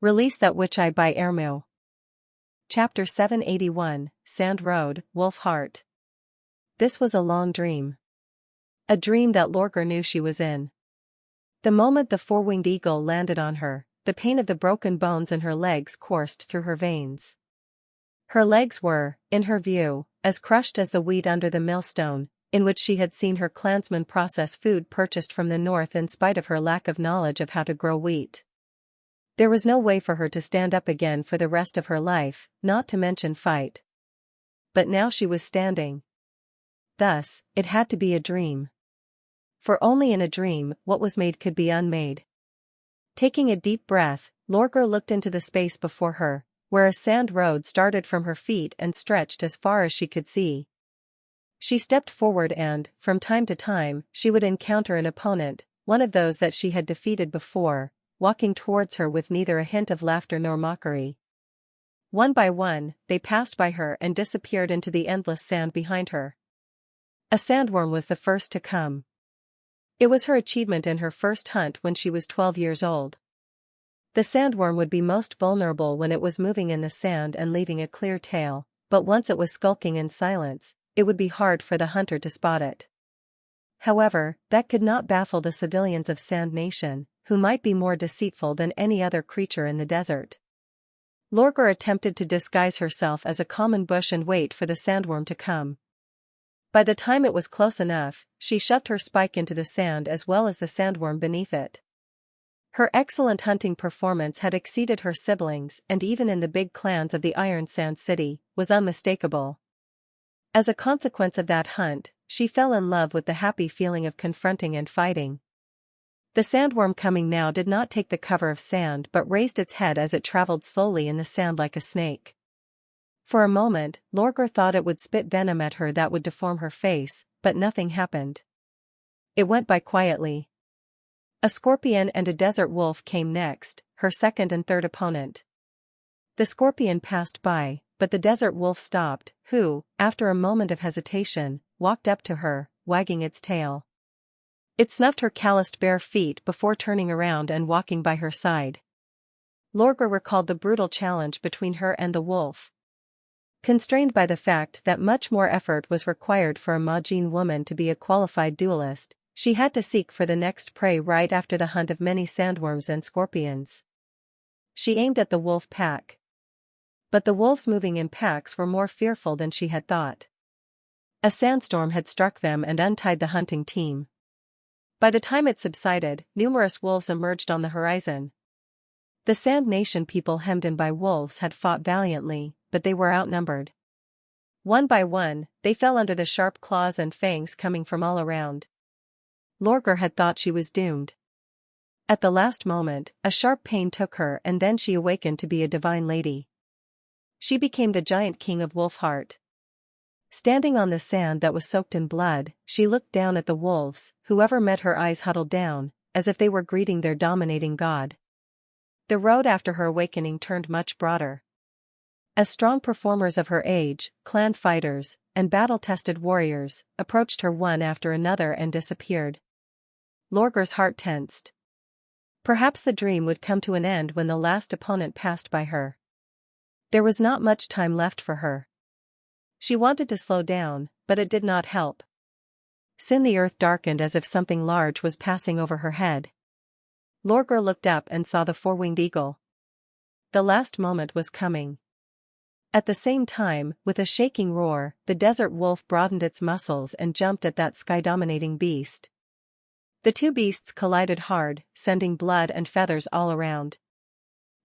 Release that which I by Ermu. Chapter 781, Sand Road, Wolf Heart. This was a long dream. A dream that Lorgar knew she was in. The moment the four-winged eagle landed on her, the pain of the broken bones in her legs coursed through her veins. Her legs were, in her view, as crushed as the wheat under the millstone, in which she had seen her clansmen process food purchased from the north in spite of her lack of knowledge of how to grow wheat. There was no way for her to stand up again for the rest of her life, not to mention fight. But now she was standing. Thus, it had to be a dream. For only in a dream what was made could be unmade. Taking a deep breath, Lorgar looked into the space before her, where a sand road started from her feet and stretched as far as she could see. She stepped forward and, from time to time, she would encounter an opponent, one of those that she had defeated before, walking towards her with neither a hint of laughter nor mockery. One by one, they passed by her and disappeared into the endless sand behind her. A sandworm was the first to come. It was her achievement in her first hunt when she was 12 years old. The sandworm would be most vulnerable when it was moving in the sand and leaving a clear tail, but once it was skulking in silence, it would be hard for the hunter to spot it. However, that could not baffle the civilians of Sand Nation, who might be more deceitful than any other creature in the desert. Lorgar attempted to disguise herself as a common bush and wait for the sandworm to come. By the time it was close enough, she shoved her spike into the sand as well as the sandworm beneath it. Her excellent hunting performance had exceeded her siblings and even in the big clans of the Iron Sand City, was unmistakable. As a consequence of that hunt, she fell in love with the happy feeling of confronting and fighting. The sandworm coming now did not take the cover of sand but raised its head as it traveled slowly in the sand like a snake. For a moment, Lorgar thought it would spit venom at her that would deform her face, but nothing happened. It went by quietly. A scorpion and a desert wolf came next, her second and third opponent. The scorpion passed by, but the desert wolf stopped, who, after a moment of hesitation, walked up to her, wagging its tail. It snuffed her calloused bare feet before turning around and walking by her side. Lorgar recalled the brutal challenge between her and the wolf. Constrained by the fact that much more effort was required for a Majin woman to be a qualified duelist, she had to seek for the next prey right after the hunt of many sandworms and scorpions. She aimed at the wolf pack. But the wolves moving in packs were more fearful than she had thought. A sandstorm had struck them and untied the hunting team. By the time it subsided, numerous wolves emerged on the horizon. The Sand Nation people hemmed in by wolves had fought valiantly, but they were outnumbered. One by one, they fell under the sharp claws and fangs coming from all around. Lorgar had thought she was doomed. At the last moment, a sharp pain took her and then she awakened to be a divine lady. She became the giant king of Wolfheart. Standing on the sand that was soaked in blood, she looked down at the wolves, whoever met her eyes huddled down, as if they were greeting their dominating god. The road after her awakening turned much broader. As strong performers of her age, clan fighters, and battle-tested warriors, approached her one after another and disappeared. Lorgar's heart tensed. Perhaps the dream would come to an end when the last opponent passed by her. There was not much time left for her. She wanted to slow down, but it did not help. Soon the earth darkened as if something large was passing over her head. Lorgar looked up and saw the four-winged eagle. The last moment was coming. At the same time, with a shaking roar, the desert wolf broadened its muscles and jumped at that sky-dominating beast. The two beasts collided hard, sending blood and feathers all around.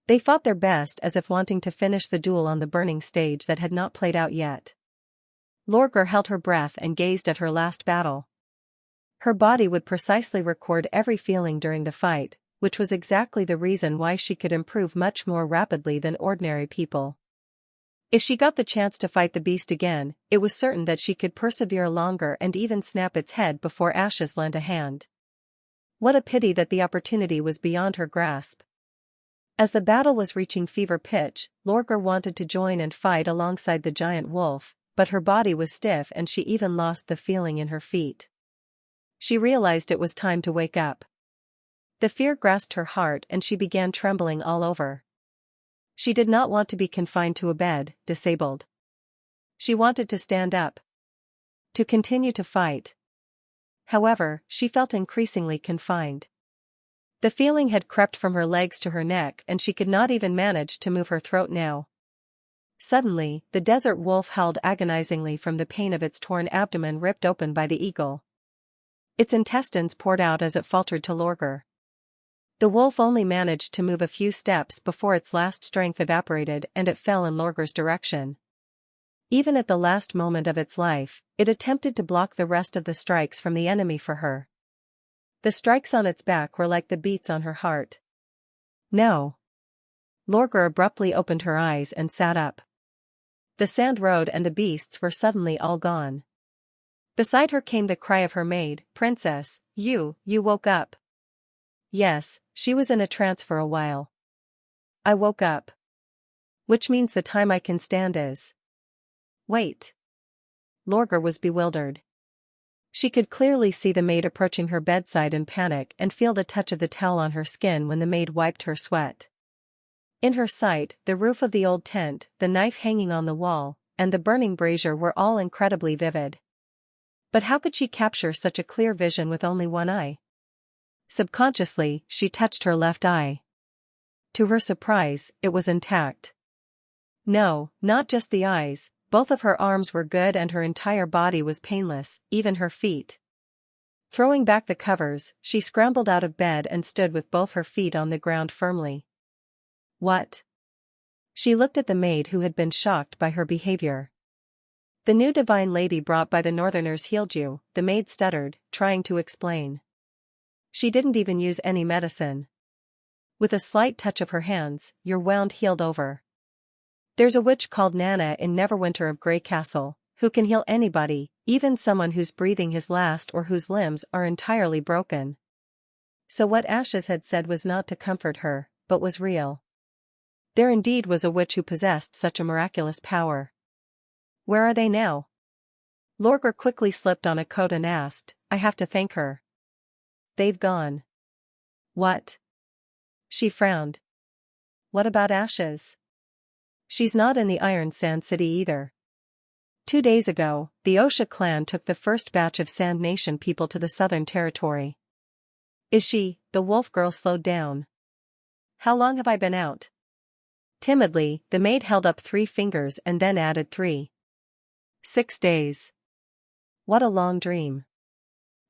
They fought their best as if wanting to finish the duel on the burning stage that had not played out yet. Lorgar held her breath and gazed at her last battle. Her body would precisely record every feeling during the fight, which was exactly the reason why she could improve much more rapidly than ordinary people. If she got the chance to fight the beast again, it was certain that she could persevere longer and even snap its head before ashes lent a hand. What a pity that the opportunity was beyond her grasp. As the battle was reaching fever pitch, Lorgar wanted to join and fight alongside the giant wolf, but her body was stiff and she even lost the feeling in her feet. She realized it was time to wake up. The fear grasped her heart and she began trembling all over. She did not want to be confined to a bed, disabled. She wanted to stand up. To continue to fight. However, she felt increasingly confined. The feeling had crept from her legs to her neck and she could not even manage to move her throat now. Suddenly, the desert wolf howled agonizingly from the pain of its torn abdomen ripped open by the eagle. Its intestines poured out as it faltered to Lorgar. The wolf only managed to move a few steps before its last strength evaporated and it fell in Lorgar's direction. Even at the last moment of its life, it attempted to block the rest of the strikes from the enemy for her. The strikes on its back were like the beats on her heart. No. Lorgar abruptly opened her eyes and sat up. The sand road and the beasts were suddenly all gone. Beside her came the cry of her maid, "Princess, you woke up." Yes, she was in a trance for a while. I woke up. Which means the time I can stand is. Wait. Lorgar was bewildered. She could clearly see the maid approaching her bedside in panic and feel the touch of the towel on her skin when the maid wiped her sweat. In her sight, the roof of the old tent, the knife hanging on the wall, and the burning brazier were all incredibly vivid. But how could she capture such a clear vision with only one eye? Subconsciously, she touched her left eye. To her surprise, it was intact. No, not just the eyes, both of her arms were good and her entire body was painless, even her feet. Throwing back the covers, she scrambled out of bed and stood with both her feet on the ground firmly. What? She looked at the maid who had been shocked by her behavior. The new divine lady brought by the northerners healed you, the maid stuttered, trying to explain. She didn't even use any medicine. With a slight touch of her hands, your wound healed over. There's a witch called Nana in Neverwinter of Grey Castle, who can heal anybody, even someone who's breathing his last or whose limbs are entirely broken. So what Ashes had said was not to comfort her, but was real. There indeed was a witch who possessed such a miraculous power. Where are they now? Lorgar quickly slipped on a coat and asked, I have to thank her. They've gone. What? She frowned. What about Ashes? She's not in the Iron Sand City either. 2 days ago, the Osha clan took the first batch of Sand Nation people to the Southern Territory. Is she? The wolf girl slowed down. How long have I been out? Timidly, the maid held up 3 fingers and then added 3. 6 days. What a long dream.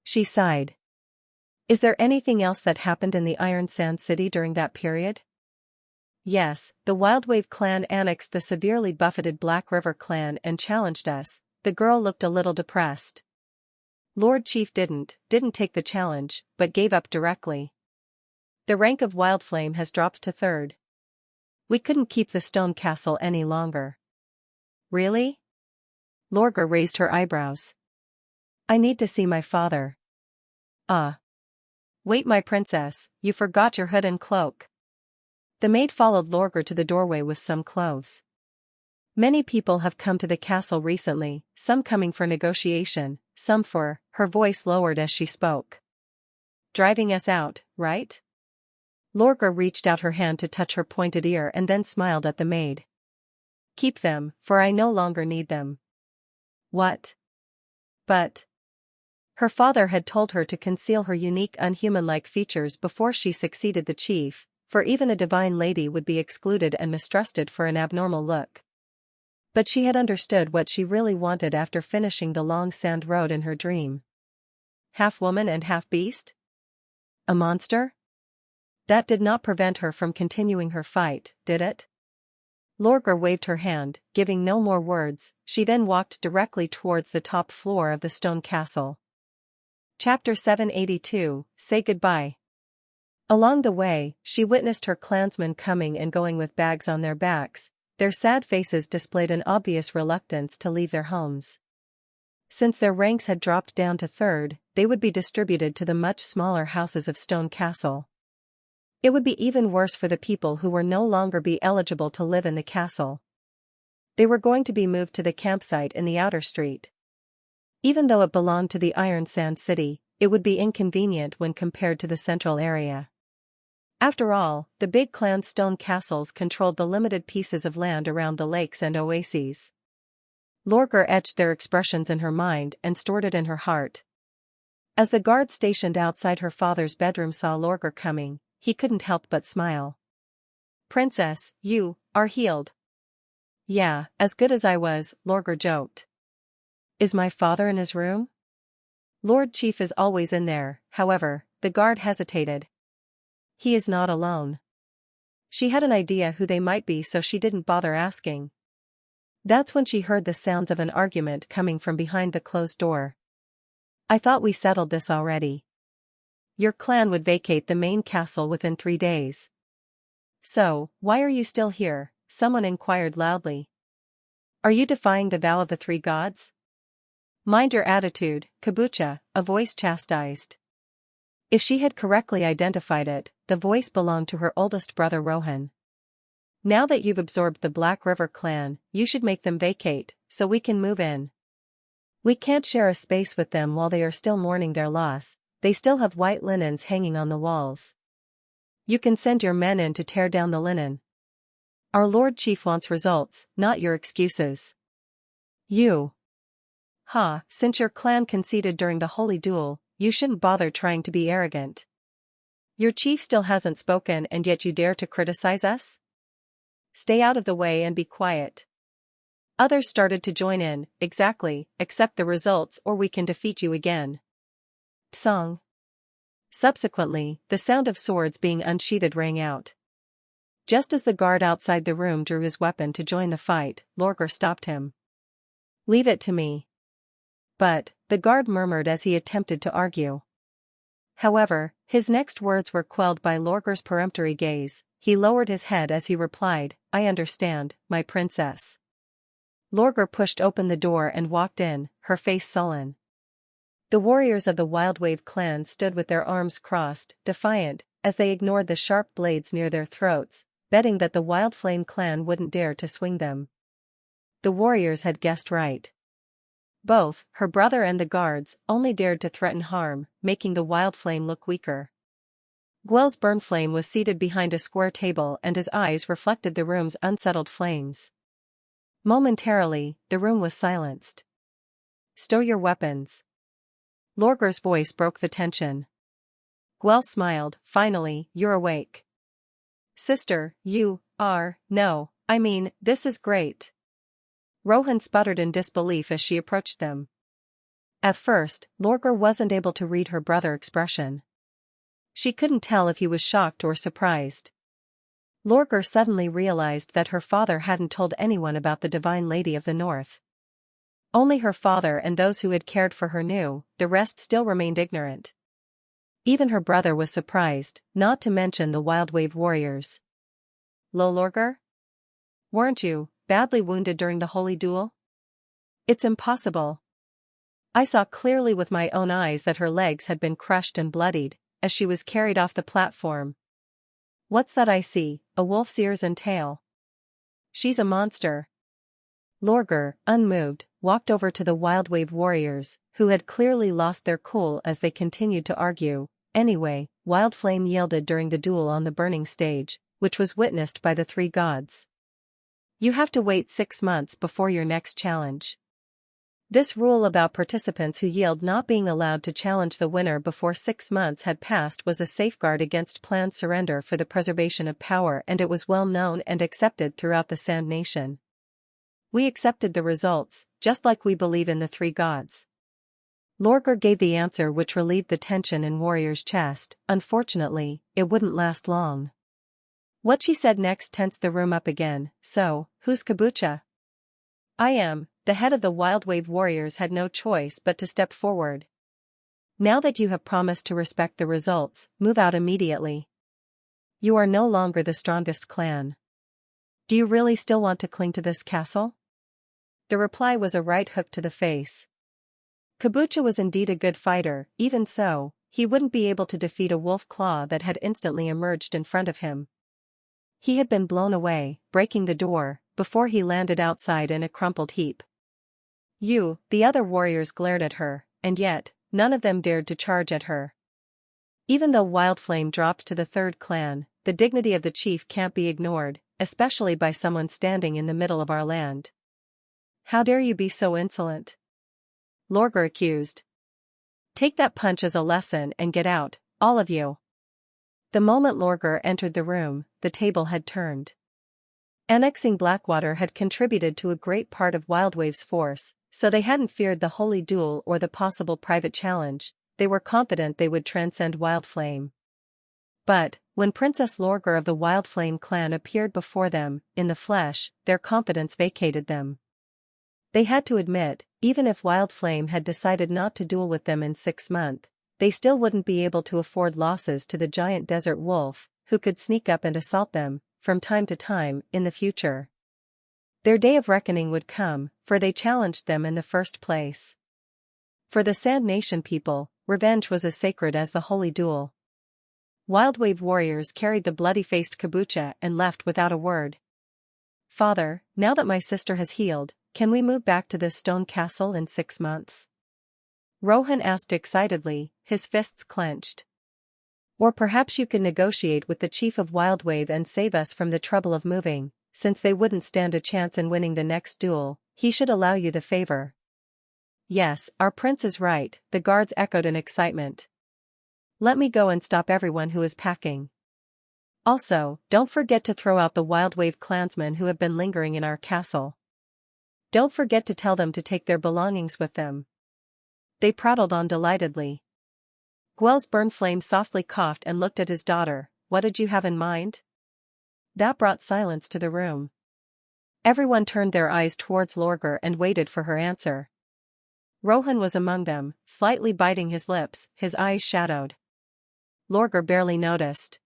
She sighed. Is there anything else that happened in the Iron Sand City during that period? Yes, the Wildwave clan annexed the severely buffeted Black River clan and challenged us. The girl looked a little depressed. Lord Chief didn't take the challenge, but gave up directly. The rank of Wildflame has dropped to 3rd. We couldn't keep the stone castle any longer. Really? Lorgar raised her eyebrows. I need to see my father. Wait, my princess, you forgot your hood and cloak. The maid followed Lorgar to the doorway with some clothes. Many people have come to the castle recently, some coming for negotiation, some for, her voice lowered as she spoke. Driving us out, right? Lorgar reached out her hand to touch her pointed ear and then smiled at the maid. Keep them, for I no longer need them. What? But. Her father had told her to conceal her unique unhuman-like features before she succeeded the chief, for even a divine lady would be excluded and mistrusted for an abnormal look. But she had understood what she really wanted after finishing the long sand road in her dream. Half woman and half beast? A monster? That did not prevent her from continuing her fight, did it? Lorgar waved her hand, giving no more words. She then walked directly towards the top floor of the stone castle. Chapter 782, Say Goodbye. Along the way, she witnessed her clansmen coming and going with bags on their backs. Their sad faces displayed an obvious reluctance to leave their homes. Since their ranks had dropped down to 3rd, they would be distributed to the much smaller houses of Stone Castle. It would be even worse for the people who were no longer be eligible to live in the castle. They were going to be moved to the campsite in the outer street. Even though it belonged to the Iron Sand City, it would be inconvenient when compared to the central area. After all, the big clan's stone castles controlled the limited pieces of land around the lakes and oases. Lorgar etched their expressions in her mind and stored it in her heart. As the guard stationed outside her father's bedroom saw Lorgar coming, he couldn't help but smile. "Princess, you are healed." "Yeah, as good as I was," Lorgar joked. "Is my father in his room?" "Lord Chief is always in there," however, the guard hesitated. "He is not alone." She had an idea who they might be, so she didn't bother asking. That's when she heard the sounds of an argument coming from behind the closed door. "I thought we settled this already. Your clan would vacate the main castle within 3 days. So, why are you still here?" someone inquired loudly. "Are you defying the vow of the 3 gods? Mind your attitude, Kabucha," a voice chastised. If she had correctly identified it, the voice belonged to her oldest brother Rohan. "Now that you've absorbed the Black River clan, you should make them vacate, so we can move in. We can't share a space with them while they are still mourning their loss. They still have white linens hanging on the walls. You can send your men in to tear down the linen. Our Lord Chief wants results, not your excuses." Since your clan conceded during the holy duel, you shouldn't bother trying to be arrogant. Your chief still hasn't spoken and yet you dare to criticize us? Stay out of the way and be quiet." Others started to join in. "Exactly, accept the results or we can defeat you again." Psong. Subsequently, the sound of swords being unsheathed rang out. Just as the guard outside the room drew his weapon to join the fight, Lorgar stopped him. "Leave it to me." "But," the guard murmured as he attempted to argue. However, his next words were quelled by Lorgar's peremptory gaze. He lowered his head as he replied, "I understand, my princess." Lorgar pushed open the door and walked in, her face sullen. The warriors of the Wildwave clan stood with their arms crossed, defiant, as they ignored the sharp blades near their throats, betting that the Wildflame clan wouldn't dare to swing them. The warriors had guessed right. Both, her brother and the guards, only dared to threaten harm, making the Wildflame look weaker. Gwell's Burnflame was seated behind a square table and his eyes reflected the room's unsettled flames. Momentarily, the room was silenced. "Stow your weapons." Lorgar's voice broke the tension. Gwell smiled. "Finally, you're awake." "Sister, no, I mean, this is great." Rohan sputtered in disbelief as she approached them. At first, Lorgar wasn't able to read her brother's expression. She couldn't tell if he was shocked or surprised. Lorgar suddenly realized that her father hadn't told anyone about the Divine Lady of the North. Only her father and those who had cared for her knew, the rest still remained ignorant. Even her brother was surprised, not to mention the Wildwave warriors. "Lo Lorgar? Weren't you badly wounded during the holy duel?" "It's impossible. I saw clearly with my own eyes that her legs had been crushed and bloodied, as she was carried off the platform." "What's that I see, a wolf's ears and tail?" "She's a monster." Lorgar, unmoved, walked over to the Wildwave warriors, who had clearly lost their cool as they continued to argue. Anyway, Wildflame yielded during the duel on the burning stage, which was witnessed by the 3 gods. You have to wait 6 months before your next challenge. This rule about participants who yield not being allowed to challenge the winner before 6 months had passed was a safeguard against planned surrender for the preservation of power, and it was well known and accepted throughout the Sand Nation. "We accepted the results, just like we believe in the 3 gods." Lorgar gave the answer which relieved the tension in Warrior's chest. Unfortunately, it wouldn't last long. What she said next tensed the room up again. "So, who's Kabucha?" "I am." The head of the Wildwave warriors had no choice but to step forward. "Now that you have promised to respect the results, move out immediately. You are no longer the strongest clan. Do you really still want to cling to this castle?" The reply was a right hook to the face. Kabucha was indeed a good fighter. Even so, he wouldn't be able to defeat a wolf claw that had instantly emerged in front of him. He had been blown away, breaking the door, before he landed outside in a crumpled heap. The other warriors glared at her, and yet, none of them dared to charge at her. Even though Wildflame dropped to the third clan, the dignity of the chief can't be ignored, especially by someone standing in the middle of our land. How dare you be so insolent? Lorgar accused. Take that punch as a lesson and get out, all of you. The moment Lorgar entered the room, the table had turned. Annexing Blackwater had contributed to a great part of Wildwave's force, so they hadn't feared the holy duel or the possible private challenge. They were confident they would transcend Wildflame. But, when Princess Lorgar of the Wildflame clan appeared before them, in the flesh, their confidence vacated them. They had to admit, even if Wildflame had decided not to duel with them in 6 months, they still wouldn't be able to afford losses to the giant desert wolf, who could sneak up and assault them, from time to time, in the future. Their day of reckoning would come, for they challenged them in the first place. For the Sand Nation people, revenge was as sacred as the holy duel. Wildwave warriors carried the bloody-faced Kabucha and left without a word. Father, now that my sister has healed, can we move back to this stone castle in 6 months? Rohan asked excitedly, his fists clenched. Or perhaps you can negotiate with the chief of Wildwave and save us from the trouble of moving, since they wouldn't stand a chance in winning the next duel, he should allow you the favor. Yes, our prince is right, the guards echoed in excitement. Let me go and stop everyone who is packing. Also, don't forget to throw out the Wildwave clansmen who have been lingering in our castle. Don't forget to tell them to take their belongings with them. They prattled on delightedly. Gwell's Burnflame softly coughed and looked at his daughter. What did you have in mind? That brought silence to the room. Everyone turned their eyes towards Lorgar and waited for her answer. Rohan was among them, slightly biting his lips, his eyes shadowed. Lorgar barely noticed.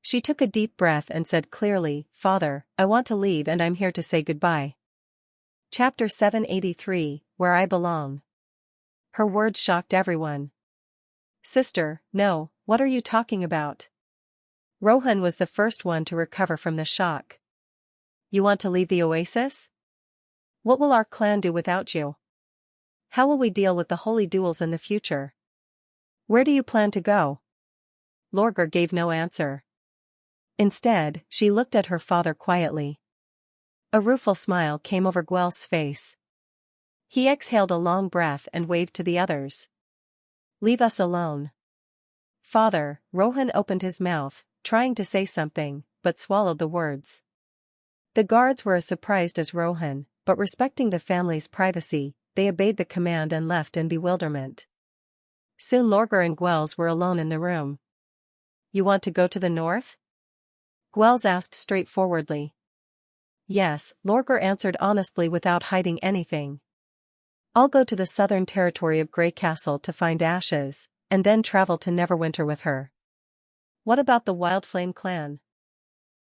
She took a deep breath and said clearly, Father, I want to leave and I'm here to say goodbye. Chapter 783, Where I Belong. Her words shocked everyone. Sister, no, what are you talking about? Rohan was the first one to recover from the shock. You want to leave the oasis? What will our clan do without you? How will we deal with the holy duels in the future? Where do you plan to go? Lorgar gave no answer. Instead, she looked at her father quietly. A rueful smile came over Gwell's face. He exhaled a long breath and waved to the others. Leave us alone. Father, Rohan opened his mouth, trying to say something, but swallowed the words. The guards were as surprised as Rohan, but respecting the family's privacy, they obeyed the command and left in bewilderment. Soon Lorgar and Gwells were alone in the room. You want to go to the north? Gwells asked straightforwardly. Yes, Lorgar answered honestly without hiding anything. I'll go to the southern territory of Grey Castle to find Ashes, and then travel to Neverwinter with her. What about the Wildflame clan?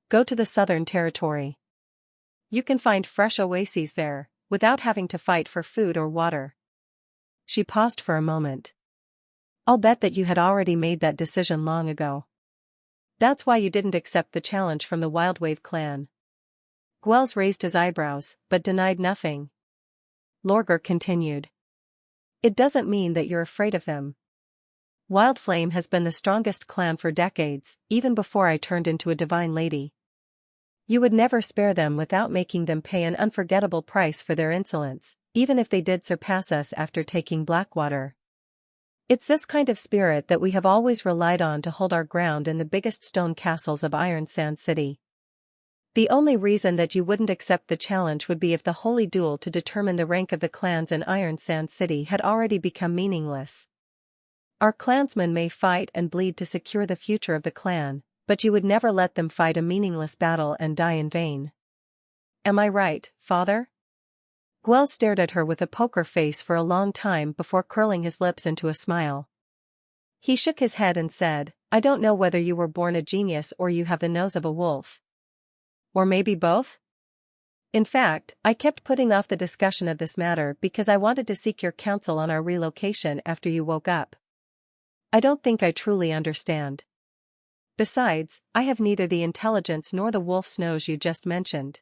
Go to the southern territory. You can find fresh oases there, without having to fight for food or water. She paused for a moment. I'll bet that you had already made that decision long ago. That's why you didn't accept the challenge from the Wildwave clan. Gwells raised his eyebrows, but denied nothing. Lorgar continued. It doesn't mean that you're afraid of them. Wildflame has been the strongest clan for decades, even before I turned into a divine lady. You would never spare them without making them pay an unforgettable price for their insolence, even if they did surpass us after taking Blackwater. It's this kind of spirit that we have always relied on to hold our ground in the biggest stone castles of Iron Sand City. The only reason that you wouldn't accept the challenge would be if the holy duel to determine the rank of the clans in Iron Sand City had already become meaningless. Our clansmen may fight and bleed to secure the future of the clan, but you would never let them fight a meaningless battle and die in vain. Am I right, Father? Gwell stared at her with a poker face for a long time before curling his lips into a smile. He shook his head and said, I don't know whether you were born a genius or you have the nose of a wolf. Or maybe both? In fact, I kept putting off the discussion of this matter because I wanted to seek your counsel on our relocation after you woke up. I don't think I truly understand. Besides, I have neither the intelligence nor the wolf's nose you just mentioned.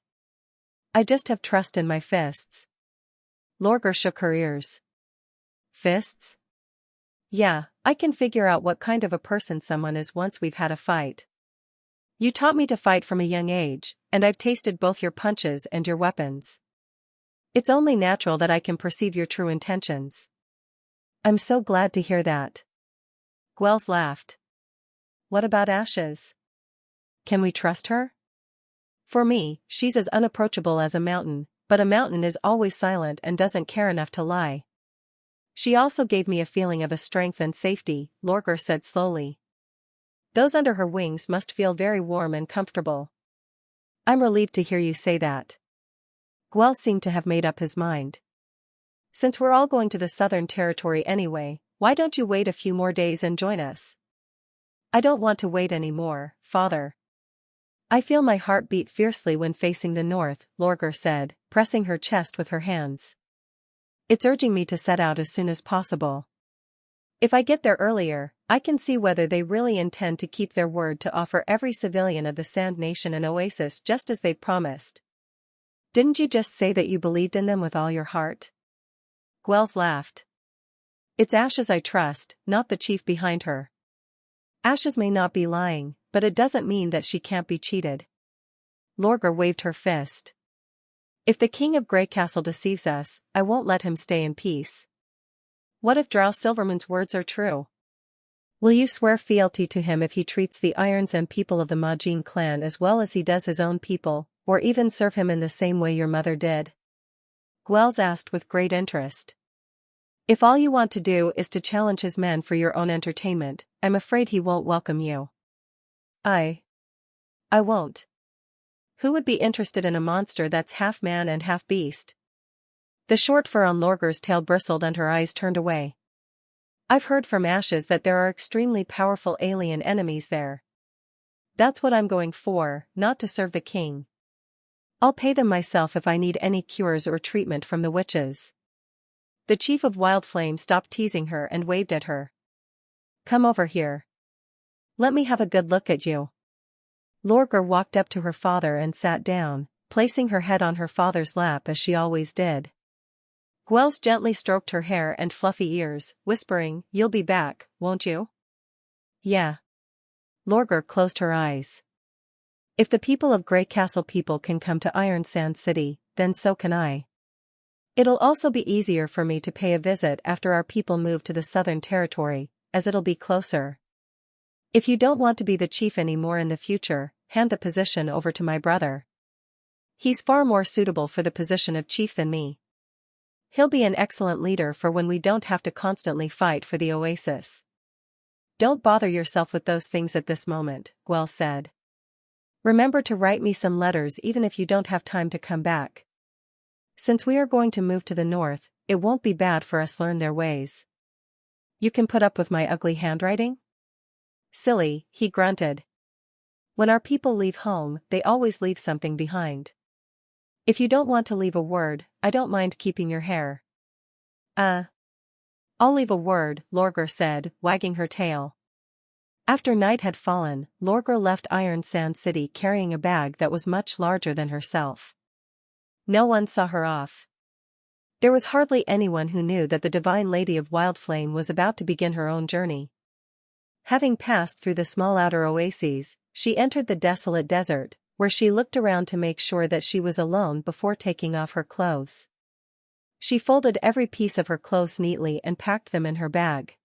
I just have trust in my fists. Lorgar shook her ears. Fists? Yeah, I can figure out what kind of a person someone is once we've had a fight. You taught me to fight from a young age, and I've tasted both your punches and your weapons. It's only natural that I can perceive your true intentions. I'm so glad to hear that. Gwels laughed. What about Ashes? Can we trust her? For me, she's as unapproachable as a mountain, but a mountain is always silent and doesn't care enough to lie. She also gave me a feeling of a strength and safety, Lorgar said slowly. Those under her wings must feel very warm and comfortable. I'm relieved to hear you say that. Gwels seemed to have made up his mind. Since we're all going to the Southern Territory anyway, why don't you wait a few more days and join us? I don't want to wait anymore, Father. I feel my heart beat fiercely when facing the north, Lorgar said, pressing her chest with her hands. It's urging me to set out as soon as possible. If I get there earlier, I can see whether they really intend to keep their word to offer every civilian of the Sand Nation an oasis just as they've promised. Didn't you just say that you believed in them with all your heart? Gwels laughed. It's Ashes I trust, not the chief behind her. Ashes may not be lying, but it doesn't mean that she can't be cheated. Lorgar waved her fist. If the king of Greycastle deceives us, I won't let him stay in peace. What if Drow Silverman's words are true? Will you swear fealty to him if he treats the Irons and people of the Majin clan as well as he does his own people, or even serve him in the same way your mother did? Gwels asked with great interest. If all you want to do is to challenge his men for your own entertainment, I'm afraid he won't welcome you. I won't. Who would be interested in a monster that's half man and half beast? The short fur on Lorgar's tail bristled and her eyes turned away. I've heard from Ashes that there are extremely powerful alien enemies there. That's what I'm going for, not to serve the king. I'll pay them myself if I need any cures or treatment from the witches. The chief of Wildflame stopped teasing her and waved at her. Come over here. Let me have a good look at you. Lorgar walked up to her father and sat down, placing her head on her father's lap as she always did. Gwels gently stroked her hair and fluffy ears, whispering, You'll be back, won't you? Yeah. Lorgar closed her eyes. If the people of Greycastle people can come to Iron Sand City, then so can I. It'll also be easier for me to pay a visit after our people move to the Southern Territory, as it'll be closer. If you don't want to be the chief anymore in the future, hand the position over to my brother. He's far more suitable for the position of chief than me. He'll be an excellent leader for when we don't have to constantly fight for the oasis. Don't bother yourself with those things at this moment, Gwels said. Remember to write me some letters even if you don't have time to come back. Since we are going to move to the north, it won't be bad for us to learn their ways. You can put up with my ugly handwriting? Silly, he grunted. When our people leave home, they always leave something behind. If you don't want to leave a word, I don't mind keeping your hair. I'll leave a word, Lorgar said, wagging her tail. After night had fallen, Lorgar left Iron Sand City carrying a bag that was much larger than herself. No one saw her off. There was hardly anyone who knew that the Divine Lady of Wildflame was about to begin her own journey. Having passed through the small outer oases, she entered the desolate desert, where she looked around to make sure that she was alone before taking off her clothes. She folded every piece of her clothes neatly and packed them in her bag.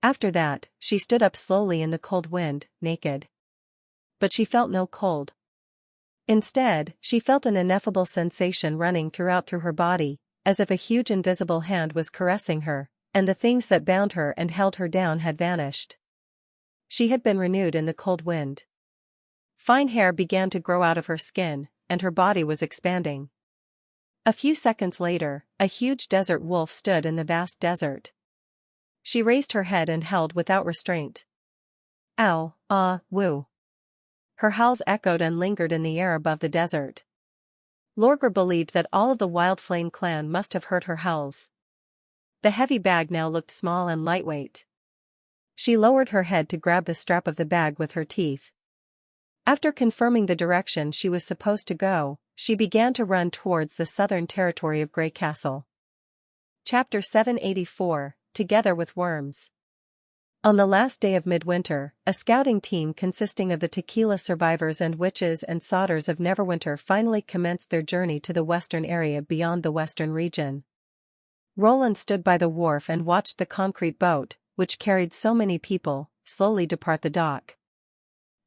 After that, she stood up slowly in the cold wind, naked. But she felt no cold. Instead, she felt an ineffable sensation running through her body, as if a huge invisible hand was caressing her, and the things that bound her and held her down had vanished. She had been renewed in the cold wind. Fine hair began to grow out of her skin, and her body was expanding. A few seconds later, a huge desert wolf stood in the vast desert. She raised her head and howled without restraint. Ow, ah, woo. Her howls echoed and lingered in the air above the desert. Lorgar believed that all of the Wildflame clan must have heard her howls. The heavy bag now looked small and lightweight. She lowered her head to grab the strap of the bag with her teeth. After confirming the direction she was supposed to go, she began to run towards the Southern Territory of Greycastle. Chapter 784, Together with Worms. On the last day of midwinter, a scouting team consisting of the tequila survivors and witches and sodders of Neverwinter finally commenced their journey to the western area beyond the western region. Roland stood by the wharf and watched the concrete boat, which carried so many people, slowly depart the dock.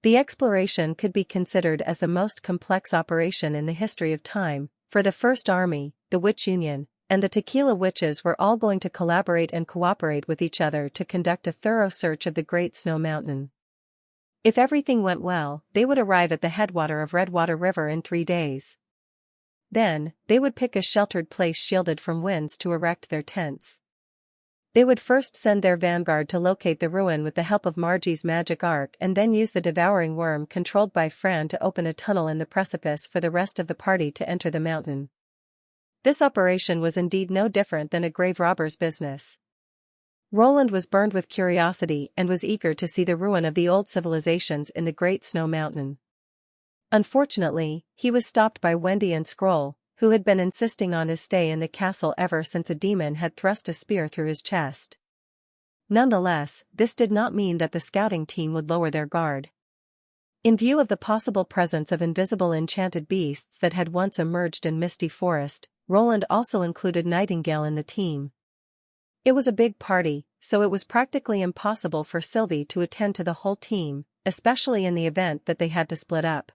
The exploration could be considered as the most complex operation in the history of time, for the First Army, the Witch Union, and the Tequila Witches were all going to collaborate and cooperate with each other to conduct a thorough search of the Great Snow Mountain. If everything went well, they would arrive at the headwater of Redwater River in 3 days. Then, they would pick a sheltered place shielded from winds to erect their tents. They would first send their vanguard to locate the ruin with the help of Margie's magic arc and then use the devouring worm controlled by Fran to open a tunnel in the precipice for the rest of the party to enter the mountain. This operation was indeed no different than a grave robber's business. Roland was burned with curiosity and was eager to see the ruin of the old civilizations in the Great Snow Mountain. Unfortunately, he was stopped by Wendy and Scroll, who had been insisting on his stay in the castle ever since a demon had thrust a spear through his chest. Nonetheless, this did not mean that the scouting team would lower their guard. In view of the possible presence of invisible enchanted beasts that had once emerged in Misty Forest, Roland also included Nightingale in the team. It was a big party, so it was practically impossible for Sylvie to attend to the whole team, especially in the event that they had to split up.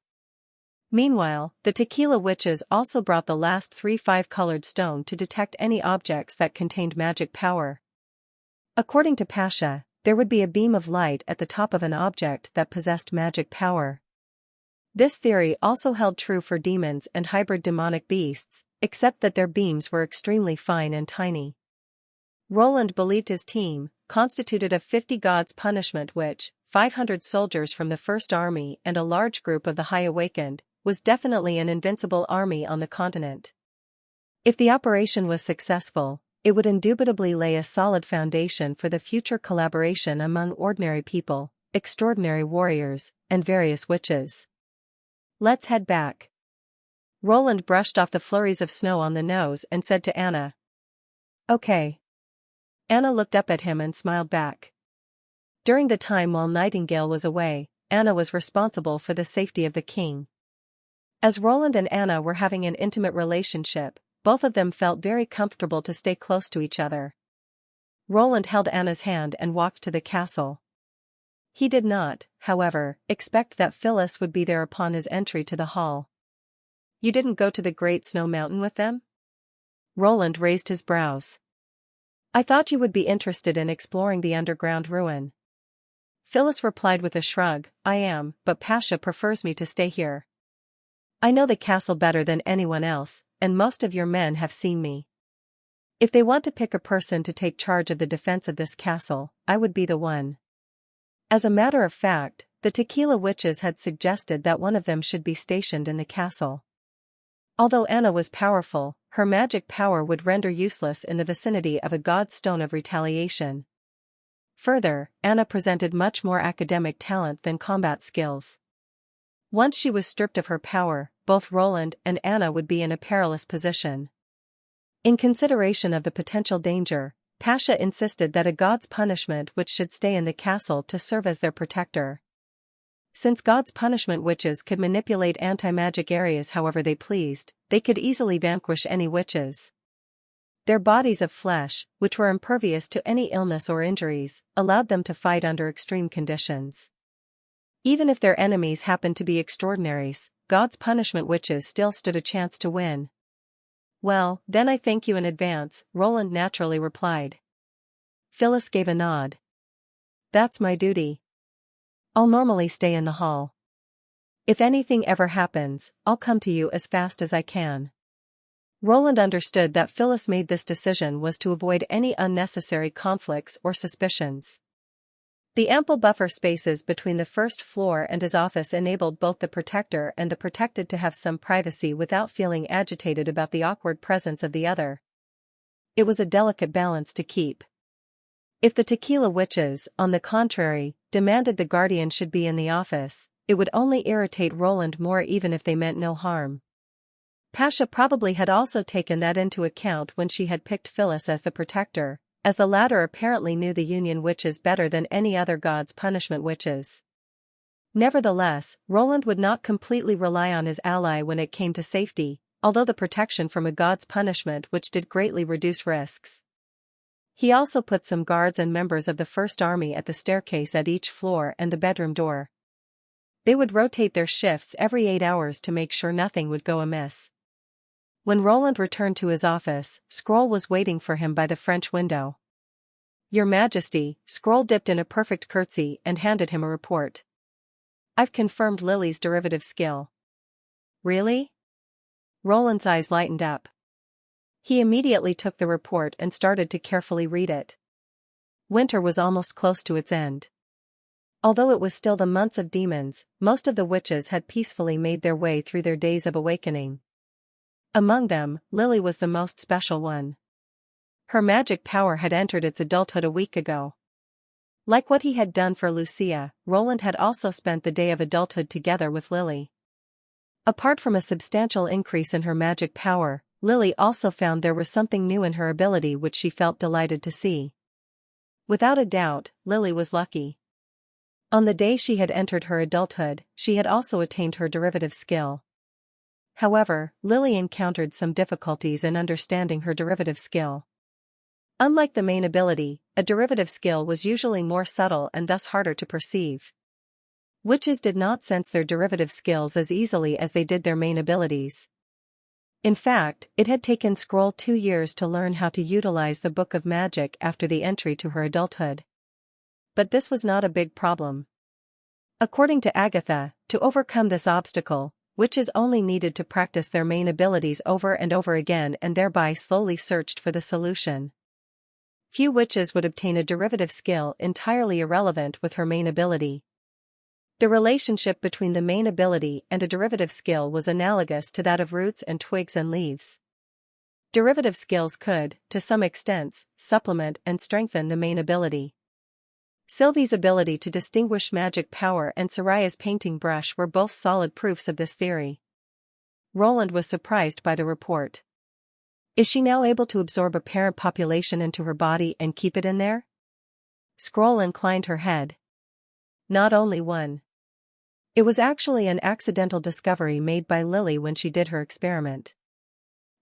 Meanwhile, the Tequila Witches also brought the last 3 5-colored stone to detect any objects that contained magic power. According to Pasha, there would be a beam of light at the top of an object that possessed magic power. This theory also held true for demons and hybrid demonic beasts, except that their beams were extremely fine and tiny. Roland believed his team, constituted of 50 God's Punishment Witch, 500 soldiers from the First Army and a large group of the High Awakened, was definitely an invincible army on the continent. If the operation was successful, it would indubitably lay a solid foundation for the future collaboration among ordinary people, extraordinary warriors, and various witches. Let's head back. Roland brushed off the flurries of snow on the nose and said to Anna. Okay. Anna looked up at him and smiled back. During the time while Nightingale was away, Anna was responsible for the safety of the king. As Roland and Anna were having an intimate relationship, both of them felt very comfortable to stay close to each other. Roland held Anna's hand and walked to the castle. He did not, however, expect that Phyllis would be there upon his entry to the hall. You didn't go to the Great Snow Mountain with them? Roland raised his brows. I thought you would be interested in exploring the underground ruin. Phyllis replied with a shrug, I am, but Pasha prefers me to stay here. I know the castle better than anyone else, and most of your men have seen me. If they want to pick a person to take charge of the defense of this castle, I would be the one. As a matter of fact, the Tequila Witches had suggested that one of them should be stationed in the castle. Although Anna was powerful, her magic power would render useless in the vicinity of a god stone of retaliation. Further, Anna presented much more academic talent than combat skills. Once she was stripped of her power, both Roland and Anna would be in a perilous position. In consideration of the potential danger, Pasha insisted that a god's punishment witch should stay in the castle to serve as their protector. Since God's Punishment Witches could manipulate anti-magic areas however they pleased, they could easily vanquish any witches. Their bodies of flesh, which were impervious to any illness or injuries, allowed them to fight under extreme conditions. Even if their enemies happened to be extraordinaries, God's Punishment Witches still stood a chance to win. Well, then I thank you in advance, Roland naturally replied. Phyllis gave a nod. That's my duty. I'll normally stay in the hall. If anything ever happens, I'll come to you as fast as I can. Roland understood that Phyllis made this decision was to avoid any unnecessary conflicts or suspicions. The ample buffer spaces between the first floor and his office enabled both the protector and the protected to have some privacy without feeling agitated about the awkward presence of the other. It was a delicate balance to keep. If the Tequila Witches, on the contrary, demanded the guardian should be in the office, it would only irritate Roland more even if they meant no harm. Pasha probably had also taken that into account when she had picked Phyllis as the protector, as the latter apparently knew the Union witches better than any other god's punishment witches. Nevertheless, Roland would not completely rely on his ally when it came to safety, although the protection from a god's punishment which did greatly reduce risks. He also put some guards and members of the First Army at the staircase at each floor and the bedroom door. They would rotate their shifts every 8 hours to make sure nothing would go amiss. When Roland returned to his office, Scroll was waiting for him by the French window. "Your Majesty," Scroll dipped in a perfect curtsy and handed him a report. "I've confirmed Lily's derivative skill." "Really?" Roland's eyes lightened up. He immediately took the report and started to carefully read it. Winter was almost close to its end. Although it was still the months of demons, most of the witches had peacefully made their way through their days of awakening. Among them, Lily was the most special one. Her magic power had entered its adulthood a week ago. Like what he had done for Lucia, Roland had also spent the day of adulthood together with Lily. Apart from a substantial increase in her magic power, Lily also found there was something new in her ability which she felt delighted to see. Without a doubt, Lily was lucky. On the day she had entered her adulthood, she had also attained her derivative skill. However, Lily encountered some difficulties in understanding her derivative skill. Unlike the main ability, a derivative skill was usually more subtle and thus harder to perceive. Witches did not sense their derivative skills as easily as they did their main abilities. In fact, it had taken Scroll 2 years to learn how to utilize the Book of Magic after the entry to her adulthood. But this was not a big problem. According to Agatha, to overcome this obstacle, witches only needed to practice their main abilities over and over again and thereby slowly searched for the solution. Few witches would obtain a derivative skill entirely irrelevant with her main ability. The relationship between the main ability and a derivative skill was analogous to that of roots and twigs and leaves. Derivative skills could, to some extent, supplement and strengthen the main ability. Sylvie's ability to distinguish magic power and Soraya's painting brush were both solid proofs of this theory. Roland was surprised by the report. Is she now able to absorb a parent population into her body and keep it in there? Scroll inclined her head. Not only one. It was actually an accidental discovery made by Lily when she did her experiment.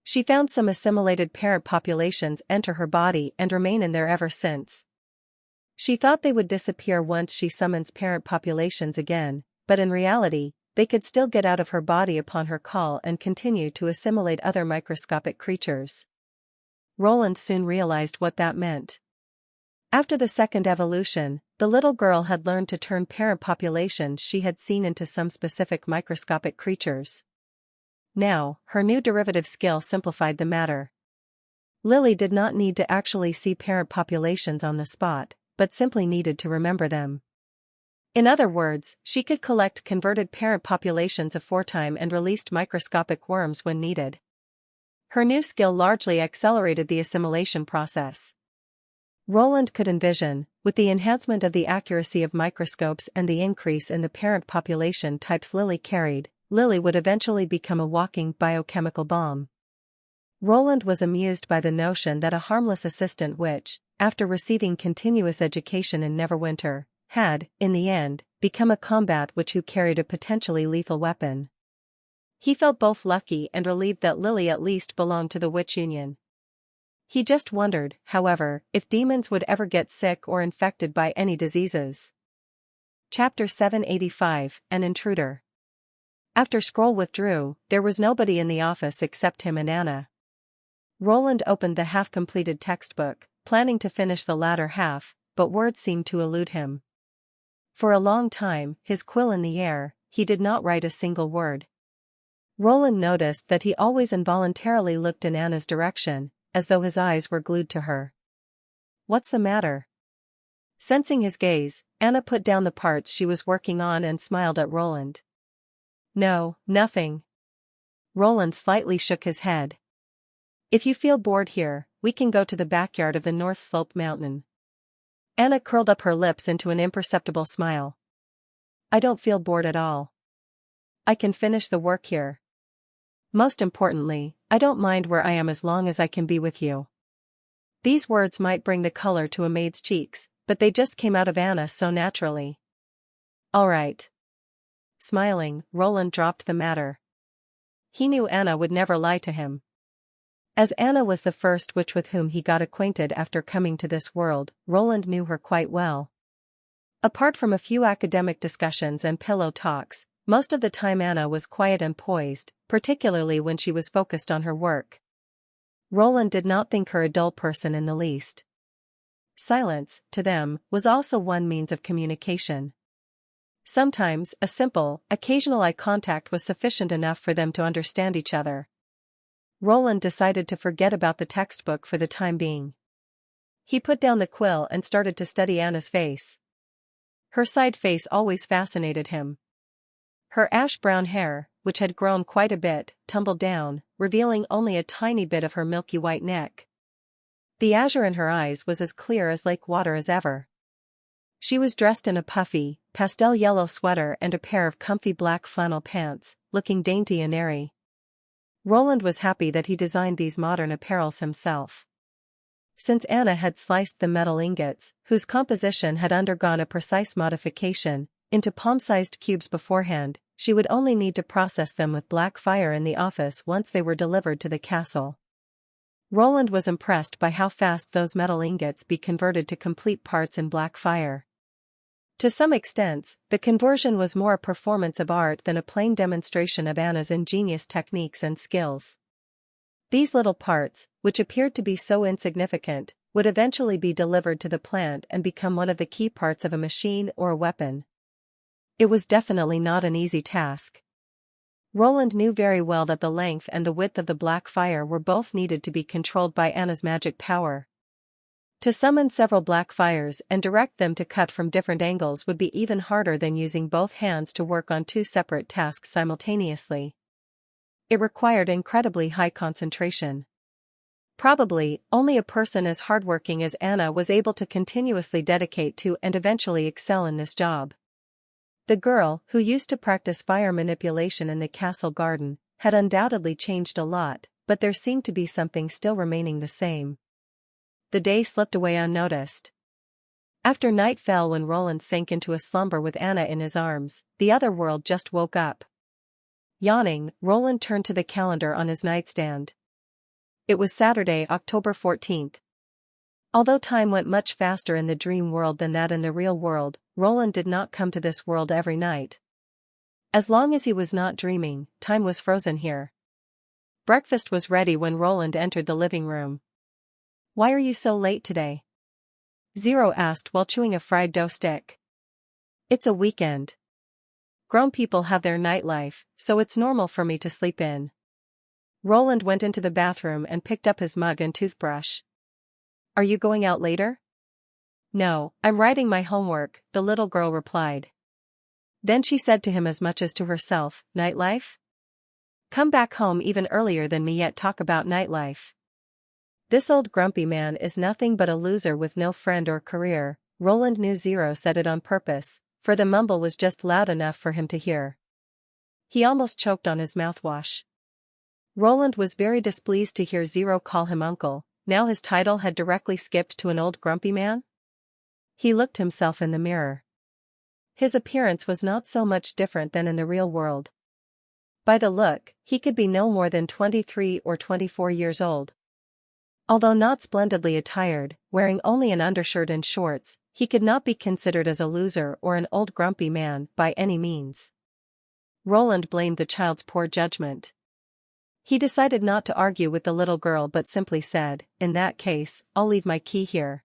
She found some assimilated parent populations enter her body and remain in there ever since. She thought they would disappear once she summons parent populations again, but in reality, they could still get out of her body upon her call and continue to assimilate other microscopic creatures. Roland soon realized what that meant. After the second evolution, the little girl had learned to turn parent populations she had seen into some specific microscopic creatures. Now, her new derivative skill simplified the matter. Lily did not need to actually see parent populations on the spot, but simply needed to remember them. In other words, she could collect converted parent populations aforetime and released microscopic worms when needed. Her new skill largely accelerated the assimilation process. Roland could envision, with the enhancement of the accuracy of microscopes and the increase in the parent population types Lily carried, Lily would eventually become a walking biochemical bomb. Roland was amused by the notion that a harmless assistant witch, after receiving continuous education in Neverwinter, had, in the end, become a combat witch who carried a potentially lethal weapon. He felt both lucky and relieved that Lily at least belonged to the Witch Union. He just wondered, however, if demons would ever get sick or infected by any diseases. Chapter 785, An Intruder. After Scroll withdrew, there was nobody in the office except him and Anna. Roland opened the half-completed textbook, planning to finish the latter half, but words seemed to elude him. For a long time, his quill in the air, he did not write a single word. Roland noticed that he always involuntarily looked in Anna's direction, as though his eyes were glued to her. "What's the matter?" Sensing his gaze, Anna put down the parts she was working on and smiled at Roland. "No, nothing." Roland slightly shook his head. "If you feel bored here, we can go to the backyard of the North Slope Mountain." Anna curled up her lips into an imperceptible smile. "I don't feel bored at all. I can finish the work here. Most importantly, I don't mind where I am as long as I can be with you." These words might bring the color to a maid's cheeks, but they just came out of Anna so naturally. All right. Smiling, Roland dropped the matter. He knew Anna would never lie to him. As Anna was the first witch with whom he got acquainted after coming to this world, Roland knew her quite well. Apart from a few academic discussions and pillow talks, most of the time Anna was quiet and poised, particularly when she was focused on her work. Roland did not think her a dull person in the least. Silence, to them, was also one means of communication. Sometimes, a simple, occasional eye contact was sufficient enough for them to understand each other. Roland decided to forget about the textbook for the time being. He put down the quill and started to study Anna's face. Her side face always fascinated him. Her ash-brown hair, which had grown quite a bit, tumbled down, revealing only a tiny bit of her milky white neck. The azure in her eyes was as clear as lake water as ever. She was dressed in a puffy, pastel yellow sweater and a pair of comfy black flannel pants, looking dainty and airy. Roland was happy that he designed these modern apparels himself. Since Anna had sliced the metal ingots, whose composition had undergone a precise modification, into palm-sized cubes beforehand, she would only need to process them with black fire in the office once they were delivered to the castle. Roland was impressed by how fast those metal ingots be converted to complete parts in black fire. To some extent, the conversion was more a performance of art than a plain demonstration of Anna's ingenious techniques and skills. These little parts, which appeared to be so insignificant, would eventually be delivered to the plant and become one of the key parts of a machine or a weapon. It was definitely not an easy task. Roland knew very well that the length and the width of the black fire were both needed to be controlled by Anna's magic power. To summon several black fires and direct them to cut from different angles would be even harder than using both hands to work on two separate tasks simultaneously. It required incredibly high concentration. Probably, only a person as hardworking as Anna was able to continuously dedicate to and eventually excel in this job. The girl, who used to practice fire manipulation in the castle garden, had undoubtedly changed a lot, but there seemed to be something still remaining the same. The day slipped away unnoticed. After night fell when Roland sank into a slumber with Anna in his arms, the other world just woke up. Yawning, Roland turned to the calendar on his nightstand. It was Saturday, October 14th. Although time went much faster in the dream world than that in the real world, Roland did not come to this world every night. As long as he was not dreaming, time was frozen here. Breakfast was ready when Roland entered the living room. "Why are you so late today?" Zero asked while chewing a fried dough stick. "It's a weekend. Grown people have their nightlife, so it's normal for me to sleep in." Roland went into the bathroom and picked up his mug and toothbrush. "Are you going out later?" "No, I'm writing my homework," the little girl replied. Then she said to him as much as to herself, "Nightlife? Come back home even earlier than me yet talk about nightlife. This old grumpy man is nothing but a loser with no friend or career." Roland knew Zero said it on purpose, for the mumble was just loud enough for him to hear. He almost choked on his mouthwash. Roland was very displeased to hear Zero call him uncle. Now his title had directly skipped to an old grumpy man? He looked himself in the mirror. His appearance was not so much different than in the real world. By the look, he could be no more than 23 or 24 years old. Although not splendidly attired, wearing only an undershirt and shorts, he could not be considered as a loser or an old grumpy man by any means. Roland blamed the child's poor judgment. He decided not to argue with the little girl but simply said, "In that case, I'll leave my key here.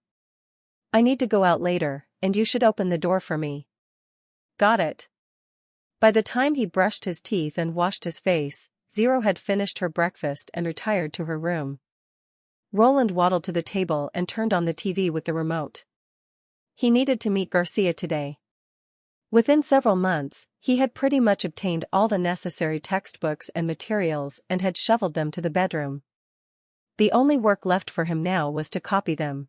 I need to go out later, and you should open the door for me." "Got it." By the time he brushed his teeth and washed his face, Zero had finished her breakfast and retired to her room. Roland waddled to the table and turned on the TV with the remote. He needed to meet Garcia today. Within several months, he had pretty much obtained all the necessary textbooks and materials and had shoveled them to the bedroom. The only work left for him now was to copy them.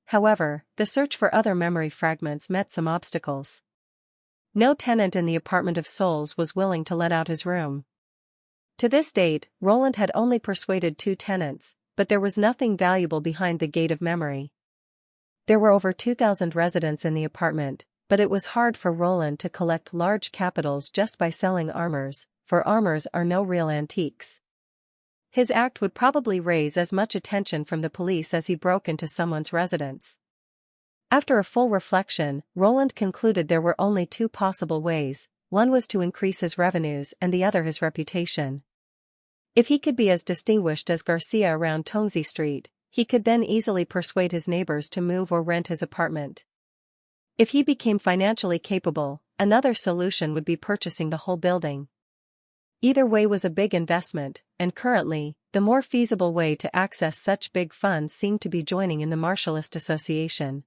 However, the search for other memory fragments met some obstacles. No tenant in the apartment of souls was willing to let out his room. To this date, Roland had only persuaded 2 tenants, but there was nothing valuable behind the gate of memory. There were over 2,000 residents in the apartment, but it was hard for Roland to collect large capitals just by selling armors, for armors are no real antiques. His act would probably raise as much attention from the police as he broke into someone's residence. After a full reflection, Roland concluded there were only two possible ways: one was to increase his revenues and the other his reputation. If he could be as distinguished as Garcia around Tongzi Street, he could then easily persuade his neighbors to move or rent his apartment. If he became financially capable, another solution would be purchasing the whole building. Either way was a big investment, and currently, the more feasible way to access such big funds seemed to be joining in the Martialist Association.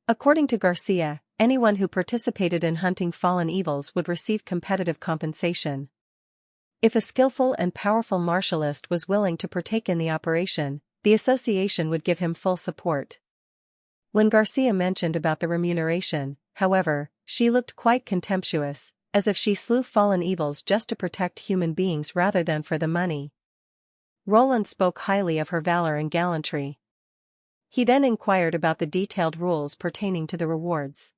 According to Garcia, anyone who participated in hunting fallen evils would receive competitive compensation. If a skillful and powerful martialist was willing to partake in the operation, the association would give him full support. When Garcia mentioned about the remuneration, however, she looked quite contemptuous, as if she slew fallen evils just to protect human beings rather than for the money. Roland spoke highly of her valor and gallantry. He then inquired about the detailed rules pertaining to the rewards.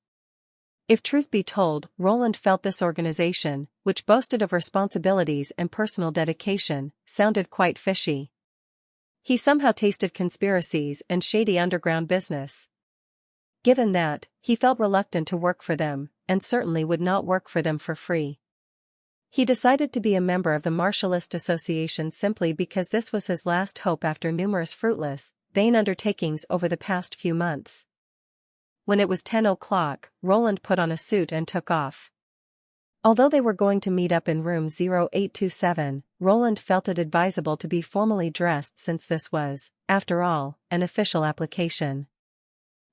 If truth be told, Roland felt this organization, which boasted of responsibilities and personal dedication, sounded quite fishy. He somehow tasted conspiracies and shady underground business. Given that, he felt reluctant to work for them, and certainly would not work for them for free. He decided to be a member of the Martialist Association simply because this was his last hope after numerous fruitless, vain undertakings over the past few months. When it was 10 o'clock, Roland put on a suit and took off. Although they were going to meet up in room 0827, Roland felt it advisable to be formally dressed since this was, after all, an official application.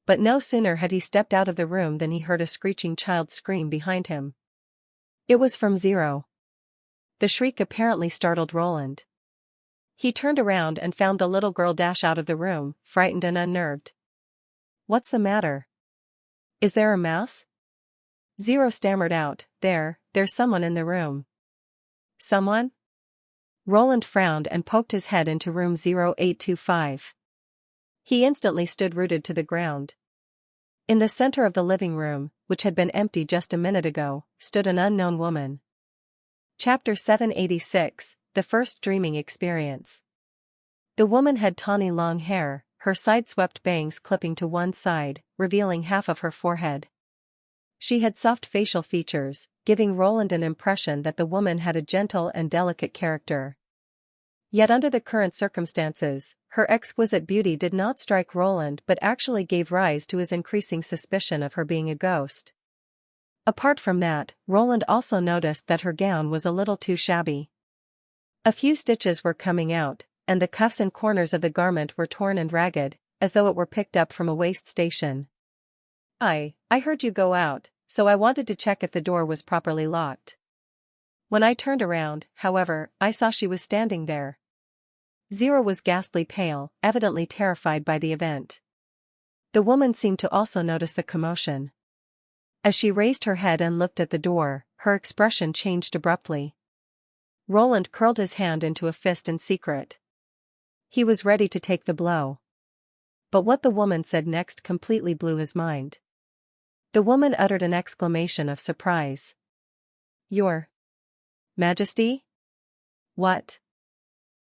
But no sooner had he stepped out of the room than he heard a screeching child scream behind him. It was from Zero. The shriek apparently startled Roland. He turned around and found the little girl dash out of the room, frightened and unnerved. "What's the matter? Is there a mouse?" Zero stammered out, There's someone in the room." "Someone?" Roland frowned and poked his head into room 0825. He instantly stood rooted to the ground. In the center of the living room, which had been empty just a minute ago, stood an unknown woman. Chapter 786, The First Dreaming Experience. The woman had tawny long hair, her side-swept bangs clipping to one side, revealing half of her forehead. She had soft facial features, giving Roland an impression that the woman had a gentle and delicate character. Yet under the current circumstances, her exquisite beauty did not strike Roland but actually gave rise to his increasing suspicion of her being a ghost. Apart from that, Roland also noticed that her gown was a little too shabby. A few stitches were coming out, and the cuffs and corners of the garment were torn and ragged, as though it were picked up from a waste station. I heard you go out, so I wanted to check if the door was properly locked. When I turned around, however, I saw she was standing there." Zero was ghastly pale, evidently terrified by the event. The woman seemed to also notice the commotion. As she raised her head and looked at the door, her expression changed abruptly. Roland curled his hand into a fist in secret. He was ready to take the blow. But what the woman said next completely blew his mind. The woman uttered an exclamation of surprise. "Your Majesty?" "What?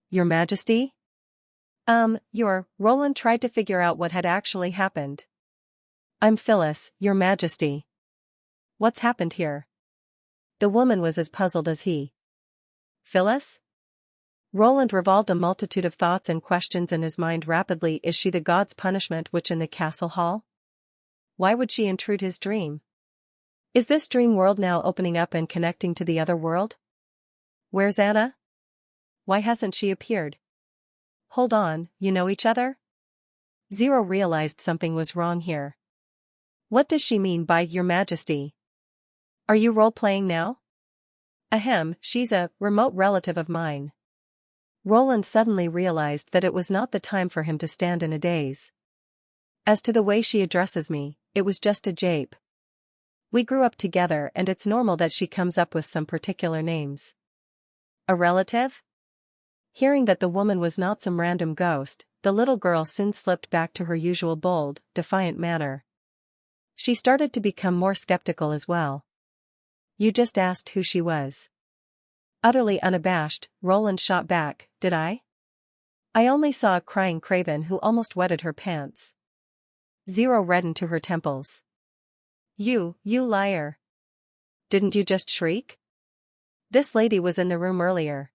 Your Majesty?" Roland tried to figure out what had actually happened. "I'm Phyllis, Your Majesty." "What's happened here?" The woman was as puzzled as he. "Phyllis?" Roland revolved a multitude of thoughts and questions in his mind rapidly. Is she the god's punishment witch in the castle hall? Why would she intrude his dream? Is this dream world now opening up and connecting to the other world? Where's Anna? Why hasn't she appeared? Hold on, you know each other? Zero realized something was wrong here. What does she mean by Your Majesty? Are you role-playing now? Ahem, she's a remote relative of mine. Roland suddenly realized that it was not the time for him to stand in a daze. As to the way she addresses me, it was just a jape. We grew up together and it's normal that she comes up with some particular names. A relative? Hearing that the woman was not some random ghost, the little girl soon slipped back to her usual bold, defiant manner. She started to become more skeptical as well. You just asked who she was. Utterly unabashed, Roland shot back, did I? I only saw a crying craven who almost wetted her pants. Zero reddened to her temples. You liar. Didn't you just shriek? This lady was in the room earlier.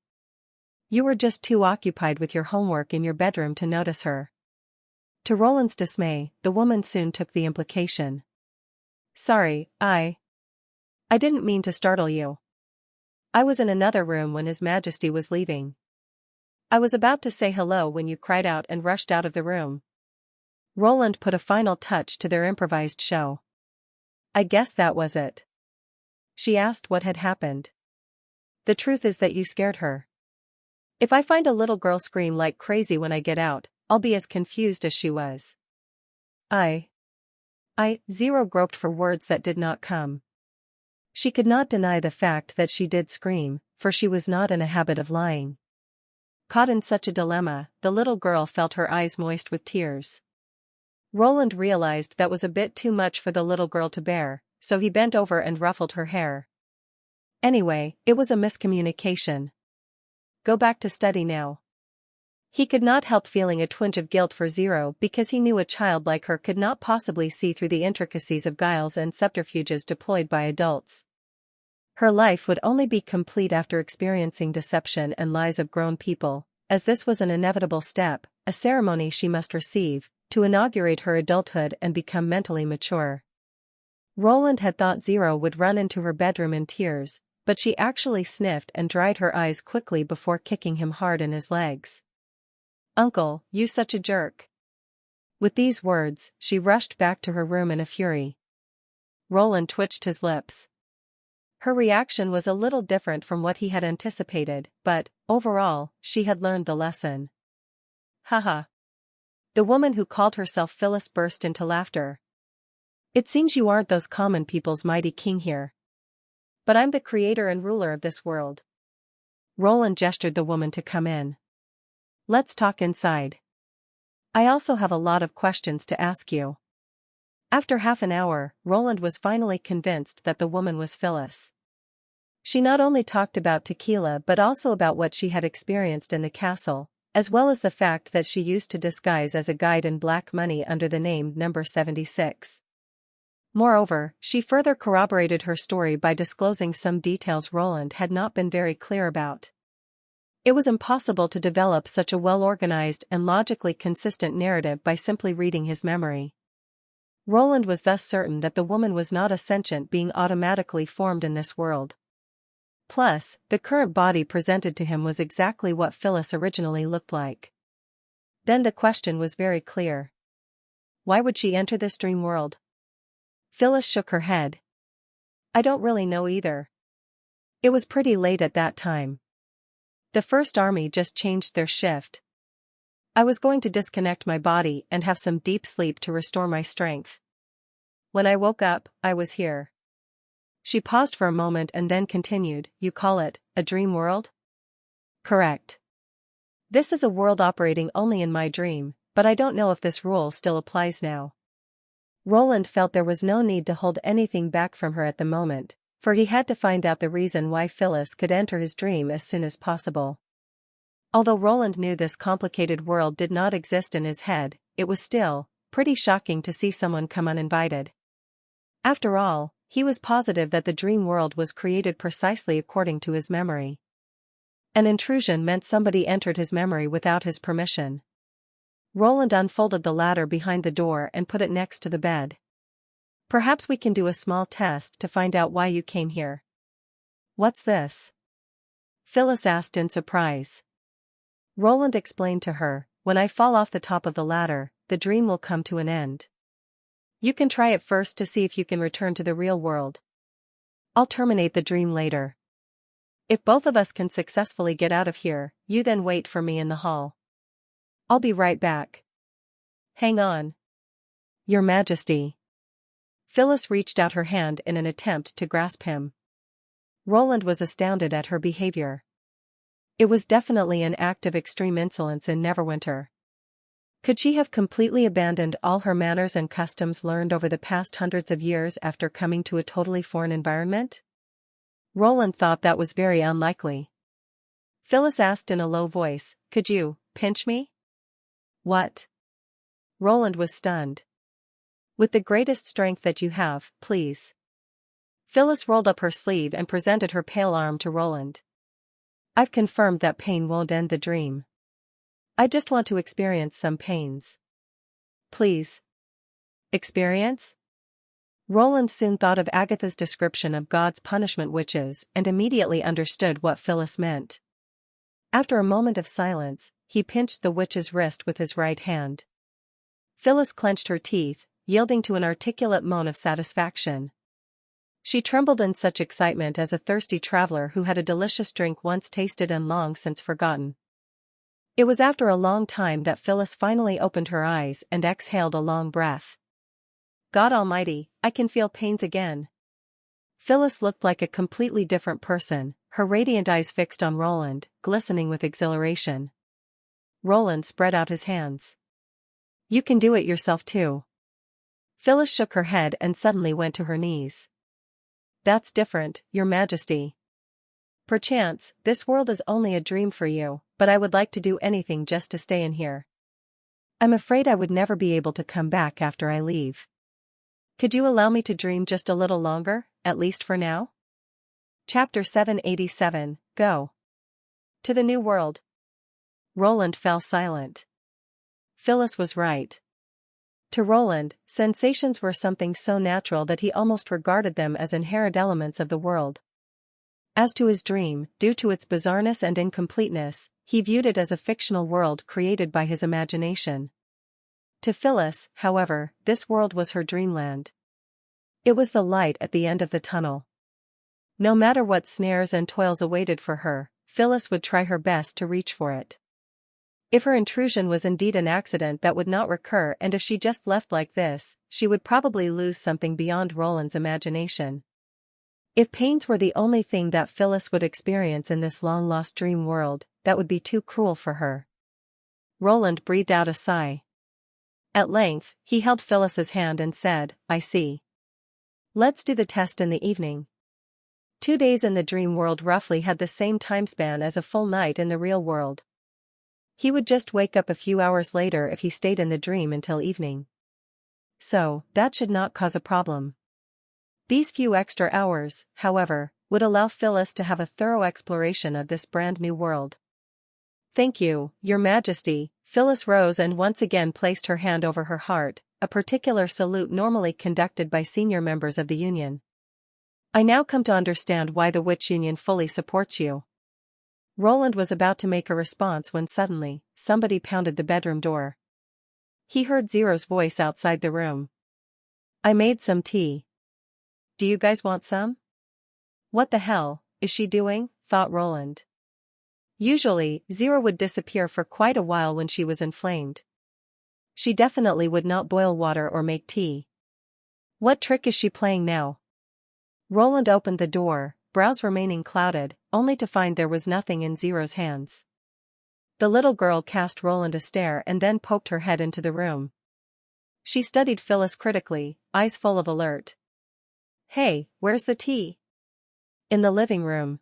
You were just too occupied with your homework in your bedroom to notice her. To Roland's dismay, the woman soon took the implication. Sorry, I didn't mean to startle you. I was in another room when His Majesty was leaving. I was about to say hello when you cried out and rushed out of the room. Roland put a final touch to their improvised show. I guess that was it. She asked what had happened. The truth is that you scared her. If I find a little girl scream like crazy when I get out, I'll be as confused as she was. Zero groped for words that did not come. She could not deny the fact that she did scream, for she was not in a habit of lying. Caught in such a dilemma, the little girl felt her eyes moist with tears. Roland realized that was a bit too much for the little girl to bear, so he bent over and ruffled her hair. Anyway, it was a miscommunication. Go back to study now. He could not help feeling a twinge of guilt for Zero because he knew a child like her could not possibly see through the intricacies of guiles and subterfuges deployed by adults. Her life would only be complete after experiencing deception and lies of grown people, as this was an inevitable step, a ceremony she must receive, to inaugurate her adulthood and become mentally mature. Roland had thought Zero would run into her bedroom in tears, but she actually sniffed and dried her eyes quickly before kicking him hard in his legs. Uncle, you such a jerk. With these words, she rushed back to her room in a fury. Roland twitched his lips. Her reaction was a little different from what he had anticipated, but, overall, she had learned the lesson. Haha. The woman who called herself Phyllis burst into laughter. It seems you aren't those common people's mighty king here. But I'm the creator and ruler of this world. Roland gestured the woman to come in. Let's talk inside. I also have a lot of questions to ask you. After half an hour, Roland was finally convinced that the woman was Phyllis. She not only talked about tequila but also about what she had experienced in the castle, as well as the fact that she used to disguise as a guide in black money under the name Number 76. Moreover, she further corroborated her story by disclosing some details Roland had not been very clear about. It was impossible to develop such a well-organized and logically consistent narrative by simply reading his memory. Roland was thus certain that the woman was not a sentient being automatically formed in this world. Plus, the current body presented to him was exactly what Phyllis originally looked like. Then the question was very clear. Why would she enter this dream world? Phyllis shook her head. I don't really know either. It was pretty late at that time. The First Army just changed their shift. I was going to disconnect my body and have some deep sleep to restore my strength. When I woke up, I was here. She paused for a moment and then continued, You call it a dream world? Correct. This is a world operating only in my dream, but I don't know if this rule still applies now. Roland felt there was no need to hold anything back from her at the moment, for he had to find out the reason why Phyllis could enter his dream as soon as possible. Although Roland knew this complicated world did not exist in his head, it was still pretty shocking to see someone come uninvited. After all, he was positive that the dream world was created precisely according to his memory. An intrusion meant somebody entered his memory without his permission. Roland unfolded the ladder behind the door and put it next to the bed. Perhaps we can do a small test to find out why you came here. What's this? Phyllis asked in surprise. Roland explained to her, when I fall off the top of the ladder, the dream will come to an end. You can try it first to see if you can return to the real world. I'll terminate the dream later. If both of us can successfully get out of here, you then wait for me in the hall. I'll be right back. Hang on. Your Majesty. Phyllis reached out her hand in an attempt to grasp him. Roland was astounded at her behavior. It was definitely an act of extreme insolence in Neverwinter. Could she have completely abandoned all her manners and customs learned over the past hundreds of years after coming to a totally foreign environment? Roland thought that was very unlikely. Phyllis asked in a low voice, "Could you pinch me?" "What?" Roland was stunned. "With the greatest strength that you have, please." Phyllis rolled up her sleeve and presented her pale arm to Roland. "I've confirmed that pain won't end the dream. I just want to experience some pains. Please." Experience? Roland soon thought of Agatha's description of God's punishment witches and immediately understood what Phyllis meant. After a moment of silence, he pinched the witch's wrist with his right hand. Phyllis clenched her teeth, yielding to an articulate moan of satisfaction. She trembled in such excitement as a thirsty traveler who had a delicious drink once tasted and long since forgotten. It was after a long time that Phyllis finally opened her eyes and exhaled a long breath. "God Almighty, I can feel pains again." Phyllis looked like a completely different person, her radiant eyes fixed on Roland, glistening with exhilaration. Roland spread out his hands. "You can do it yourself too." Phyllis shook her head and suddenly went to her knees. "That's different, Your Majesty. Perchance, this world is only a dream for you, but I would like to do anything just to stay in here. I'm afraid I would never be able to come back after I leave. Could you allow me to dream just a little longer, at least for now?" Chapter 787, Go. To the New World. Roland fell silent. Phyllis was right. To Roland, sensations were something so natural that he almost regarded them as inherent elements of the world. As to his dream, due to its bizarreness and incompleteness, he viewed it as a fictional world created by his imagination. To Phyllis, however, this world was her dreamland. It was the light at the end of the tunnel. No matter what snares and toils awaited for her, Phyllis would try her best to reach for it. If her intrusion was indeed an accident that would not recur, and if she just left like this, she would probably lose something beyond Roland's imagination. If pains were the only thing that Phyllis would experience in this long-lost dream world, that would be too cruel for her. Roland breathed out a sigh. At length, he held Phyllis's hand and said, "I see. Let's do the test in the evening." 2 days in the dream world roughly had the same time span as a full night in the real world. He would just wake up a few hours later if he stayed in the dream until evening. So, that should not cause a problem. These few extra hours, however, would allow Phyllis to have a thorough exploration of this brand new world. "Thank you, Your Majesty." Phyllis rose and once again placed her hand over her heart, a particular salute normally conducted by senior members of the Union. "I now come to understand why the Witch Union fully supports you." Roland was about to make a response when suddenly, somebody pounded the bedroom door. He heard Zero's voice outside the room. "I made some tea. Do you guys want some?" "What the hell is she doing?" thought Roland. Usually, Zero would disappear for quite a while when she was inflamed. She definitely would not boil water or make tea. What trick is she playing now? Roland opened the door, brows remaining clouded, only to find there was nothing in Zero's hands. The little girl cast Roland a stare and then poked her head into the room. She studied Phyllis critically, eyes full of alert. "Hey, where's the tea?" "In the living room."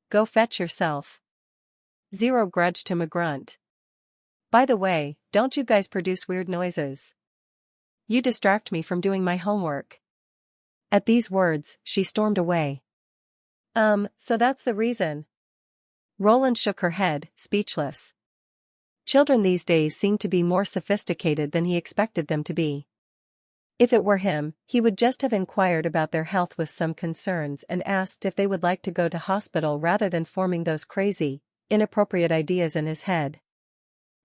"Go fetch yourself." Zero grudged him a grunt. "By the way, don't you guys produce weird noises? You distract me from doing my homework." At these words, she stormed away. So that's the reason." Roland shook her head, speechless. Children these days seem to be more sophisticated than he expected them to be. If it were him, he would just have inquired about their health with some concerns and asked if they would like to go to hospital rather than forming those crazy, inappropriate ideas in his head.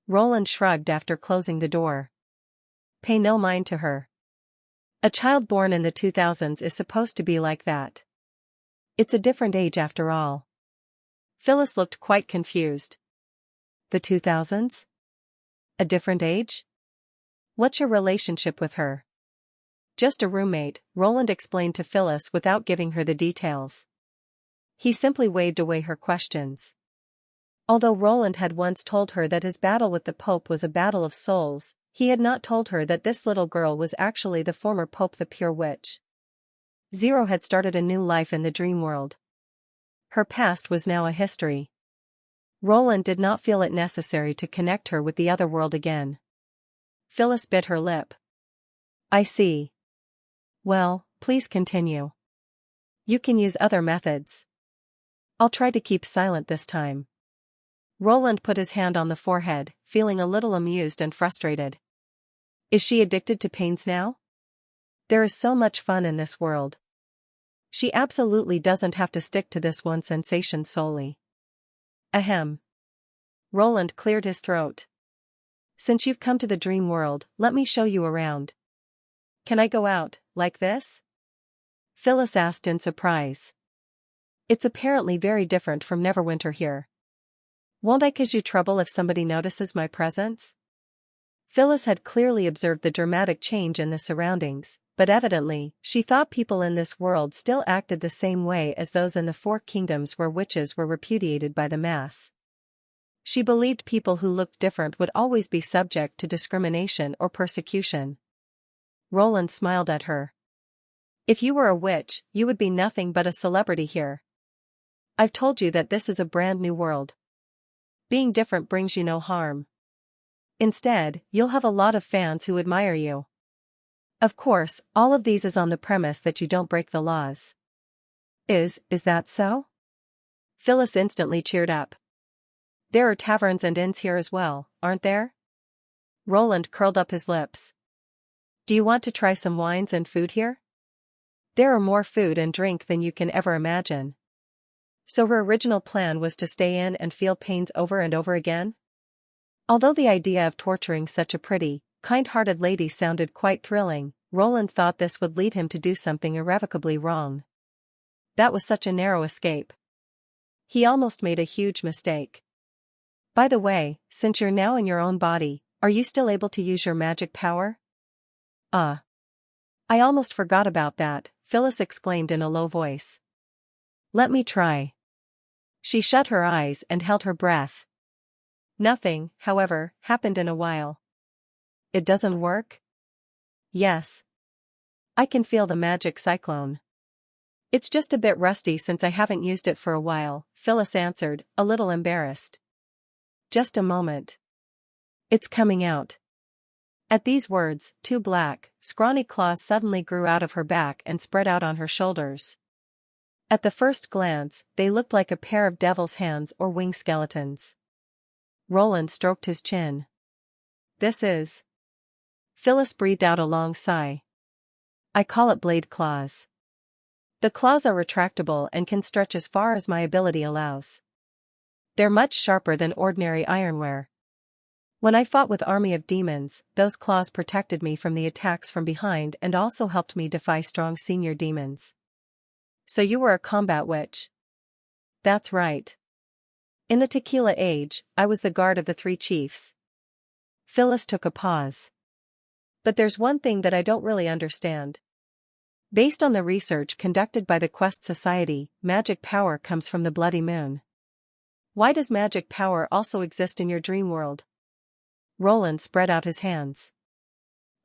Roland shrugged after closing the door. Pay no mind to her. A child born in the 2000s is supposed to be like that. It's a different age after all. Phyllis looked quite confused. The 2000s? A different age? What's your relationship with her? Just a roommate, Roland explained to Phyllis without giving her the details. He simply waved away her questions. Although Roland had once told her that his battle with the Pope was a battle of souls, he had not told her that this little girl was actually the former Pope, the pure witch. Zero had started a new life in the dream world. Her past was now a history. Roland did not feel it necessary to connect her with the other world again. Phyllis bit her lip. I see. Well, please continue. You can use other methods. I'll try to keep silent this time. Roland put his hand on the forehead, feeling a little amused and frustrated. Is she addicted to pains now? There is so much fun in this world. She absolutely doesn't have to stick to this one sensation solely. Ahem. Roland cleared his throat. Since you've come to the dream world, let me show you around. Can I go out, like this? Phyllis asked in surprise. It's apparently very different from Neverwinter here. Won't I cause you trouble if somebody notices my presence? Phyllis had clearly observed the dramatic change in the surroundings, but evidently, she thought people in this world still acted the same way as those in the Four Kingdoms where witches were repudiated by the mass. She believed people who looked different would always be subject to discrimination or persecution. Roland smiled at her. If you were a witch, you would be nothing but a celebrity here. I've told you that this is a brand new world. Being different brings you no harm. Instead, you'll have a lot of fans who admire you. Of course, all of these is on the premise that you don't break the laws. Is that so? Phyllis instantly cheered up. There are taverns and inns here as well, aren't there? Roland curled up his lips. Do you want to try some wines and food here? There are more food and drink than you can ever imagine. So her original plan was to stay in and feel pains over and over again? Although the idea of torturing such a pretty, kind-hearted lady sounded quite thrilling, Roland thought this would lead him to do something irrevocably wrong. That was such a narrow escape. He almost made a huge mistake. By the way, since you're now in your own body, are you still able to use your magic power? I almost forgot about that, Phyllis exclaimed in a low voice. Let me try. She shut her eyes and held her breath. Nothing, however, happened in a while. It doesn't work? Yes. I can feel the magic cyclone. It's just a bit rusty since I haven't used it for a while, Phyllis answered, a little embarrassed. Just a moment. It's coming out. At these words, two black, scrawny claws suddenly grew out of her back and spread out on her shoulders. At the first glance, they looked like a pair of devil's hands or wing skeletons. Roland stroked his chin. This is... Phyllis breathed out a long sigh. I call it blade claws. The claws are retractable and can stretch as far as my ability allows. They're much sharper than ordinary ironware. When I fought with army of demons, those claws protected me from the attacks from behind and also helped me defy strong senior demons. So you were a combat witch? That's right. In the Tequila Age, I was the guard of the three chiefs. Phyllis took a pause. But there's one thing that I don't really understand. Based on the research conducted by the Quest Society, magic power comes from the Bloody Moon. Why does magic power also exist in your dream world? Roland spread out his hands.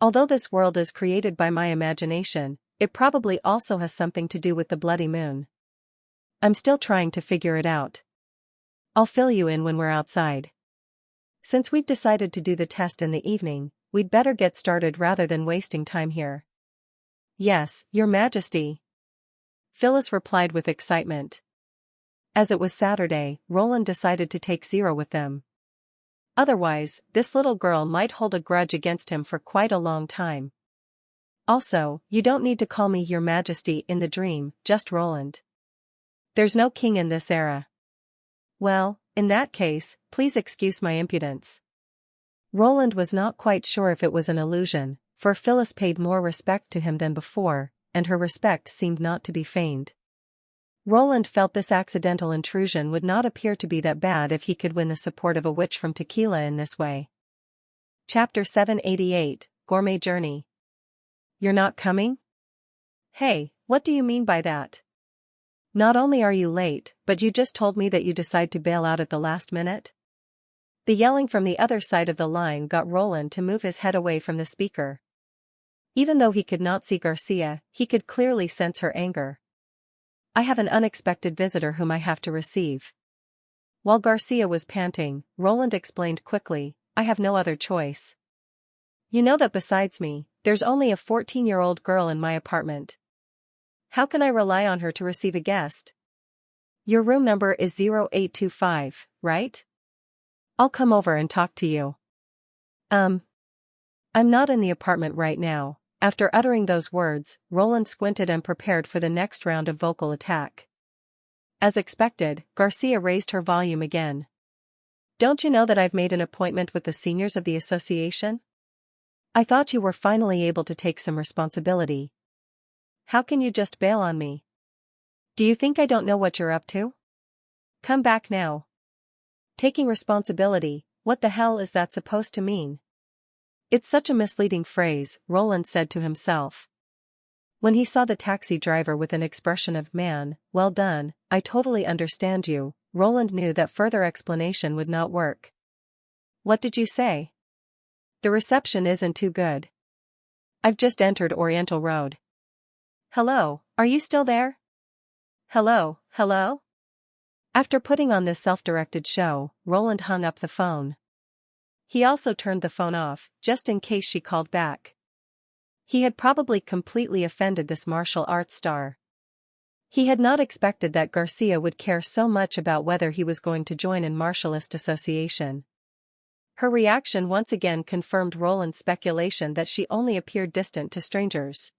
Although this world is created by my imagination, it probably also has something to do with the Bloody Moon. I'm still trying to figure it out. I'll fill you in when we're outside. Since we've decided to do the test in the evening, we'd better get started rather than wasting time here. Yes, Your Majesty. Phyllis replied with excitement. As it was Saturday, Roland decided to take Zero with them. Otherwise, this little girl might hold a grudge against him for quite a long time. Also, you don't need to call me Your Majesty in the dream, just Roland. There's no king in this era. Well, in that case, please excuse my impudence. Roland was not quite sure if it was an illusion, for Phyllis paid more respect to him than before, and her respect seemed not to be feigned. Roland felt this accidental intrusion would not appear to be that bad if he could win the support of a witch from Tequila in this way. Chapter 788, Gourmet Journey. You're not coming? Hey, what do you mean by that? Not only are you late, but you just told me that you decide to bail out at the last minute? The yelling from the other side of the line got Roland to move his head away from the speaker. Even though he could not see Garcia, he could clearly sense her anger. I have an unexpected visitor whom I have to receive. While Garcia was panting, Roland explained quickly, I have no other choice. You know that besides me, there's only a 14-year-old girl in my apartment. How can I rely on her to receive a guest? Your room number is 0825, right? I'll come over and talk to you. I'm not in the apartment right now. After uttering those words, Roland squinted and prepared for the next round of vocal attack. As expected, Garcia raised her volume again. Don't you know that I've made an appointment with the seniors of the association? I thought you were finally able to take some responsibility. How can you just bail on me? Do you think I don't know what you're up to? Come back now. Taking responsibility, what the hell is that supposed to mean? It's such a misleading phrase, Roland said to himself. When he saw the taxi driver with an expression of man, well done, I totally understand you, Roland knew that further explanation would not work. What did you say? The reception isn't too good. I've just entered Oriental Road. Hello, are you still there? Hello, hello? After putting on this self-directed show, Roland hung up the phone. He also turned the phone off, just in case she called back. He had probably completely offended this martial arts star. He had not expected that Garcia would care so much about whether he was going to join in martialist association. Her reaction once again confirmed Roland's speculation that she only appeared distant to strangers.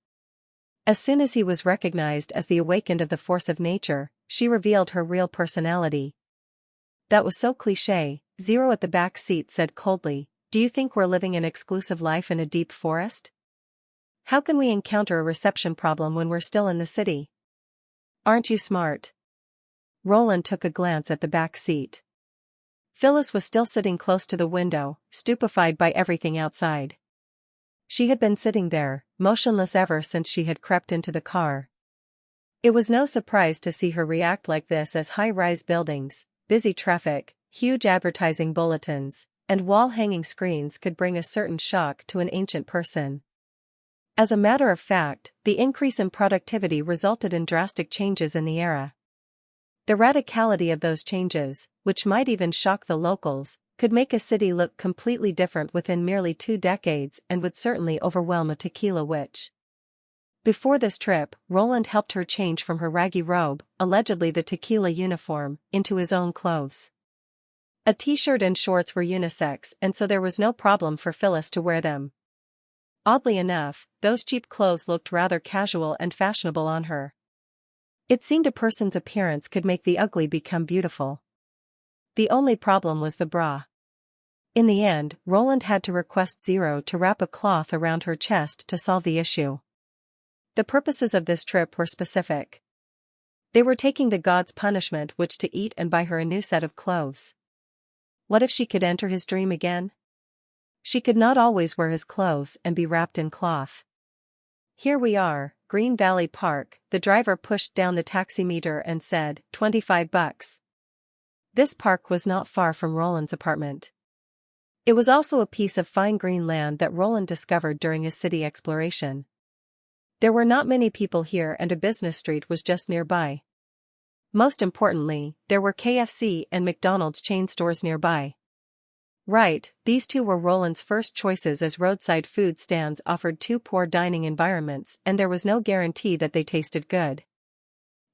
As soon as he was recognized as the awakened of the force of nature, she revealed her real personality. That was so cliché, Zero at the back seat said coldly, do you think we're living an exclusive life in a deep forest? How can we encounter a reception problem when we're still in the city? Aren't you smart? Roland took a glance at the back seat. Phyllis was still sitting close to the window, stupefied by everything outside. She had been sitting there, motionless ever since she had crept into the car. It was no surprise to see her react like this as high-rise buildings, busy traffic, huge advertising bulletins, and wall-hanging screens could bring a certain shock to an ancient person. As a matter of fact, the increase in productivity resulted in drastic changes in the era. The radicality of those changes, which might even shock the locals, could make a city look completely different within merely 2 decades and would certainly overwhelm a tequila witch. Before this trip, Roland helped her change from her raggy robe, allegedly the tequila uniform, into his own clothes. A t-shirt and shorts were unisex, and so there was no problem for Phyllis to wear them. Oddly enough, those cheap clothes looked rather casual and fashionable on her. It seemed a person's appearance could make the ugly become beautiful. The only problem was the bra. In the end, Roland had to request Zero to wrap a cloth around her chest to solve the issue. The purposes of this trip were specific. They were taking the god's punishment, which to eat and buy her a new set of clothes. What if she could enter his dream again? She could not always wear his clothes and be wrapped in cloth. Here we are, Green Valley Park, the driver pushed down the taximeter and said, $25. This park was not far from Roland's apartment. It was also a piece of fine green land that Roland discovered during his city exploration. There were not many people here and a business street was just nearby. Most importantly, there were KFC and McDonald's chain stores nearby. Right, these two were Roland's first choices as roadside food stands offered 2 poor dining environments and there was no guarantee that they tasted good.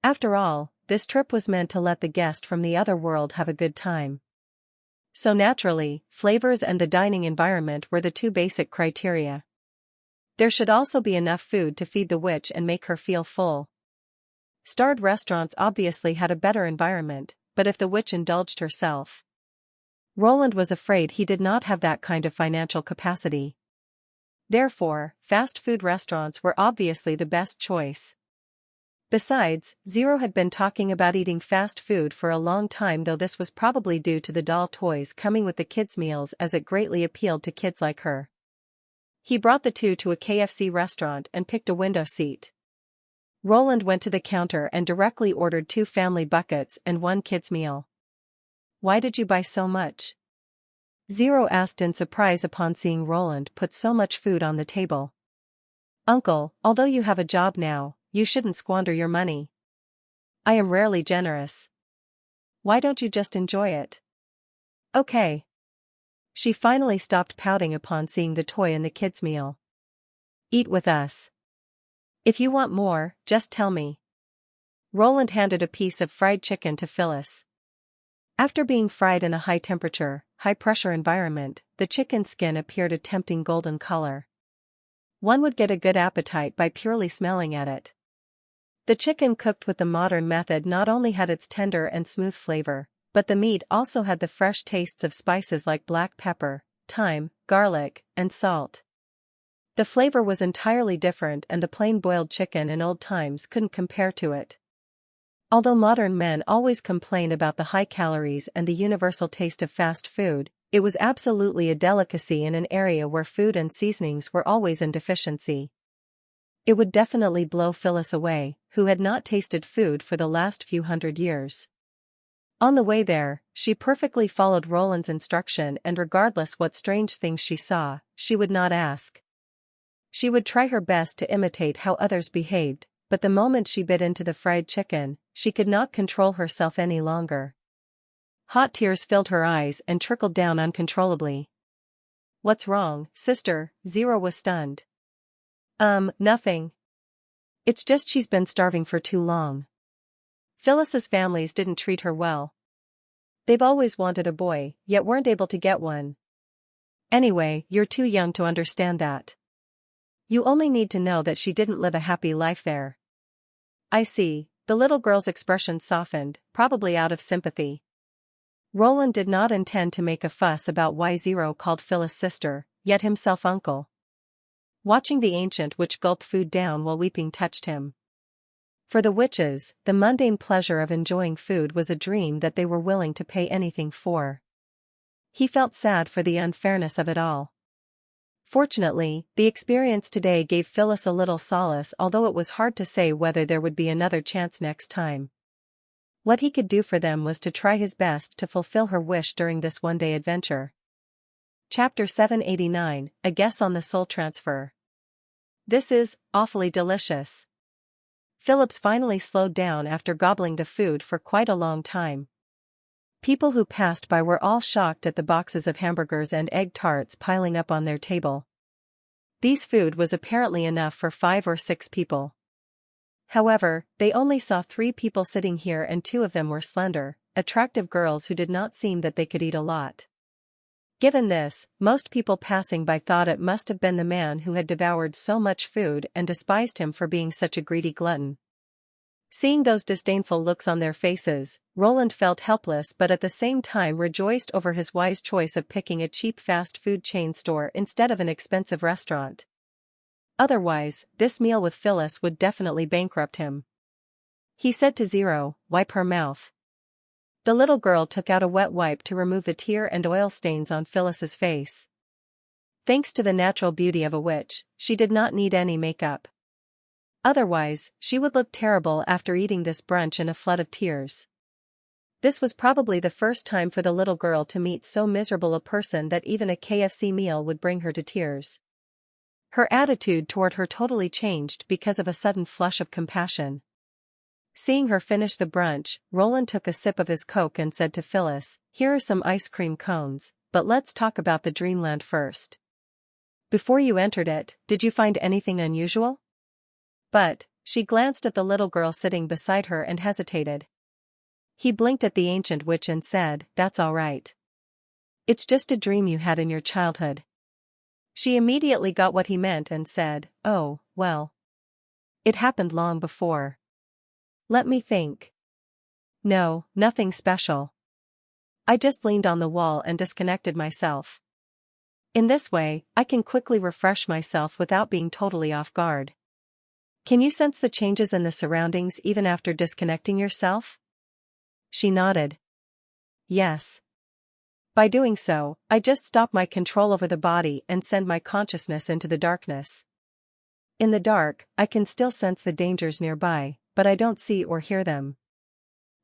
After all, this trip was meant to let the guest from the other world have a good time. So naturally, flavors and the dining environment were the 2 basic criteria. There should also be enough food to feed the witch and make her feel full. Starred restaurants obviously had a better environment, but if the witch indulged herself, Roland was afraid he did not have that kind of financial capacity. Therefore, fast food restaurants were obviously the best choice. Besides, Zero had been talking about eating fast food for a long time, though this was probably due to the doll toys coming with the kids' meals as it greatly appealed to kids like her. He brought the two to a KFC restaurant and picked a window seat. Roland went to the counter and directly ordered 2 family buckets and 1 kid's meal. Why did you buy so much? Zero asked in surprise upon seeing Roland put so much food on the table. Uncle, although you have a job now, you shouldn't squander your money. I am rarely generous. Why don't you just enjoy it? Okay. She finally stopped pouting upon seeing the toy in the kids' meal. Eat with us. If you want more, just tell me. Roland handed a piece of fried chicken to Phyllis. After being fried in a high-temperature, high-pressure environment, the chicken skin appeared a tempting golden color. One would get a good appetite by purely smelling at it. The chicken cooked with the modern method not only had its tender and smooth flavor, but the meat also had the fresh tastes of spices like black pepper, thyme, garlic, and salt. The flavor was entirely different, and the plain boiled chicken in old times couldn't compare to it. Although modern men always complain about the high calories and the universal taste of fast food, it was absolutely a delicacy in an area where food and seasonings were always in deficiency. It would definitely blow Phyllis away, who had not tasted food for the last few hundred years. On the way there, she perfectly followed Roland's instruction, and regardless what strange things she saw, she would not ask. She would try her best to imitate how others behaved, but the moment she bit into the fried chicken, she could not control herself any longer. Hot tears filled her eyes and trickled down uncontrollably. What's wrong, sister? Zero was stunned. Nothing. It's just she's been starving for too long. Phyllis's families didn't treat her well. They've always wanted a boy, yet weren't able to get one. Anyway, you're too young to understand that. You only need to know that she didn't live a happy life there. I see. The little girl's expression softened, probably out of sympathy. Roland did not intend to make a fuss about why Zero called Phyllis sister, yet himself uncle. Watching the ancient witch gulp food down while weeping touched him. For the witches, the mundane pleasure of enjoying food was a dream that they were willing to pay anything for. He felt sad for the unfairness of it all. Fortunately, the experience today gave Phyllis a little solace, although it was hard to say whether there would be another chance next time. What he could do for them was to try his best to fulfill her wish during this one-day adventure. Chapter 789, A Guess on the Soul Transfer. This is awfully delicious. Phillips finally slowed down after gobbling the food for quite a long time. People who passed by were all shocked at the boxes of hamburgers and egg tarts piling up on their table. This food was apparently enough for 5 or 6 people. However, they only saw 3 people sitting here, and 2 of them were slender, attractive girls who did not seem that they could eat a lot. Given this, most people passing by thought it must have been the man who had devoured so much food and despised him for being such a greedy glutton. Seeing those disdainful looks on their faces, Roland felt helpless but at the same time rejoiced over his wise choice of picking a cheap fast food chain store instead of an expensive restaurant. Otherwise, this meal with Phyllis would definitely bankrupt him. He said to Zero, "Wipe her mouth." The little girl took out a wet wipe to remove the tear and oil stains on Phyllis's face. Thanks to the natural beauty of a witch, she did not need any makeup. Otherwise, she would look terrible after eating this brunch in a flood of tears. This was probably the first time for the little girl to meet so miserable a person that even a KFC meal would bring her to tears. Her attitude toward her totally changed because of a sudden flush of compassion. Seeing her finish the brunch, Roland took a sip of his Coke and said to Phyllis, "Here are some ice cream cones, but let's talk about the dreamland first. Before you entered it, did you find anything unusual?" But, she glanced at the little girl sitting beside her and hesitated. He blinked at the ancient witch and said, "That's all right. It's just a dream you had in your childhood." She immediately got what he meant and said, "Oh, well. It happened long before. Let me think. No, nothing special. I just leaned on the wall and disconnected myself. In this way, I can quickly refresh myself without being totally off guard." "Can you sense the changes in the surroundings even after disconnecting yourself?" She nodded. "Yes. By doing so, I just stop my control over the body and send my consciousness into the darkness. In the dark, I can still sense the dangers nearby, but I don't see or hear them.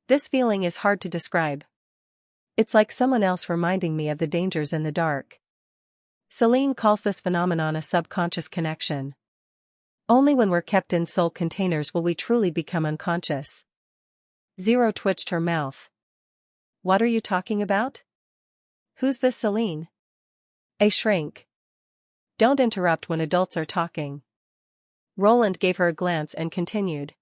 This feeling is hard to describe. It's like someone else reminding me of the dangers in the dark. Celine calls this phenomenon a subconscious connection. Only when we're kept in soul containers will we truly become unconscious. Zero twitched her mouth. What are you talking about? Who's this Celine? A shrink. Don't interrupt when adults are talking. Roland gave her a glance and continued.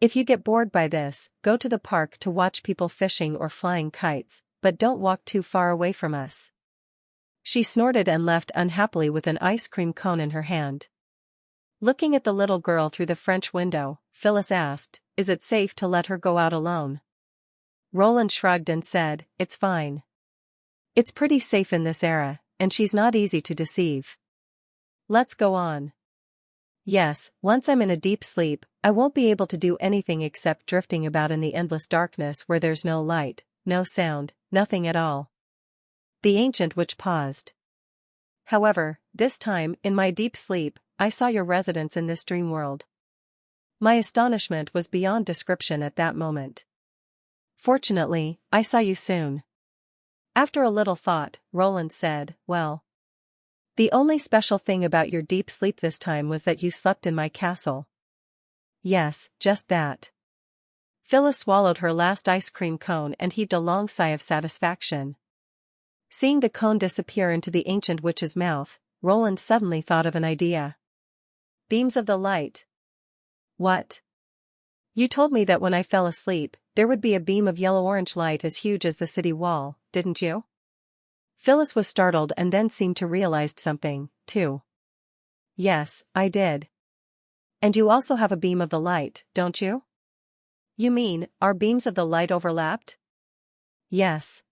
If you get bored by this, go to the park to watch people fishing or flying kites, but don't walk too far away from us. She snorted and left unhappily with an ice cream cone in her hand. Looking at the little girl through the French window, Phyllis asked, "Is it safe to let her go out alone?" Roland shrugged and said, "It's fine. It's pretty safe in this era, and she's not easy to deceive. Let's go on." Yes, once I'm in a deep sleep, I won't be able to do anything except drifting about in the endless darkness where there's no light, no sound, nothing at all. The ancient witch paused. However, this time, in my deep sleep, I saw your residence in this dream world. My astonishment was beyond description at that moment. Fortunately, I saw you soon. After a little thought, Roland said, "Well, the only special thing about your deep sleep this time was that you slept in my castle." Yes, just that. Phyllis swallowed her last ice cream cone and heaved a long sigh of satisfaction. Seeing the cone disappear into the ancient witch's mouth, Roland suddenly thought of an idea. Beams of the light. What? You told me that when I fell asleep, there would be a beam of yellow-orange light as huge as the city wall, didn't you? Phyllis was startled and then seemed to realize something, too. Yes, I did. And you also have a beam of the light, don't you? You mean, our beams of the light overlapped? Yes.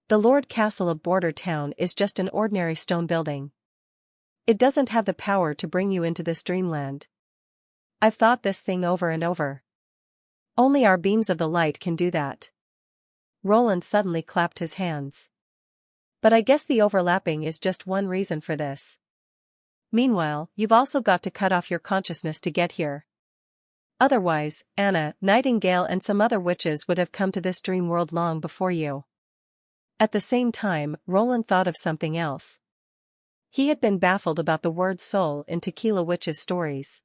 The Lord Castle of Border Town is just an ordinary stone building. It doesn't have the power to bring you into this dreamland. I've thought this thing over and over. Only our beams of the light can do that. Roland suddenly clapped his hands. But I guess the overlapping is just one reason for this. Meanwhile, you've also got to cut off your consciousness to get here. Otherwise, Anna, Nightingale and some other witches would have come to this dream world long before you. At the same time, Roland thought of something else. He had been baffled about the word soul in Tequila Witch's stories.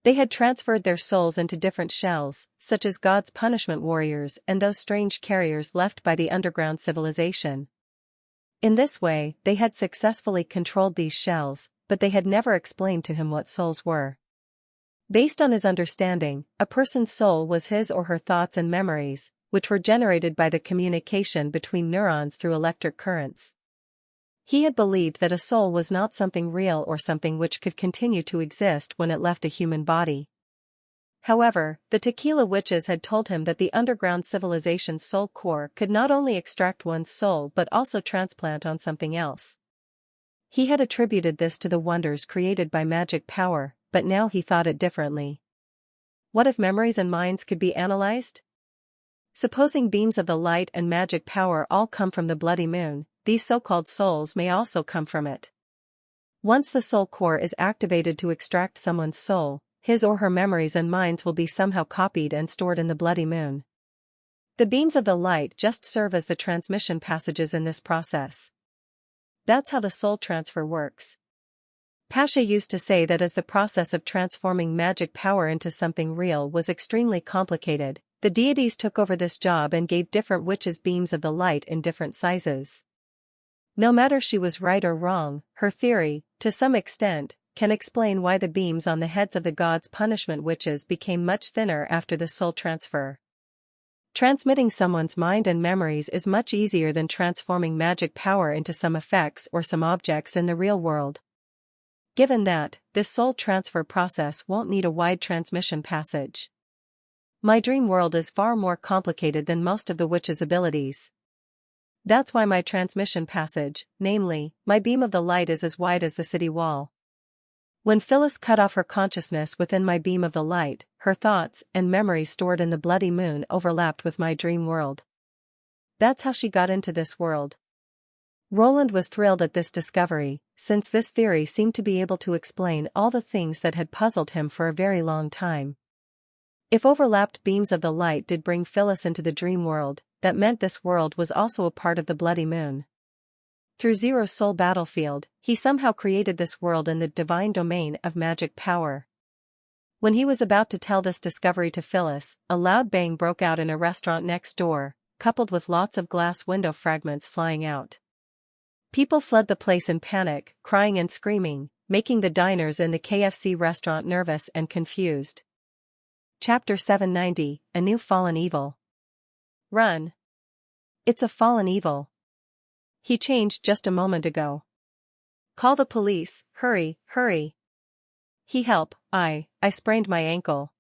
They had transferred their souls into different shells, such as God's punishment warriors and those strange carriers left by the underground civilization. In this way, they had successfully controlled these shells, but they had never explained to him what souls were. Based on his understanding, a person's soul was his or her thoughts and memories, which were generated by the communication between neurons through electric currents. He had believed that a soul was not something real or something which could continue to exist when it left a human body. However, the Tequila Witches had told him that the underground civilization's soul core could not only extract one's soul but also transplant on something else. He had attributed this to the wonders created by magic power, but now he thought it differently. What if memories and minds could be analyzed? Supposing beams of the light and magic power all come from the bloody moon, these so-called souls may also come from it. Once the soul core is activated to extract someone's soul, his or her memories and minds will be somehow copied and stored in the bloody moon. The beams of the light just serve as the transmission passages in this process. That's how the soul transfer works. Pasha used to say that as the process of transforming magic power into something real was extremely complicated, the deities took over this job and gave different witches beams of the light in different sizes. No matter she was right or wrong, her theory, to some extent, can explain why the beams on the heads of the gods' punishment witches became much thinner after the soul transfer. Transmitting someone's mind and memories is much easier than transforming magic power into some effects or some objects in the real world. Given that, this soul transfer process won't need a wide transmission passage. My dream world is far more complicated than most of the witch's abilities. That's why my transmission passage, namely, my beam of the light, is as wide as the city wall. When Phyllis cut off her consciousness within my beam of the light, her thoughts and memories stored in the bloody moon overlapped with my dream world. That's how she got into this world. Roland was thrilled at this discovery, since this theory seemed to be able to explain all the things that had puzzled him for a very long time. If overlapped beams of the light did bring Phyllis into the dream world, that meant this world was also a part of the Bloody Moon. Through Zero's soul battlefield, he somehow created this world in the divine domain of magic power. When he was about to tell this discovery to Phyllis, a loud bang broke out in a restaurant next door, coupled with lots of glass window fragments flying out. People fled the place in panic, crying and screaming, making the diners in the KFC restaurant nervous and confused. Chapter 790, A New Fallen Evil. Run. It's a fallen evil. He changed just a moment ago. Call the police, hurry, hurry. He help, I sprained my ankle.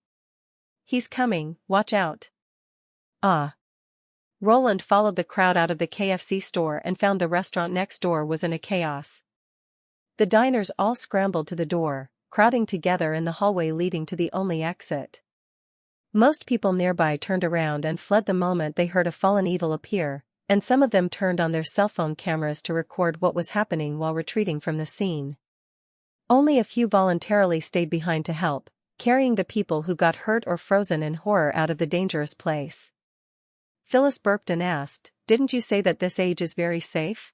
He's coming, watch out. Ah. Roland followed the crowd out of the KFC store and found the restaurant next door was in a chaos. The diners all scrambled to the door, crowding together in the hallway leading to the only exit. Most people nearby turned around and fled the moment they heard a fallen evil appear, and some of them turned on their cell phone cameras to record what was happening while retreating from the scene. Only a few voluntarily stayed behind to help, carrying the people who got hurt or frozen in horror out of the dangerous place. Phyllis burped and asked, "Didn't you say that this age is very safe?"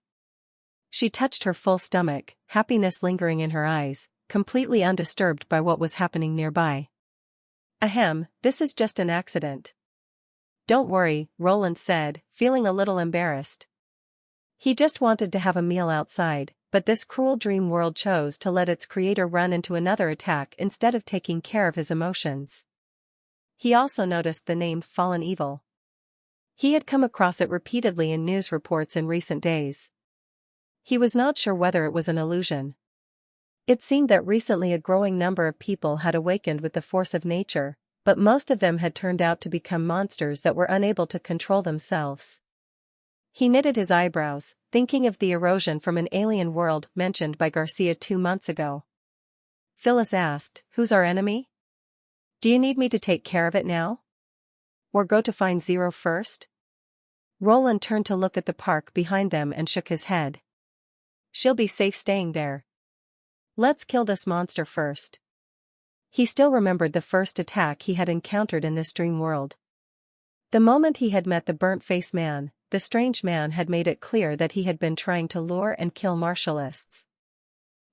She touched her full stomach, happiness lingering in her eyes, completely undisturbed by what was happening nearby. Ahem, this is just an accident. Don't worry, Roland said, feeling a little embarrassed. He just wanted to have a meal outside, but this cruel dream world chose to let its creator run into another attack instead of taking care of his emotions. He also noticed the name Fallen Evil. He had come across it repeatedly in news reports in recent days. He was not sure whether it was an illusion. It seemed that recently a growing number of people had awakened with the force of nature, but most of them had turned out to become monsters that were unable to control themselves. He knitted his eyebrows, thinking of the erosion from an alien world mentioned by Garcia 2 months ago. Phyllis asked, "Who's our enemy? Do you need me to take care of it now? Or go to find Zero first?" Roland turned to look at the park behind them and shook his head. "She'll be safe staying there. Let's kill this monster first." He still remembered the first attack he had encountered in this dream world. The moment he had met the burnt-faced man, the strange man had made it clear that he had been trying to lure and kill martialists.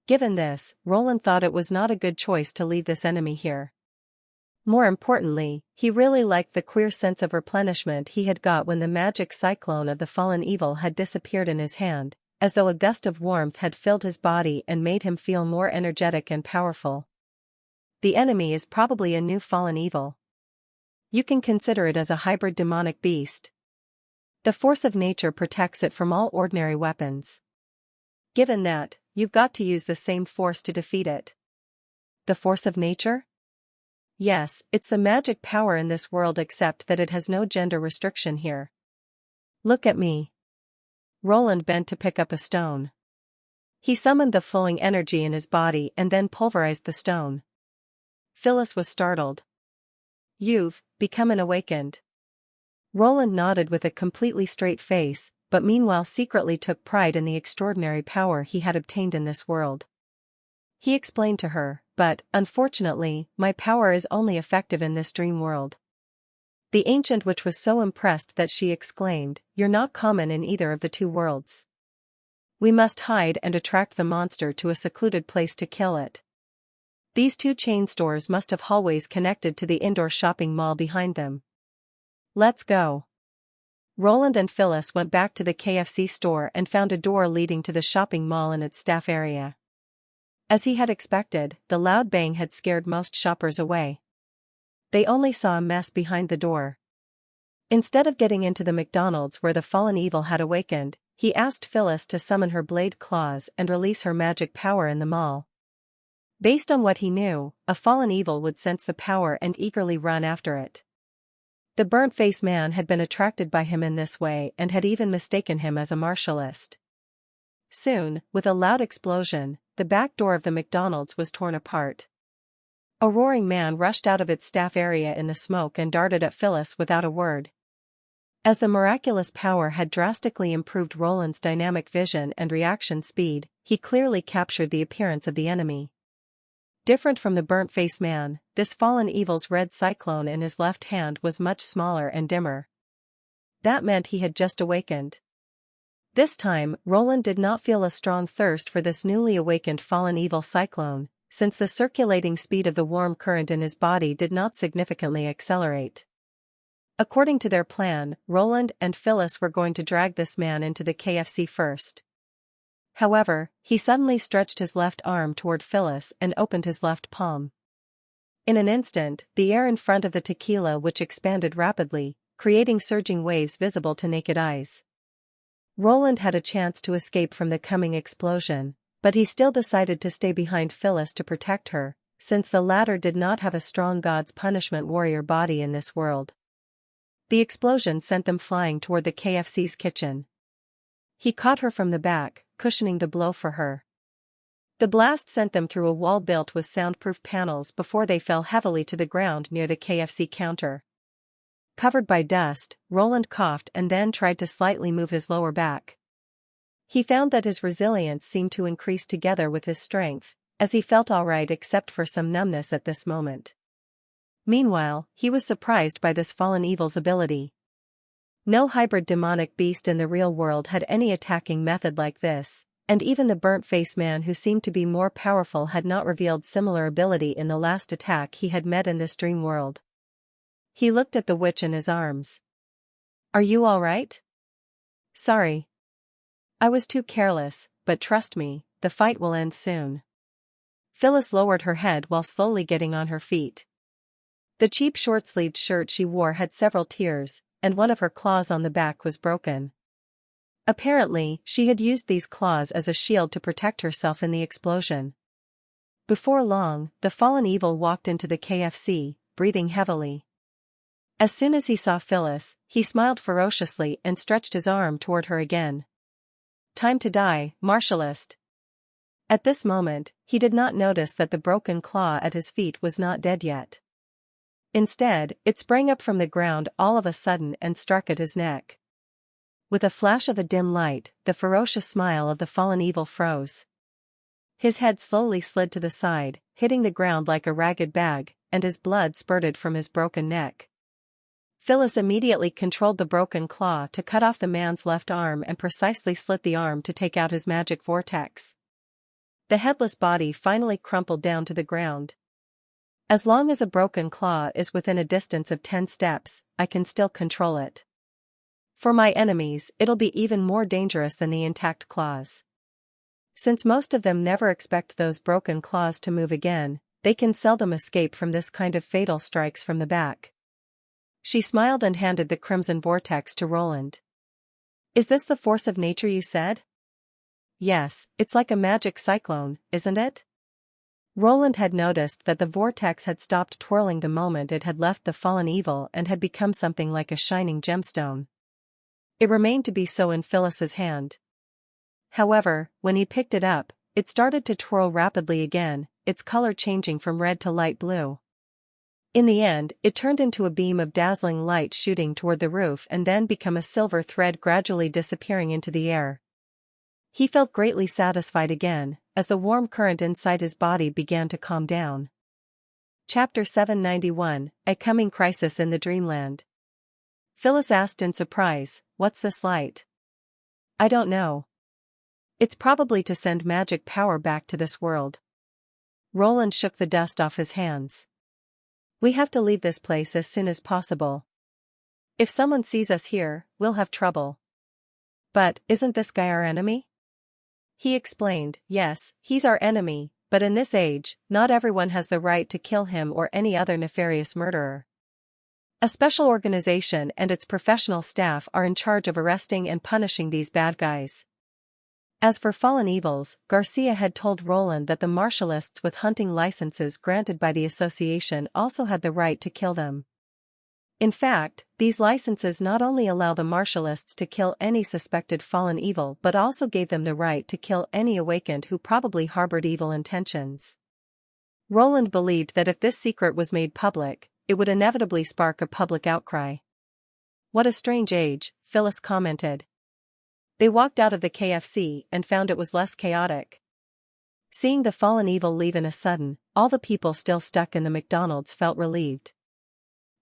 Given this, Roland thought it was not a good choice to leave this enemy here. More importantly, he really liked the queer sense of replenishment he had got when the magic cyclone of the fallen evil had disappeared in his hand, as though a gust of warmth had filled his body and made him feel more energetic and powerful. The enemy is probably a new fallen evil. You can consider it as a hybrid demonic beast. The force of nature protects it from all ordinary weapons. Given that, you've got to use the same force to defeat it. The force of nature? Yes, it's the magic power in this world except that it has no gender restriction here. Look at me. Roland bent to pick up a stone. He summoned the flowing energy in his body and then pulverized the stone. Phyllis was startled. "You've become an awakened." Roland nodded with a completely straight face, but meanwhile secretly took pride in the extraordinary power he had obtained in this world. He explained to her, "But, unfortunately, my power is only effective in this dream world." The ancient witch was so impressed that she exclaimed, "You're not common in either of the two worlds. We must hide and attract the monster to a secluded place to kill it. These two chain stores must have hallways connected to the indoor shopping mall behind them. Let's go." Roland and Phyllis went back to the KFC store and found a door leading to the shopping mall and its staff area. As he had expected, the loud bang had scared most shoppers away. They only saw a mess behind the door. Instead of getting into the McDonald's where the fallen evil had awakened, he asked Phyllis to summon her blade claws and release her magic power in the mall. Based on what he knew, a fallen evil would sense the power and eagerly run after it. The burnt-faced man had been attracted by him in this way and had even mistaken him as a martialist. Soon, with a loud explosion, the back door of the McDonald's was torn apart. A roaring man rushed out of its staff area in the smoke and darted at Phyllis without a word. As the miraculous power had drastically improved Roland's dynamic vision and reaction speed, he clearly captured the appearance of the enemy. Different from the burnt-faced man, this fallen evil's red cyclone in his left hand was much smaller and dimmer. That meant he had just awakened. This time, Roland did not feel a strong thirst for this newly awakened fallen evil cyclone, since the circulating speed of the warm current in his body did not significantly accelerate. According to their plan, Roland and Phyllis were going to drag this man into the KFC first. However, he suddenly stretched his left arm toward Phyllis and opened his left palm. In an instant, the air in front of the tequila which expanded rapidly, creating surging waves visible to naked eyes. Roland had a chance to escape from the coming explosion, but he still decided to stay behind Phyllis to protect her, since the latter did not have a strong God's punishment warrior body in this world. The explosion sent them flying toward the KFC's kitchen. He caught her from the back, cushioning the blow for her. The blast sent them through a wall built with soundproof panels before they fell heavily to the ground near the KFC counter. Covered by dust, Roland coughed and then tried to slightly move his lower back. He found that his resilience seemed to increase together with his strength, as he felt all right except for some numbness at this moment. Meanwhile, he was surprised by this fallen evil's ability. No hybrid demonic beast in the real world had any attacking method like this, and even the burnt-faced man who seemed to be more powerful had not revealed similar ability in the last attack he had met in this dream world. He looked at the witch in his arms. "Are you all right?" "Sorry. I was too careless, but trust me, the fight will end soon." Phyllis lowered her head while slowly getting on her feet. The cheap short-sleeved shirt she wore had several tears, and one of her claws on the back was broken. Apparently, she had used these claws as a shield to protect herself in the explosion. Before long, the fallen evil walked into the KFC, breathing heavily. As soon as he saw Phyllis, he smiled ferociously and stretched his arm toward her again. "Time to die, Martialist." At this moment, he did not notice that the broken claw at his feet was not dead yet. Instead, it sprang up from the ground all of a sudden and struck at his neck. With a flash of a dim light, the ferocious smile of the fallen evil froze. His head slowly slid to the side, hitting the ground like a ragged bag, and his blood spurted from his broken neck. Phyllis immediately controlled the broken claw to cut off the man's left arm and precisely slit the arm to take out his magic vortex. The headless body finally crumpled down to the ground. "As long as a broken claw is within a distance of 10 steps, I can still control it. For my enemies, it'll be even more dangerous than the intact claws. Since most of them never expect those broken claws to move again, they can seldom escape from this kind of fatal strikes from the back." She smiled and handed the crimson vortex to Roland. "Is this the force of nature you said?" "Yes, it's like a magic cyclone, isn't it?" Roland had noticed that the vortex had stopped twirling the moment it had left the fallen evil and had become something like a shining gemstone. It remained to be so in Phyllis's hand. However, when he picked it up, it started to twirl rapidly again, its color changing from red to light blue. In the end, it turned into a beam of dazzling light shooting toward the roof and then become a silver thread gradually disappearing into the air. He felt greatly satisfied again, as the warm current inside his body began to calm down. Chapter 791, A Coming Crisis in the Dreamland. Phyllis asked in surprise, "What's this light?" "I don't know. It's probably to send magic power back to this world." Roland shook the dust off his hands. "We have to leave this place as soon as possible. If someone sees us here, we'll have trouble." "But, isn't this guy our enemy?" He explained, "Yes, he's our enemy, but in this age, not everyone has the right to kill him or any other nefarious murderer. A special organization and its professional staff are in charge of arresting and punishing these bad guys." As for fallen evils, Garcia had told Roland that the martialists with hunting licenses granted by the association also had the right to kill them. In fact, these licenses not only allow the martialists to kill any suspected fallen evil but also gave them the right to kill any awakened who probably harbored evil intentions. Roland believed that if this secret was made public, it would inevitably spark a public outcry. What a strange age, Phyllis commented. They walked out of the KFC and found it was less chaotic. Seeing the fallen evil leave in a sudden, all the people still stuck in the McDonald's felt relieved.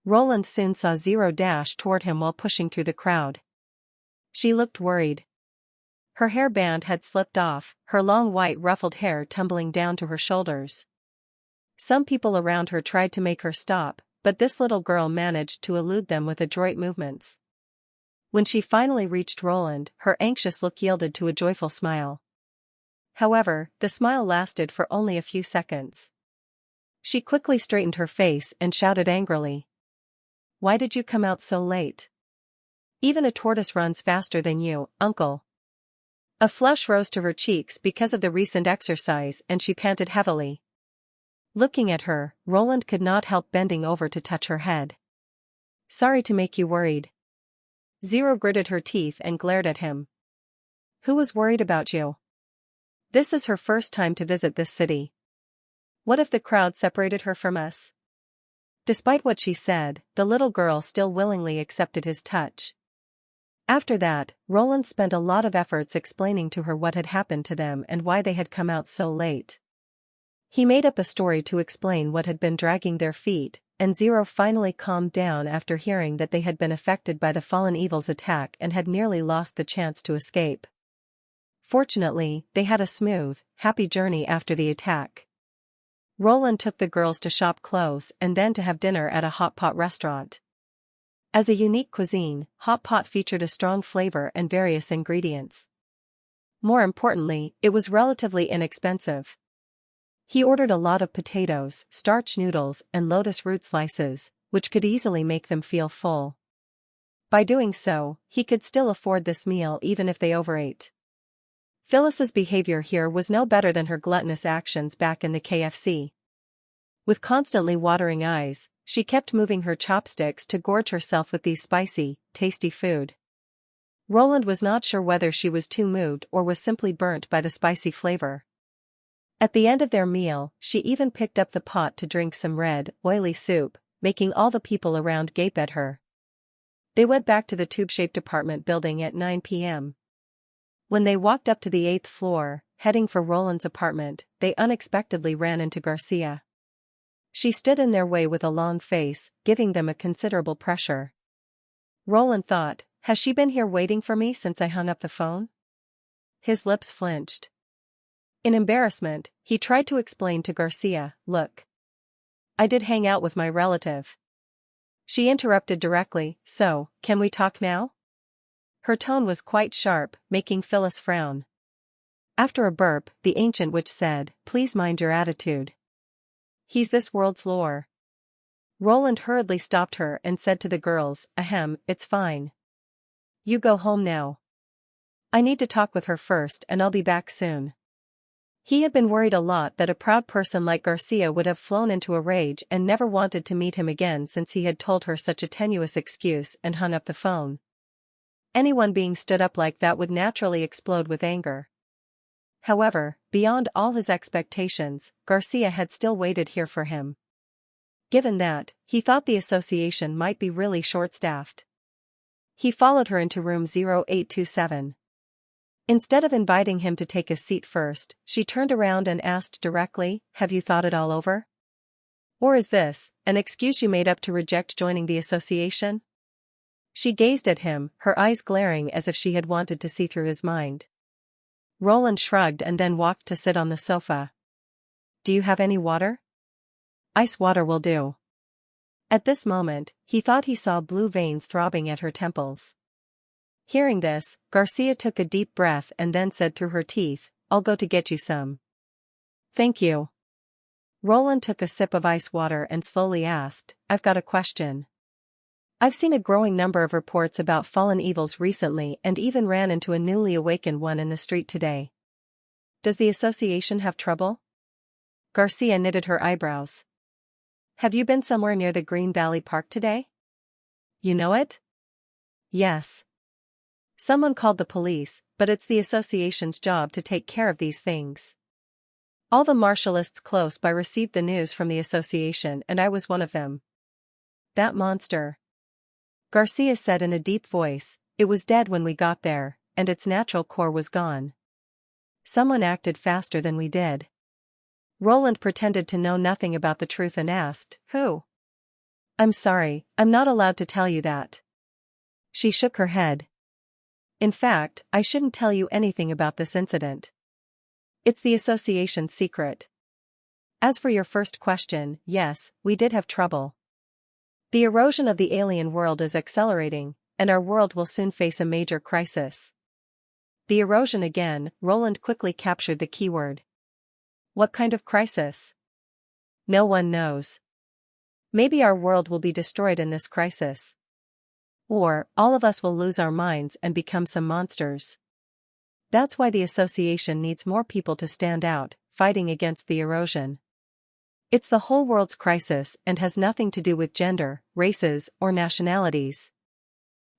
Roland soon saw Zero dash toward him while pushing through the crowd. She looked worried. Her hairband had slipped off, her long white ruffled hair tumbling down to her shoulders. Some people around her tried to make her stop, but this little girl managed to elude them with adroit movements. When she finally reached Roland, her anxious look yielded to a joyful smile. However, the smile lasted for only a few seconds. She quickly straightened her face and shouted angrily. "Why did you come out so late? Even a tortoise runs faster than you, uncle." A flush rose to her cheeks because of the recent exercise and she panted heavily. Looking at her, Roland could not help bending over to touch her head. "Sorry to make you worried." Zero gritted her teeth and glared at him. "Who was worried about you? This is her first time to visit this city. What if the crowd separated her from us?" Despite what she said, the little girl still willingly accepted his touch. After that, Roland spent a lot of efforts explaining to her what had happened to them and why they had come out so late. He made up a story to explain what had been dragging their feet, and Zero finally calmed down after hearing that they had been affected by the fallen evil's attack and had nearly lost the chance to escape. Fortunately, they had a smooth, happy journey after the attack. Roland took the girls to shop clothes and then to have dinner at a hot pot restaurant. As a unique cuisine, hot pot featured a strong flavor and various ingredients. More importantly, it was relatively inexpensive. He ordered a lot of potatoes, starch noodles, and lotus root slices, which could easily make them feel full. By doing so, he could still afford this meal even if they overate. Phyllis's behavior here was no better than her gluttonous actions back in the KFC. With constantly watering eyes, she kept moving her chopsticks to gorge herself with these spicy, tasty food. Roland was not sure whether she was too moved or was simply burnt by the spicy flavor. At the end of their meal, she even picked up the pot to drink some red, oily soup, making all the people around gape at her. They went back to the tube-shaped apartment building at 9 p.m. When they walked up to the 8th floor, heading for Roland's apartment, they unexpectedly ran into Garcia. She stood in their way with a long face, giving them a considerable pressure. Roland thought, has she been here waiting for me since I hung up the phone? His lips flinched. In embarrassment, he tried to explain to Garcia, look. I did hang out with my relative. She interrupted directly, so, can we talk now? Her tone was quite sharp, making Phyllis frown. After a burp, the ancient witch said, please mind your attitude. He's this world's lore. Roland hurriedly stopped her and said to the girls, ahem, it's fine. You go home now. I need to talk with her first and I'll be back soon. He had been worried a lot that a proud person like Garcia would have flown into a rage and never wanted to meet him again since he had told her such a tenuous excuse and hung up the phone. Anyone being stood up like that would naturally explode with anger. However, beyond all his expectations, Garcia had still waited here for him. Given that, he thought the association might be really short-staffed. He followed her into room 0827. Instead of inviting him to take a seat first, she turned around and asked directly, have you thought it all over? Or is this an excuse you made up to reject joining the association? She gazed at him, her eyes glaring as if she had wanted to see through his mind. Roland shrugged and then walked to sit on the sofa. Do you have any water? Ice water will do. At this moment, he thought he saw blue veins throbbing at her temples. Hearing this, Garcia took a deep breath and then said through her teeth, I'll go to get you some. Thank you. Roland took a sip of ice water and slowly asked, I've got a question. I've seen a growing number of reports about fallen evils recently and even ran into a newly awakened one in the street today. Does the association have trouble? Garcia knitted her eyebrows. Have you been somewhere near the Green Valley Park today? You know it? Yes. Someone called the police, but it's the association's job to take care of these things. All the martialists close by received the news from the association and I was one of them. That monster. Garcia said in a deep voice. It was dead when we got there, and its natural core was gone. Someone acted faster than we did. Roland pretended to know nothing about the truth and asked, Who? I'm sorry, I'm not allowed to tell you that. She shook her head. In fact, I shouldn't tell you anything about this incident. It's the association's secret. As for your first question, yes, we did have trouble. The erosion of the alien world is accelerating, and our world will soon face a major crisis. The erosion again, Roland quickly captured the keyword. What kind of crisis? No one knows. Maybe our world will be destroyed in this crisis. Or, all of us will lose our minds and become some monsters. That's why the association needs more people to stand out, fighting against the erosion. It's the whole world's crisis and has nothing to do with gender, races, or nationalities.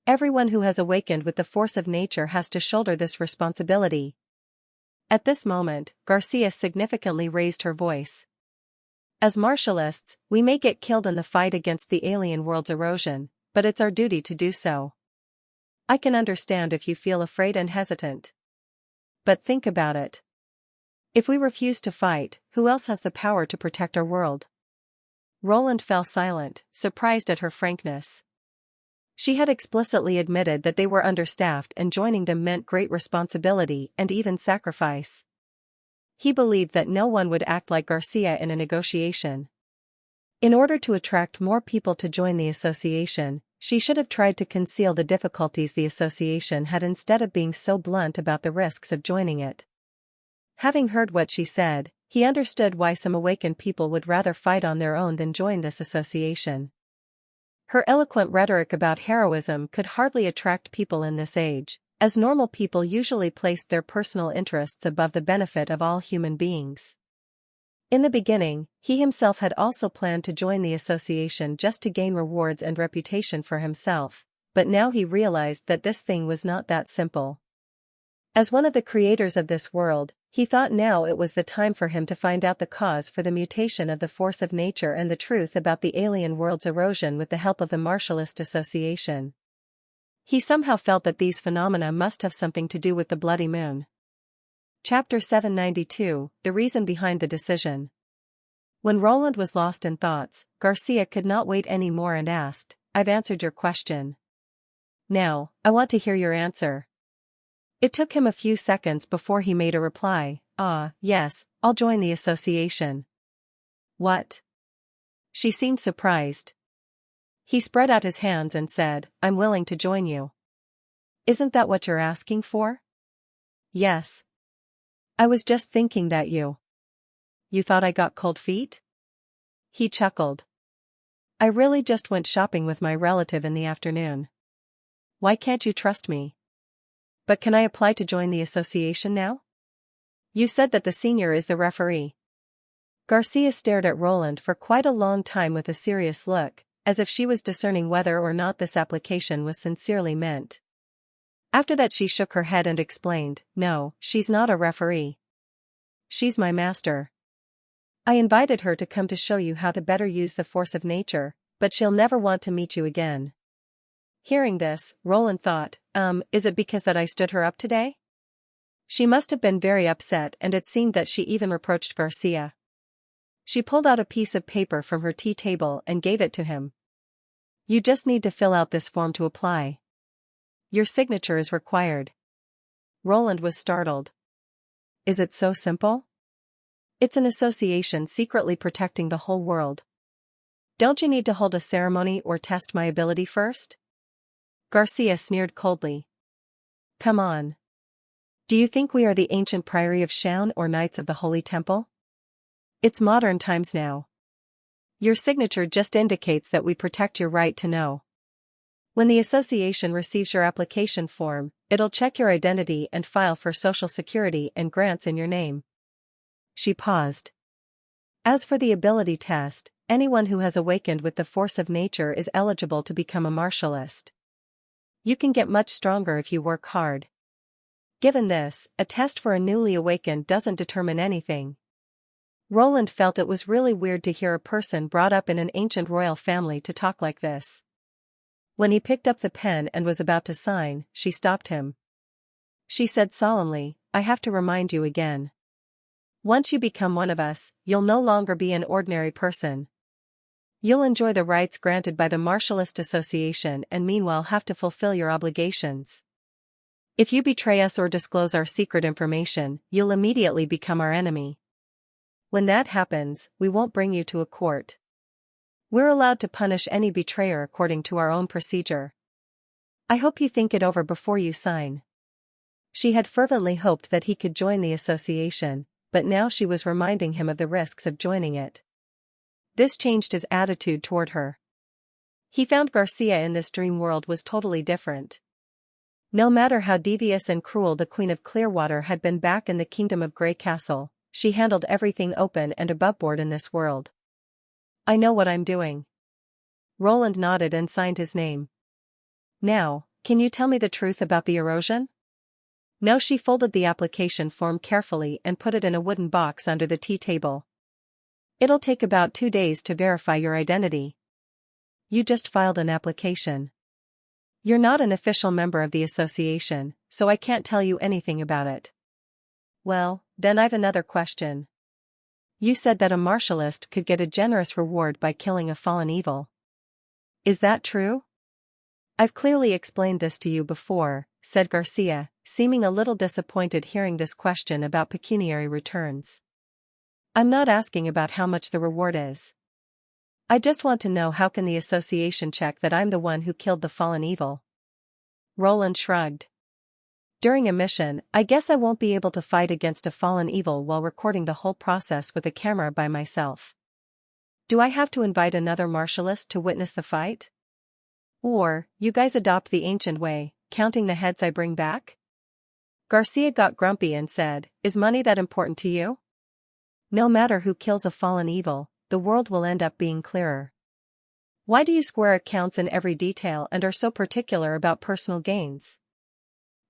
Everyone who has awakened with the force of nature has to shoulder this responsibility. At this moment, Garcia significantly raised her voice. As martialists, we may get killed in the fight against the alien world's erosion, but it's our duty to do so. I can understand if you feel afraid and hesitant. But think about it. If we refuse to fight, who else has the power to protect our world? Roland fell silent, surprised at her frankness. She had explicitly admitted that they were understaffed and joining them meant great responsibility and even sacrifice. He believed that no one would act like Garcia in a negotiation. In order to attract more people to join the association, she should have tried to conceal the difficulties the association had instead of being so blunt about the risks of joining it. Having heard what she said, he understood why some awakened people would rather fight on their own than join this association. Her eloquent rhetoric about heroism could hardly attract people in this age, as normal people usually placed their personal interests above the benefit of all human beings. In the beginning, he himself had also planned to join the association just to gain rewards and reputation for himself, but now he realized that this thing was not that simple. As one of the creators of this world, he thought now it was the time for him to find out the cause for the mutation of the force of nature and the truth about the alien world's erosion with the help of the Martialist Association. He somehow felt that these phenomena must have something to do with the bloody moon. Chapter 792, The Reason Behind the Decision. When Roland was lost in thoughts, Garcia could not wait any more and asked, I've answered your question. Now, I want to hear your answer. It took him a few seconds before he made a reply. Yes, I'll join the association. What? She seemed surprised. He spread out his hands and said, I'm willing to join you. Isn't that what you're asking for? Yes. I was just thinking that you thought I got cold feet? He chuckled. I really just went shopping with my relative in the afternoon. Why can't you trust me? But can I apply to join the association now? You said that the senior is the referee. Garcia stared at Roland for quite a long time with a serious look, as if she was discerning whether or not this application was sincerely meant. After that she shook her head and explained, No, she's not a referee. She's my master. I invited her to come to show you how to better use the force of nature, but she'll never want to meet you again. Hearing this, Roland thought, is it because that I stood her up today? She must have been very upset, and it seemed that she even reproached Garcia. She pulled out a piece of paper from her tea table and gave it to him. You just need to fill out this form to apply. Your signature is required. Roland was startled. Is it so simple? It's an association secretly protecting the whole world. Don't you need to hold a ceremony or test my ability first? Garcia sneered coldly. Come on. Do you think we are the ancient priory of Shan or Knights of the Holy Temple? It's modern times now. Your signature just indicates that we protect your right to know. When the association receives your application form, it'll check your identity and file for Social Security and grants in your name. She paused. As for the ability test, anyone who has awakened with the force of nature is eligible to become a martialist. You can get much stronger if you work hard. Given this, a test for a newly awakened doesn't determine anything. Roland felt it was really weird to hear a person brought up in an ancient royal family to talk like this. When he picked up the pen and was about to sign, she stopped him. She said solemnly, "I have to remind you again. Once you become one of us, you'll no longer be an ordinary person. You'll enjoy the rights granted by the Martialist Association and meanwhile have to fulfill your obligations. If you betray us or disclose our secret information, you'll immediately become our enemy. When that happens, we won't bring you to a court. We're allowed to punish any betrayer according to our own procedure. I hope you think it over before you sign." She had fervently hoped that he could join the association, but now she was reminding him of the risks of joining it. This changed his attitude toward her. He found Garcia in this dream world was totally different. No matter how devious and cruel the Queen of Clearwater had been back in the Kingdom of Grey Castle, she handled everything open and aboveboard in this world. "I know what I'm doing." Roland nodded and signed his name. "Now, can you tell me the truth about the erosion?" No. She folded the application form carefully and put it in a wooden box under the tea table. "It'll take about 2 days to verify your identity. You just filed an application. You're not an official member of the association, so I can't tell you anything about it." "Well, then I've another question. You said that a martialist could get a generous reward by killing a fallen evil. Is that true?" "I've clearly explained this to you before," said Garcia, seeming a little disappointed hearing this question about pecuniary returns. "I'm not asking about how much the reward is. I just want to know how can the association check that I'm the one who killed the fallen evil." Roland shrugged. "During a mission, I guess I won't be able to fight against a fallen evil while recording the whole process with a camera by myself. Do I have to invite another martialist to witness the fight? Or, you guys adopt the ancient way, counting the heads I bring back?" Garcia got grumpy and said, "Is money that important to you? No matter who kills a fallen evil, the world will end up being clearer. Why do you square accounts in every detail and are so particular about personal gains?"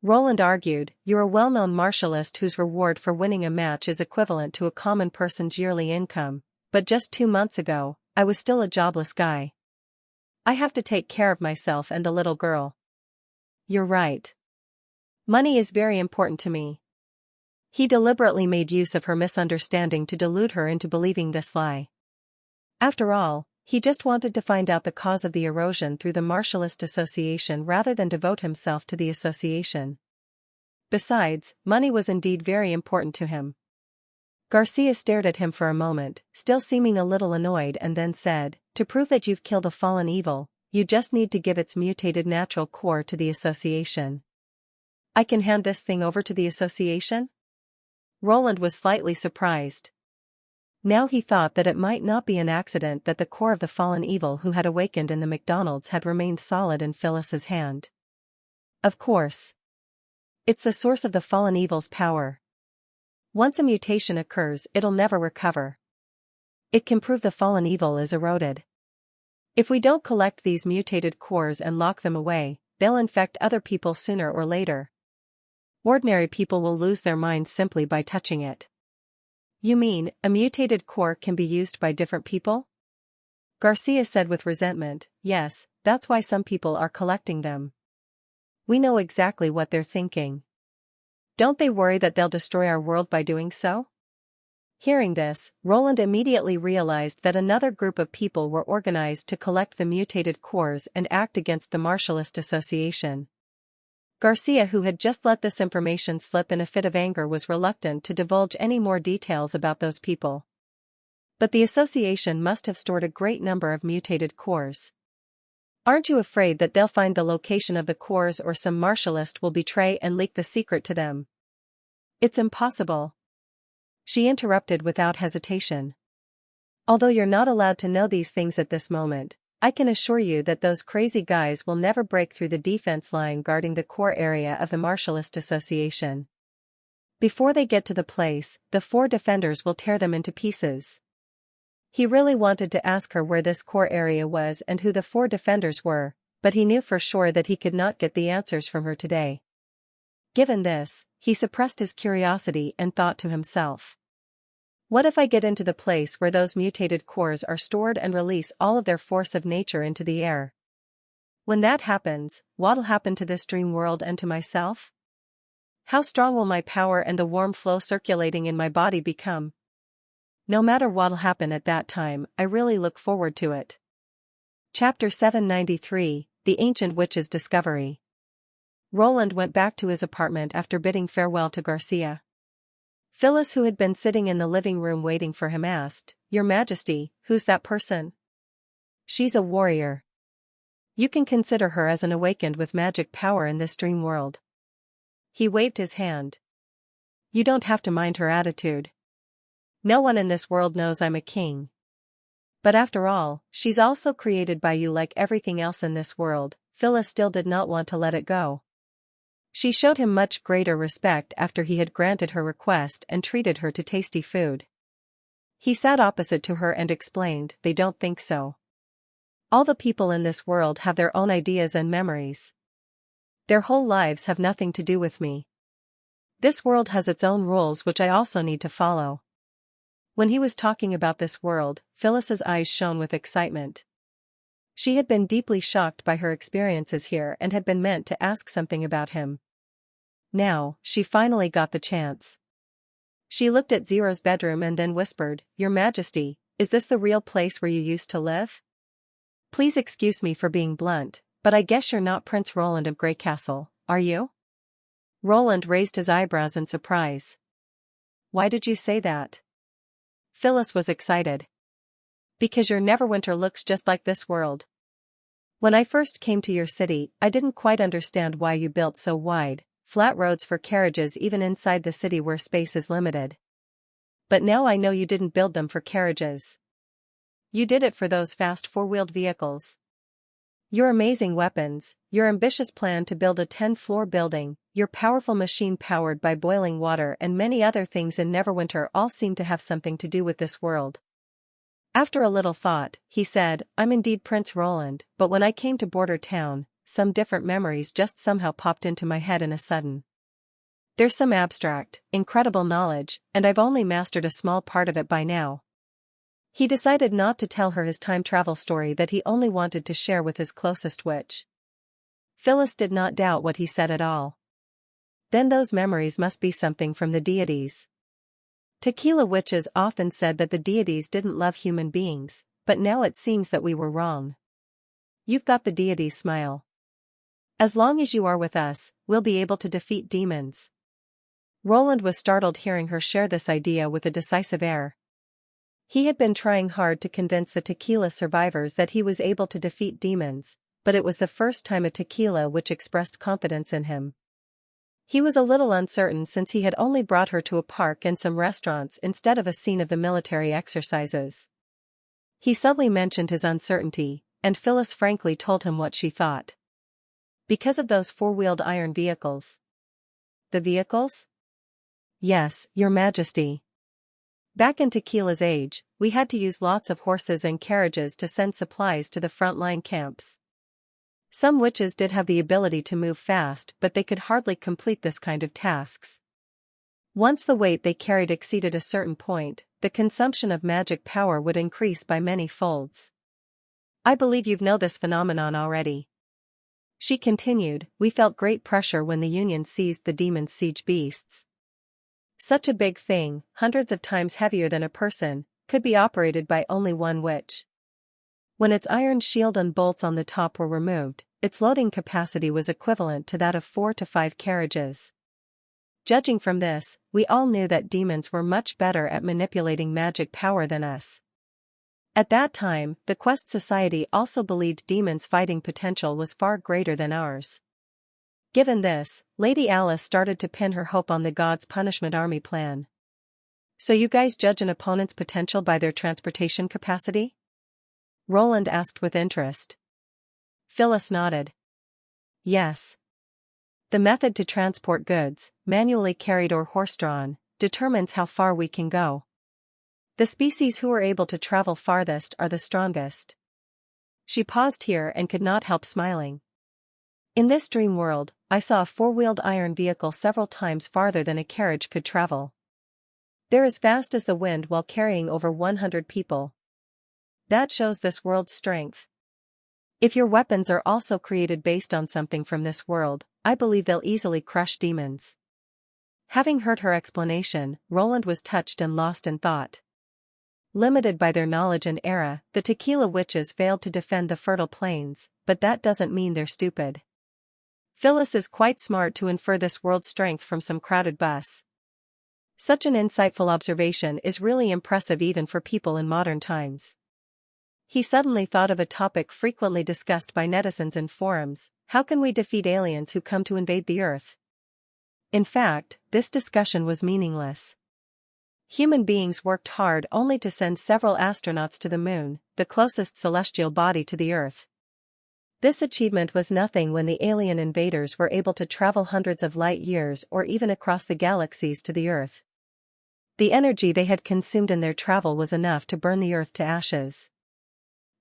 Roland argued, "You're a well-known martialist whose reward for winning a match is equivalent to a common person's yearly income, but just 2 months ago, I was still a jobless guy. I have to take care of myself and the little girl." "You're right. Money is very important to me." He deliberately made use of her misunderstanding to delude her into believing this lie. After all, he just wanted to find out the cause of the erosion through the Martialist Association rather than devote himself to the association. Besides, money was indeed very important to him. Garcia stared at him for a moment, still seeming a little annoyed, and then said, "To prove that you've killed a fallen evil, you just need to give its mutated natural core to the association." "I can hand this thing over to the association?" Roland was slightly surprised. Now he thought that it might not be an accident that the core of the fallen evil who had awakened in the McDonald's had remained solid in Phyllis's hand. Of course. It's the source of the fallen evil's power. Once a mutation occurs, it'll never recover. It can prove the fallen evil is eroded. If we don't collect these mutated cores and lock them away, they'll infect other people sooner or later. Ordinary people will lose their minds simply by touching it." "You mean, a mutated core can be used by different people?" Garcia said with resentment, "Yes, that's why some people are collecting them. We know exactly what they're thinking. Don't they worry that they'll destroy our world by doing so?" Hearing this, Roland immediately realized that another group of people were organized to collect the mutated cores and act against the Martialist Association. Garcia, who had just let this information slip in a fit of anger, was reluctant to divulge any more details about those people. But the association must have stored a great number of mutated cores. "Aren't you afraid that they'll find the location of the cores or some martialist will betray and leak the secret to them?" "It's impossible," she interrupted without hesitation. "Although you're not allowed to know these things at this moment, I can assure you that those crazy guys will never break through the defense line guarding the core area of the Martialist Association. Before they get to the place, the 4 defenders will tear them into pieces." He really wanted to ask her where this core area was and who the 4 defenders were, but he knew for sure that he could not get the answers from her today. Given this, he suppressed his curiosity and thought to himself, "What if I get into the place where those mutated cores are stored and release all of their force of nature into the air? When that happens, what'll happen to this dream world and to myself? How strong will my power and the warm flow circulating in my body become? No matter what'll happen at that time, I really look forward to it. Chapter 793, The Ancient Witch's Discovery. Roland went back to his apartment after bidding farewell to Garcia. Phyllis, who had been sitting in the living room waiting for him, asked, "Your Majesty, who's that person?" "She's a warrior. You can consider her as an awakened with magic power in this dream world." He waved his hand. "You don't have to mind her attitude. No one in this world knows I'm a king. But after all, she's also created by you like everything else in this world." Phyllis still did not want to let it go. She showed him much greater respect after he had granted her request and treated her to tasty food. He sat opposite to her and explained, "They don't think so. All the people in this world have their own ideas and memories. Their whole lives have nothing to do with me. This world has its own rules which I also need to follow." When he was talking about this world, Phyllis's eyes shone with excitement. She had been deeply shocked by her experiences here and had been meant to ask something about him. Now, she finally got the chance. She looked at Zero's bedroom and then whispered, "Your Majesty, is this the real place where you used to live? Please excuse me for being blunt, but I guess you're not Prince Roland of Grey Castle, are you?" Roland raised his eyebrows in surprise. "Why did you say that?" Phyllis was excited. "Because your Neverwinter looks just like this world. When I first came to your city, I didn't quite understand why you built so wide, flat roads for carriages even inside the city where space is limited. But now I know you didn't build them for carriages. You did it for those fast four-wheeled vehicles. Your amazing weapons, your ambitious plan to build a 10-floor building, your powerful machine powered by boiling water and many other things in Neverwinter all seem to have something to do with this world." After a little thought, he said, "I'm indeed Prince Roland, but when I came to Border Town, some different memories just somehow popped into my head in a sudden. There's some abstract, incredible knowledge, and I've only mastered a small part of it by now." He decided not to tell her his time travel story that he only wanted to share with his closest witch. Phyllis did not doubt what he said at all. Then those memories must be something from the deities. Tequila witches often said that the deities didn't love human beings, but now it seems that we were wrong. You've got the deities' smile. As long as you are with us, we'll be able to defeat demons." Roland was startled hearing her share this idea with a decisive air. He had been trying hard to convince the tequila survivors that he was able to defeat demons, but it was the first time a tequila witch expressed confidence in him. He was a little uncertain since he had only brought her to a park and some restaurants instead of a scene of the military exercises. He subtly mentioned his uncertainty, and Phyllis frankly told him what she thought. "Because of those four-wheeled iron vehicles." "The vehicles?" "Yes, Your Majesty. Back in Tequila's age, we had to use lots of horses and carriages to send supplies to the front-line camps. Some witches did have the ability to move fast, but they could hardly complete this kind of tasks. Once the weight they carried exceeded a certain point, the consumption of magic power would increase by many folds. I believe you know this phenomenon already." She continued, "We felt great pressure when the Union seized the demon's siege beasts. Such a big thing, hundreds of times heavier than a person, could be operated by only one witch. When its iron shield and bolts on the top were removed, its loading capacity was equivalent to that of 4 to 5 carriages. Judging from this, we all knew that demons were much better at manipulating magic power than us. At that time, the Quest Society also believed demons' fighting potential was far greater than ours. Given this, Lady Alice started to pin her hope on the God's Punishment Army plan." "So you guys judge an opponent's potential by their transportation capacity?" Roland asked with interest. Phyllis nodded. "Yes. The method to transport goods, manually carried or horse-drawn, determines how far we can go. The species who are able to travel farthest are the strongest." She paused here and could not help smiling. "In this dream world, I saw a four-wheeled iron vehicle several times farther than a carriage could travel. They're as fast as the wind while carrying over 100 people. That shows this world's strength. If your weapons are also created based on something from this world, I believe they'll easily crush demons. Having heard her explanation, Roland was touched and lost in thought. Limited by their knowledge and era, the tequila witches failed to defend the fertile plains, but that doesn't mean they're stupid. Phyllis is quite smart to infer this world's strength from some crowded bus. Such an insightful observation is really impressive even for people in modern times. He suddenly thought of a topic frequently discussed by netizens in forums: how can we defeat aliens who come to invade the Earth? In fact, this discussion was meaningless. Human beings worked hard only to send several astronauts to the Moon, the closest celestial body to the Earth. This achievement was nothing when the alien invaders were able to travel hundreds of light years or even across the galaxies to the Earth. The energy they had consumed in their travel was enough to burn the Earth to ashes.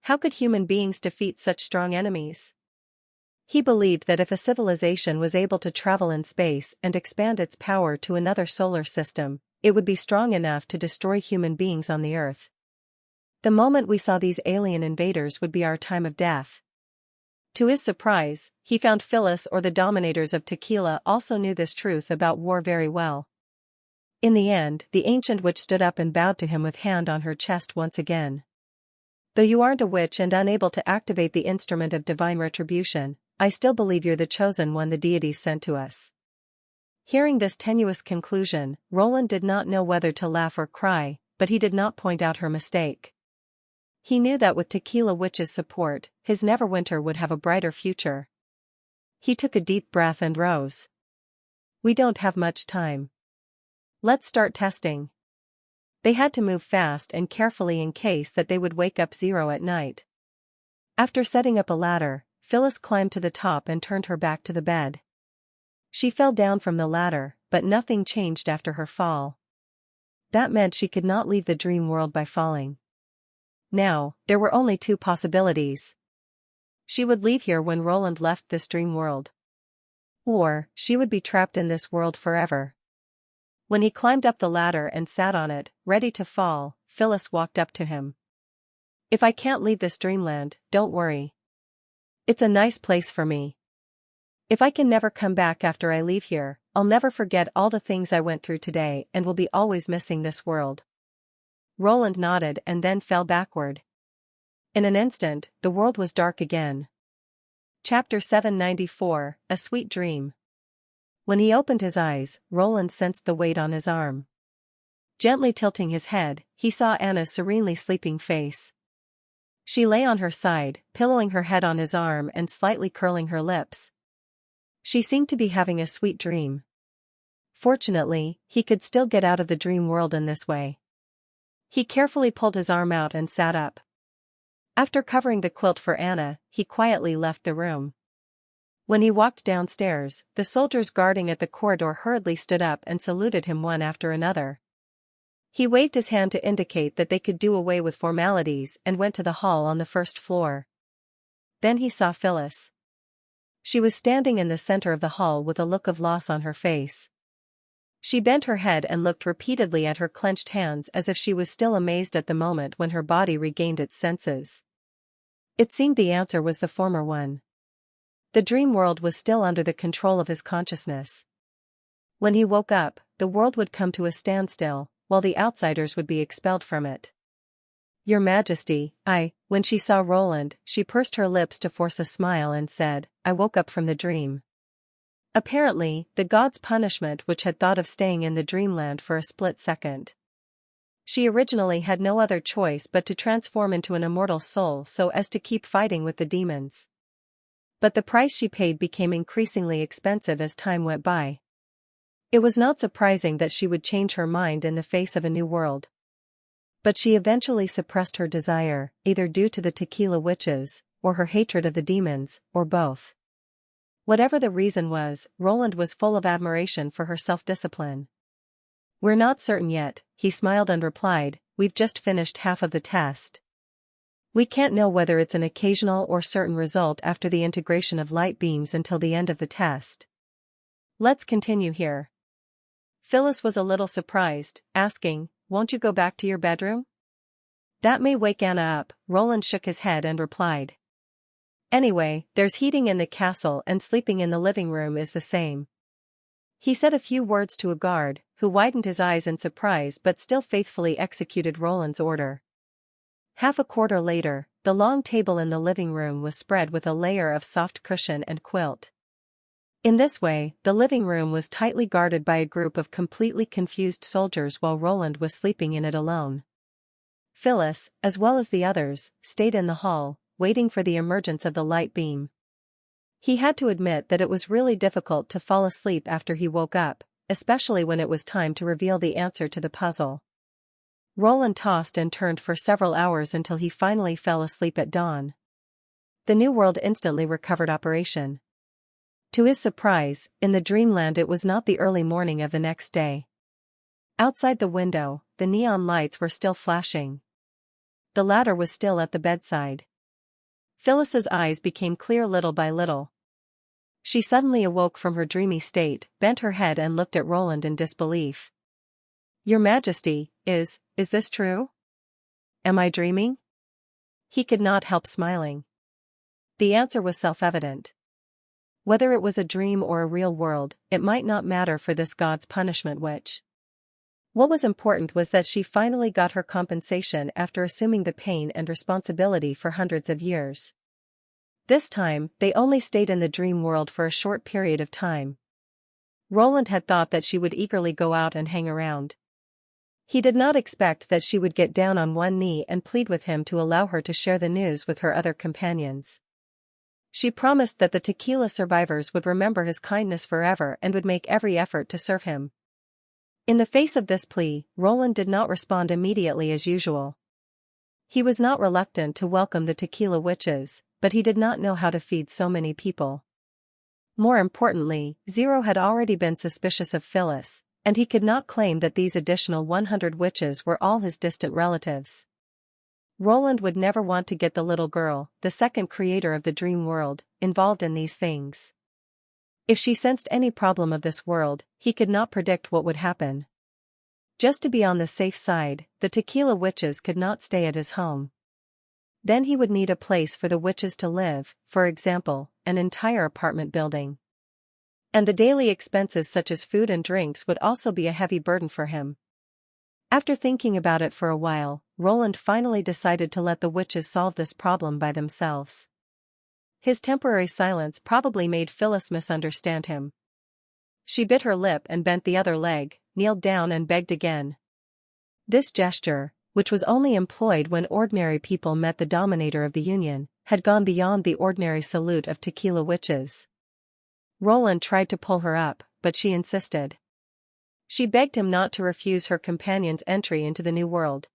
How could human beings defeat such strong enemies? He believed that if a civilization was able to travel in space and expand its power to another solar system, it would be strong enough to destroy human beings on the Earth. The moment we saw these alien invaders would be our time of death. To his surprise, he found Phyllis, or the dominators of Tequila, also knew this truth about war very well. In the end, the ancient witch stood up and bowed to him with hand on her chest once again. Though you aren't a witch and unable to activate the instrument of divine retribution, I still believe you're the chosen one the deities sent to us. Hearing this tenuous conclusion, Roland did not know whether to laugh or cry, but he did not point out her mistake. He knew that with Tequila Witch's support, his Neverwinter would have a brighter future. He took a deep breath and rose. We don't have much time. Let's start testing. They had to move fast and carefully in case that they would wake up Zero at night. After setting up a ladder, Phyllis climbed to the top and turned her back to the bed. She fell down from the ladder, but nothing changed after her fall. That meant she could not leave the dream world by falling. Now, there were only two possibilities. She would leave here when Roland left this dream world. Or, she would be trapped in this world forever. When he climbed up the ladder and sat on it, ready to fall, Phyllis walked up to him. If I can't leave this dreamland, don't worry. It's a nice place for me. If I can never come back after I leave here, I'll never forget all the things I went through today and will be always missing this world. Roland nodded and then fell backward. In an instant, the world was dark again. Chapter 794, A Sweet Dream. When he opened his eyes, Roland sensed the weight on his arm. Gently tilting his head, he saw Anna's serenely sleeping face. She lay on her side, pillowing her head on his arm and slightly curling her lips. She seemed to be having a sweet dream. Fortunately, he could still get out of the dream world in this way. He carefully pulled his arm out and sat up. After covering the quilt for Anna, he quietly left the room. When he walked downstairs, the soldiers guarding at the corridor hurriedly stood up and saluted him one after another. He waved his hand to indicate that they could do away with formalities and went to the hall on the first floor. Then he saw Phyllis. She was standing in the center of the hall with a look of loss on her face. She bent her head and looked repeatedly at her clenched hands as if she was still amazed at the moment when her body regained its senses. It seemed the answer was the former one. The dream world was still under the control of his consciousness. When he woke up, the world would come to a standstill, while the outsiders would be expelled from it. Your Majesty, when she saw Roland, she pursed her lips to force a smile and said, I woke up from the dream. Apparently, the god's punishment which had thought of staying in the dreamland for a split second. She originally had no other choice but to transform into an immortal soul so as to keep fighting with the demons. But the price she paid became increasingly expensive as time went by. It was not surprising that she would change her mind in the face of a new world. But she eventually suppressed her desire, either due to the Tequila Witches, or her hatred of the demons, or both. Whatever the reason was, Roland was full of admiration for her self-discipline. We're not certain yet, he smiled and replied, we've just finished half of the test. We can't know whether it's an occasional or certain result after the integration of light beams until the end of the test. Let's continue here. Phyllis was a little surprised, asking, won't you go back to your bedroom? That may wake Anna up, Roland shook his head and replied. Anyway, there's heating in the castle and sleeping in the living room is the same. He said a few words to a guard, who widened his eyes in surprise but still faithfully executed Roland's order. Half a quarter later, the long table in the living room was spread with a layer of soft cushion and quilt. In this way, the living room was tightly guarded by a group of completely confused soldiers while Roland was sleeping in it alone. Phyllis, as well as the others, stayed in the hall, waiting for the emergence of the light beam. He had to admit that it was really difficult to fall asleep after he woke up, especially when it was time to reveal the answer to the puzzle. Roland tossed and turned for several hours until he finally fell asleep at dawn. The new world instantly recovered operation. To his surprise, in the dreamland it was not the early morning of the next day. Outside the window, the neon lights were still flashing. The ladder was still at the bedside. Phyllis's eyes became clear little by little. She suddenly awoke from her dreamy state, bent her head and looked at Roland in disbelief. "Your Majesty, is this true? Am I dreaming?" He could not help smiling. The answer was self-evident. Whether it was a dream or a real world, it might not matter for this god's punishment witch. What was important was that she finally got her compensation after assuming the pain and responsibility for hundreds of years. This time, they only stayed in the dream world for a short period of time. Roland had thought that she would eagerly go out and hang around. He did not expect that she would get down on one knee and plead with him to allow her to share the news with her other companions. She promised that the tequila survivors would remember his kindness forever and would make every effort to serve him. In the face of this plea, Roland did not respond immediately as usual. He was not reluctant to welcome the tequila witches, but he did not know how to feed so many people. More importantly, Zero had already been suspicious of Phyllis, and he could not claim that these additional 100 witches were all his distant relatives. Roland would never want to get the little girl, the second creator of the dream world, involved in these things. If she sensed any problem of this world, he could not predict what would happen. Just to be on the safe side, the tequila witches could not stay at his home. Then he would need a place for the witches to live, for example, an entire apartment building. And the daily expenses such as food and drinks would also be a heavy burden for him. After thinking about it for a while, Roland finally decided to let the witches solve this problem by themselves. His temporary silence probably made Phyllis misunderstand him. She bit her lip and bent the other leg, kneeled down and begged again. This gesture, which was only employed when ordinary people met the dominator of the Union, had gone beyond the ordinary salute of tequila witches. Roland tried to pull her up, but she insisted. She begged him not to refuse her companion's entry into the new world.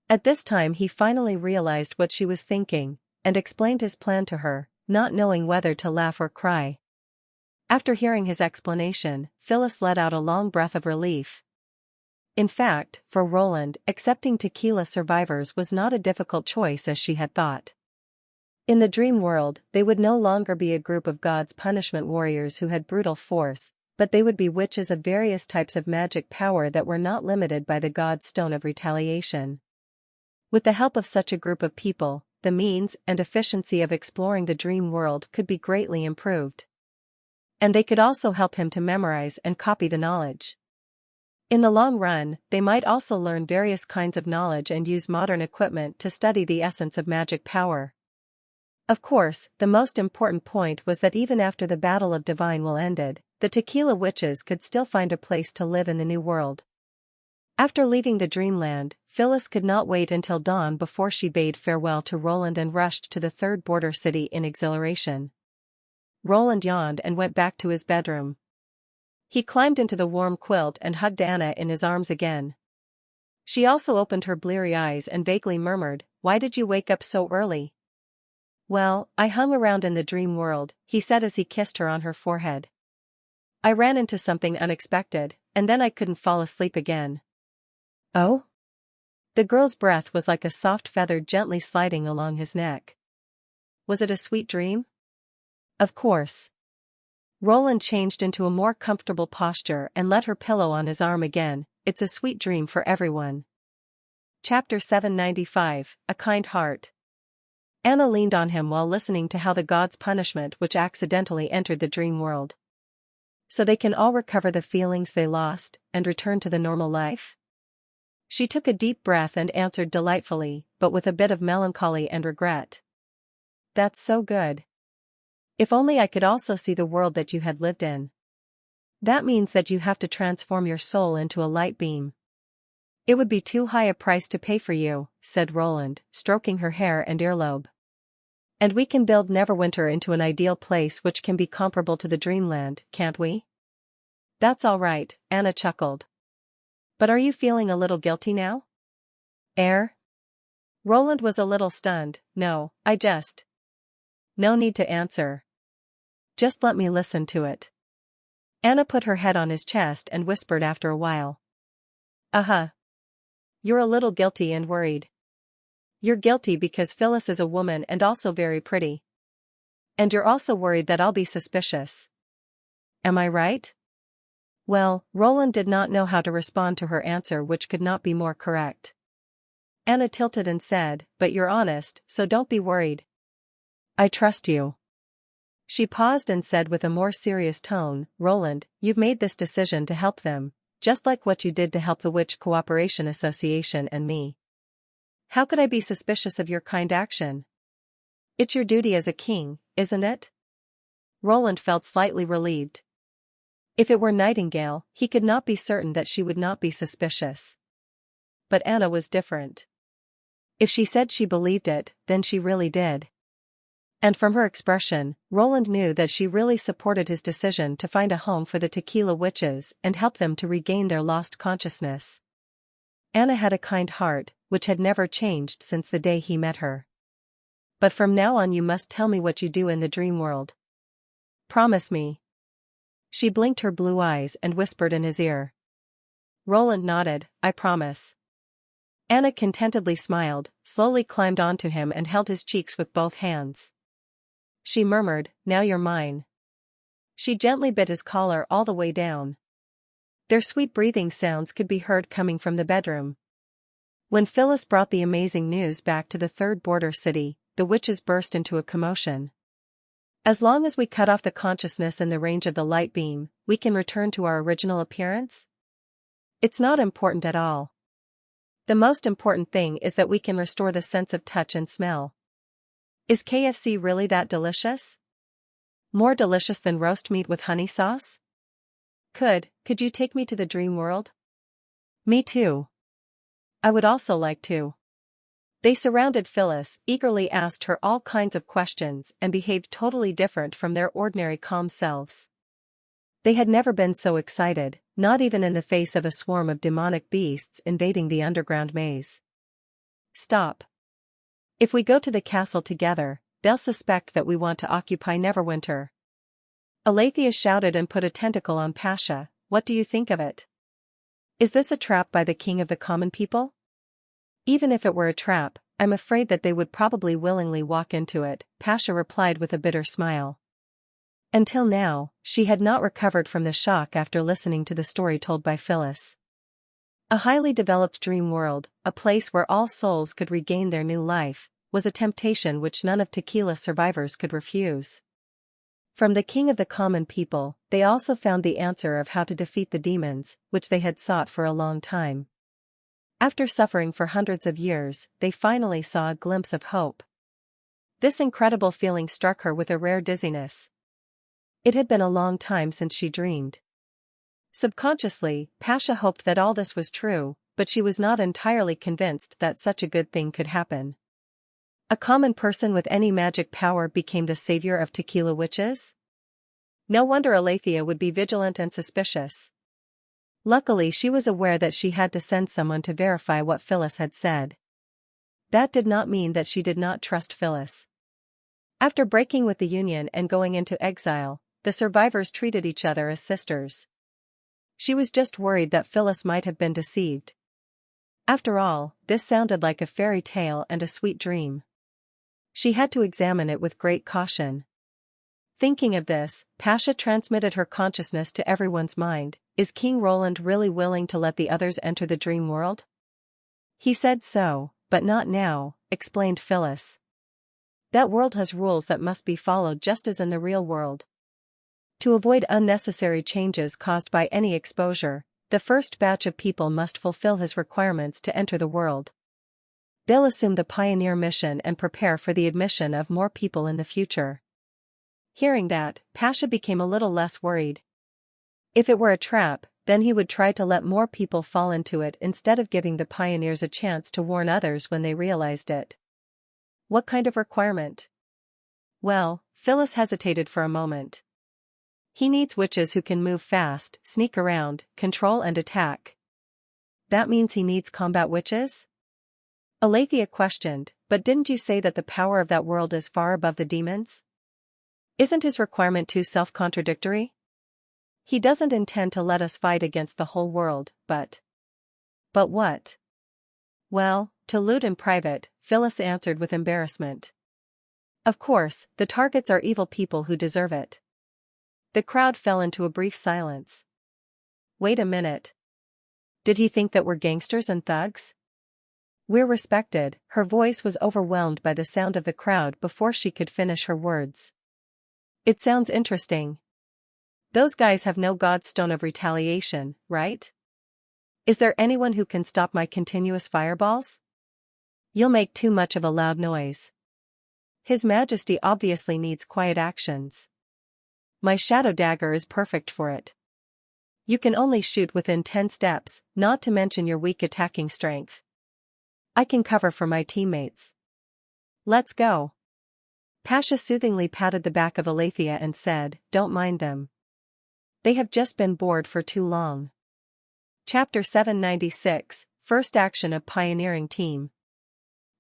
At this time he finally realized what she was thinking, and explained his plan to her, not knowing whether to laugh or cry. After hearing his explanation, Phyllis let out a long breath of relief. In fact, for Roland, accepting tequila survivors was not a difficult choice as she had thought. In the dream world, they would no longer be a group of God's punishment warriors who had brutal force, but they would be witches of various types of magic power that were not limited by the God's stone of retaliation. With the help of such a group of people, the means and efficiency of exploring the dream world could be greatly improved. And they could also help him to memorize and copy the knowledge. In the long run, they might also learn various kinds of knowledge and use modern equipment to study the essence of magic power. Of course, the most important point was that even after the Battle of Divine Will ended, the tequila witches could still find a place to live in the new world. After leaving the dreamland, Phyllis could not wait until dawn before she bade farewell to Roland and rushed to the third border city in exhilaration. Roland yawned and went back to his bedroom. He climbed into the warm quilt and hugged Anna in his arms again. She also opened her bleary eyes and vaguely murmured, "Why did you wake up so early?" "Well, I hung around in the dream world," he said as he kissed her on her forehead. "I ran into something unexpected, and then I couldn't fall asleep again." "Oh?" The girl's breath was like a soft feather gently sliding along his neck. "Was it a sweet dream?" "Of course." Roland changed into a more comfortable posture and let her pillow on his arm again. "It's a sweet dream for everyone." Chapter 795, A Kind Heart. Anna leaned on him while listening to how the gods' punishment which accidentally entered the dream world. So they can all recover the feelings they lost and return to the normal life? She took a deep breath and answered delightfully, but with a bit of melancholy and regret. That's so good. If only I could also see the world that you had lived in. That means that you have to transform your soul into a light beam. It would be too high a price to pay for you, said Roland, stroking her hair and earlobe. And we can build Neverwinter into an ideal place which can be comparable to the dreamland, can't we? That's all right, Anna chuckled. But are you feeling a little guilty now? Roland was a little stunned. No, I just. No need to answer. Just let me listen to it. Anna put her head on his chest and whispered after a while. You're a little guilty and worried. You're guilty because Phyllis is a woman and also very pretty. And you're also worried that I'll be suspicious. Am I right? Well, Roland did not know how to respond to her answer, which could not be more correct. Anna tilted and said, but you're honest, so don't be worried. I trust you. She paused and said with a more serious tone, Roland, you've made this decision to help them, just like what you did to help the Witch Cooperation Association and me. How could I be suspicious of your kind action? It's your duty as a king, isn't it? Roland felt slightly relieved. If it were Nightingale, he could not be certain that she would not be suspicious. But Anna was different. If she said she believed it, then she really did. And from her expression, Roland knew that she really supported his decision to find a home for the Tequila Witches and help them to regain their lost consciousness. Anna had a kind heart, which had never changed since the day he met her. But from now on you must tell me what you do in the dream world. Promise me. She blinked her blue eyes and whispered in his ear. Roland nodded, I promise. Anna contentedly smiled, slowly climbed onto him and held his cheeks with both hands. She murmured, now you're mine. She gently bit his collar all the way down. Their sweet breathing sounds could be heard coming from the bedroom. When Phyllis brought the amazing news back to the third border city, the witches burst into a commotion. As long as we cut off the consciousness in the range of the light beam, we can return to our original appearance? It's not important at all. The most important thing is that we can restore the sense of touch and smell. Is KFC really that delicious? More delicious than roast meat with honey sauce? Could you take me to the dream world? Me too. I would also like to. They surrounded Phyllis, eagerly asked her all kinds of questions and behaved totally different from their ordinary calm selves. They had never been so excited, not even in the face of a swarm of demonic beasts invading the underground maze. Stop. If we go to the castle together, they'll suspect that we want to occupy Neverwinter. Alethea shouted and put a tentacle on Pasha. What do you think of it? Is this a trap by the king of the common people? Even if it were a trap, I'm afraid that they would probably willingly walk into it, Pasha replied with a bitter smile. Until now, she had not recovered from the shock after listening to the story told by Phyllis. A highly developed dream world, a place where all souls could regain their new life, was a temptation which none of Tequila survivors could refuse. From the king of the common people, they also found the answer of how to defeat the demons, which they had sought for a long time. After suffering for hundreds of years, they finally saw a glimpse of hope. This incredible feeling struck her with a rare dizziness. It had been a long time since she dreamed. Subconsciously, Pasha hoped that all this was true, but she was not entirely convinced that such a good thing could happen. A common person with any magic power became the savior of Tequila Witches? No wonder Alethea would be vigilant and suspicious. Luckily she was aware that she had to send someone to verify what Phyllis had said. That did not mean that she did not trust Phyllis. After breaking with the Union and going into exile, the survivors treated each other as sisters. She was just worried that Phyllis might have been deceived. After all, this sounded like a fairy tale and a sweet dream. She had to examine it with great caution. Thinking of this, Pasha transmitted her consciousness to everyone's mind. Is King Roland really willing to let the others enter the dream world? He said so, but not now, explained Phyllis. That world has rules that must be followed just as in the real world. To avoid unnecessary changes caused by any exposure, the first batch of people must fulfill his requirements to enter the world. They'll assume the pioneer mission and prepare for the admission of more people in the future. Hearing that, Pasha became a little less worried. If it were a trap, then he would try to let more people fall into it instead of giving the pioneers a chance to warn others when they realized it. What kind of requirement? Well, Phyllis hesitated for a moment. He needs witches who can move fast, sneak around, control and attack. That means he needs combat witches? Alethea questioned, but didn't you say that the power of that world is far above the demons? Isn't his requirement too self-contradictory? He doesn't intend to let us fight against the whole world, but... But what? Well, to loot in private, Phyllis answered with embarrassment. Of course, the targets are evil people who deserve it. The crowd fell into a brief silence. Wait a minute. Did he think that we're gangsters and thugs? We're respected. Her voice was overwhelmed by the sound of the crowd before she could finish her words. It sounds interesting. Those guys have no godstone of retaliation, right? Is there anyone who can stop my continuous fireballs? You'll make too much of a loud noise. His Majesty obviously needs quiet actions. My shadow dagger is perfect for it. You can only shoot within 10 steps, not to mention your weak attacking strength. I can cover for my teammates. Let's go. Pasha soothingly patted the back of Alethea and said, don't mind them. They have just been bored for too long. Chapter 796, First Action of Pioneering Team.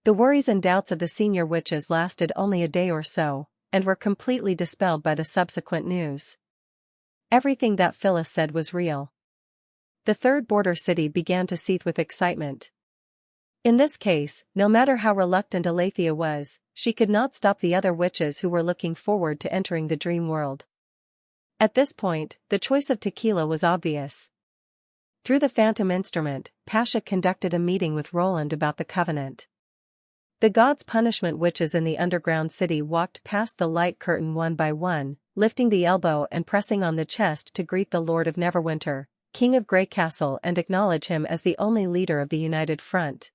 The worries and doubts of the senior witches lasted only a day or so, and were completely dispelled by the subsequent news. Everything that Phyllis said was real. The third border city began to seethe with excitement. In this case, no matter how reluctant Alethea was, she could not stop the other witches who were looking forward to entering the dream world. At this point, the choice of tequila was obvious. Through the phantom instrument, Pasha conducted a meeting with Roland about the covenant. The gods' punishment witches in the underground city walked past the light curtain one by one, lifting the elbow and pressing on the chest to greet the Lord of Neverwinter, King of Grey Castle, and acknowledge him as the only leader of the united front.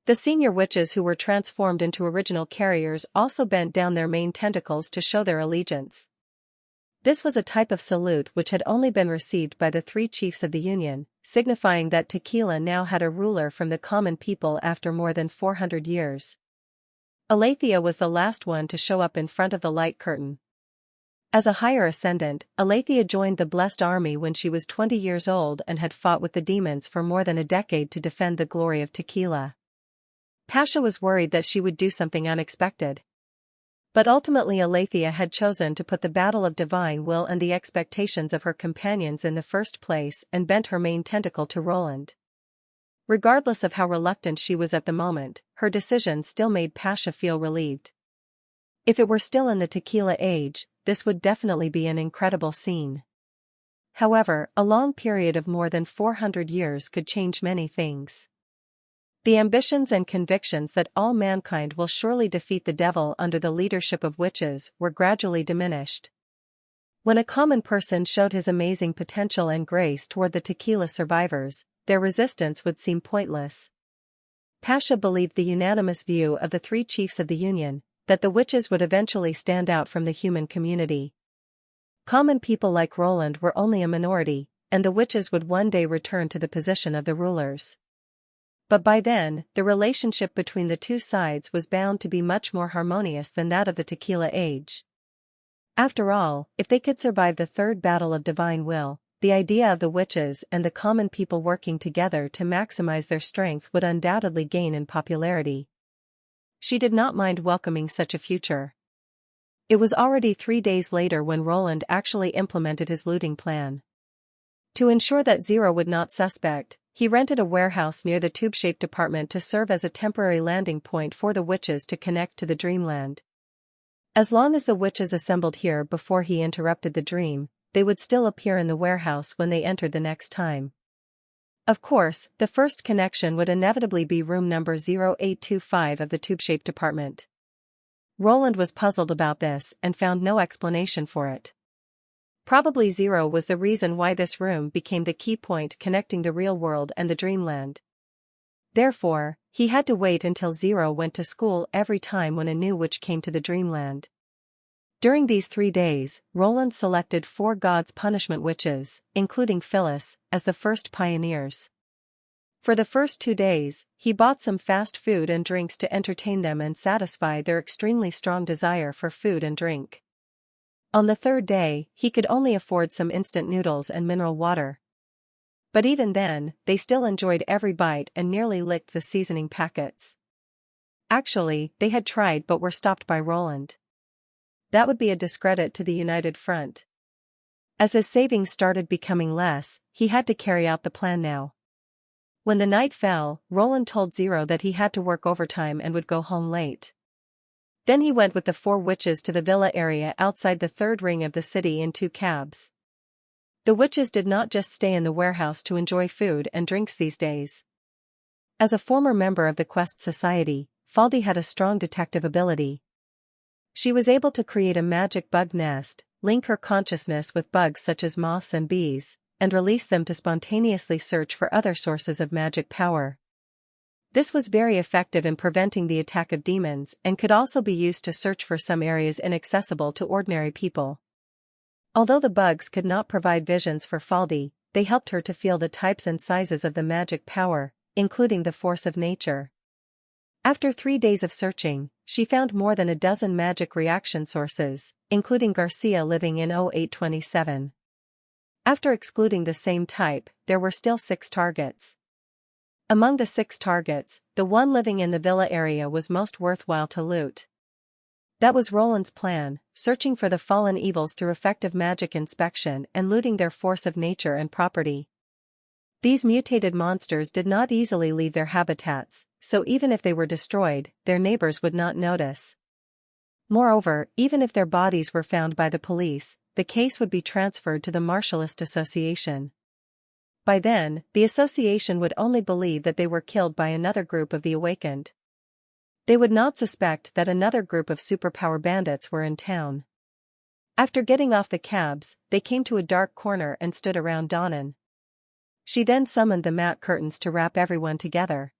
The senior witches who were transformed into original carriers also bent down their main tentacles to show their allegiance. This was a type of salute which had only been received by the 3 chiefs of the Union, signifying that Tequila now had a ruler from the common people after more than 400 years. Alethea was the last one to show up in front of the light curtain. As a higher ascendant, Alethea joined the Blessed Army when she was 20 years old and had fought with the demons for more than a decade to defend the glory of Tequila. Pasha was worried that she would do something unexpected. But ultimately Alethea had chosen to put the battle of divine will and the expectations of her companions in the first place and bent her main tentacle to Roland. Regardless of how reluctant she was at the moment, her decision still made Pasha feel relieved. If it were still in the Tequila age, this would definitely be an incredible scene. However, a long period of more than 400 years could change many things. The ambitions and convictions that all mankind will surely defeat the devil under the leadership of witches were gradually diminished. When a common person showed his amazing potential and grace toward the Tequila survivors, their resistance would seem pointless. Pasha believed the unanimous view of the 3 chiefs of the Union, that the witches would eventually stand out from the human community. Common people like Roland were only a minority, and the witches would one day return to the position of the rulers. But by then, the relationship between the 2 sides was bound to be much more harmonious than that of the Tequila age. After all, if they could survive the third battle of divine will, the idea of the witches and the common people working together to maximize their strength would undoubtedly gain in popularity. She did not mind welcoming such a future. It was already 3 days later when Roland actually implemented his looting plan. To ensure that Zero would not suspect, he rented a warehouse near the tube-shaped apartment to serve as a temporary landing point for the witches to connect to the dreamland. As long as the witches assembled here before he interrupted the dream, they would still appear in the warehouse when they entered the next time. Of course, the first connection would inevitably be room number 0825 of the tube-shaped apartment. Roland was puzzled about this and found no explanation for it. Probably Zero was the reason why this room became the key point connecting the real world and the dreamland. Therefore, he had to wait until Zero went to school every time when a new witch came to the dreamland. During these 3 days, Roland selected 4 gods' punishment witches, including Phyllis, as the first pioneers. For the first 2 days, he bought some fast food and drinks to entertain them and satisfy their extremely strong desire for food and drink. On the 3rd day, he could only afford some instant noodles and mineral water. But even then, they still enjoyed every bite and nearly licked the seasoning packets. Actually, they had tried but were stopped by Roland. That would be a discredit to the United Front. As his savings started becoming less, he had to carry out the plan now. When the night fell, Roland told Zero that he had to work overtime and would go home late. Then he went with the 4 witches to the villa area outside the 3rd ring of the city in 2 cabs. The witches did not just stay in the warehouse to enjoy food and drinks these days. As a former member of the Quest Society, Faldy had a strong detective ability. She was able to create a magic bug nest, link her consciousness with bugs such as moths and bees, and release them to spontaneously search for other sources of magic power. This was very effective in preventing the attack of demons and could also be used to search for some areas inaccessible to ordinary people. Although the bugs could not provide visions for Faldy, they helped her to feel the types and sizes of the magic power, including the force of nature. After 3 days of searching, she found more than a dozen magic reaction sources, including Garcia living in 0827. After excluding the same type, there were still 6 targets. Among the 6 targets, the one living in the villa area was most worthwhile to loot. That was Roland's plan, searching for the fallen evils through effective magic inspection and looting their force of nature and property. These mutated monsters did not easily leave their habitats, so even if they were destroyed, their neighbors would not notice. Moreover, even if their bodies were found by the police, the case would be transferred to the Martialist Association. By then, the association would only believe that they were killed by another group of the awakened. They would not suspect that another group of superpower bandits were in town. After getting off the cabs, they came to a dark corner and stood around Donnan. She then summoned the mat curtains to wrap everyone together.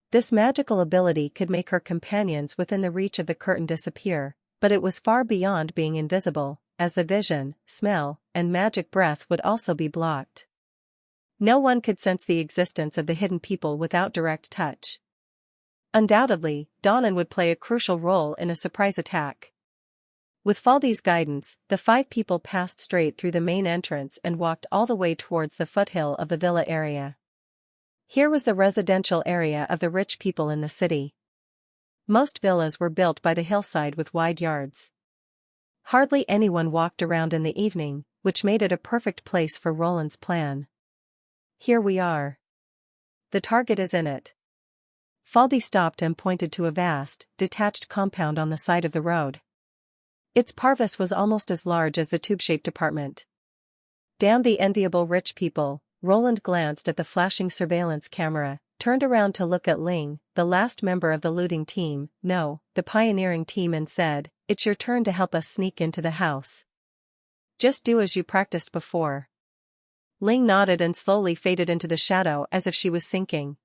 This magical ability could make her companions within the reach of the curtain disappear, but it was far beyond being invisible, as the vision, smell, and magic breath would also be blocked. No one could sense the existence of the hidden people without direct touch. Undoubtedly, Donnan would play a crucial role in a surprise attack. With Faldy's guidance, the 5 people passed straight through the main entrance and walked all the way towards the foothill of the villa area. Here was the residential area of the rich people in the city. Most villas were built by the hillside with wide yards. Hardly anyone walked around in the evening, which made it a perfect place for Roland's plan. Here we are. The target is in it. Faldy stopped and pointed to a vast, detached compound on the side of the road. Its parvis was almost as large as the tube-shaped apartment. Damn the enviable rich people, Roland glanced at the flashing surveillance camera, turned around to look at Ling, the last member of the looting team, no, the pioneering team, and said, "It's your turn to help us sneak into the house. Just do as you practiced before." Ling nodded and slowly faded into the shadow as if she was sinking.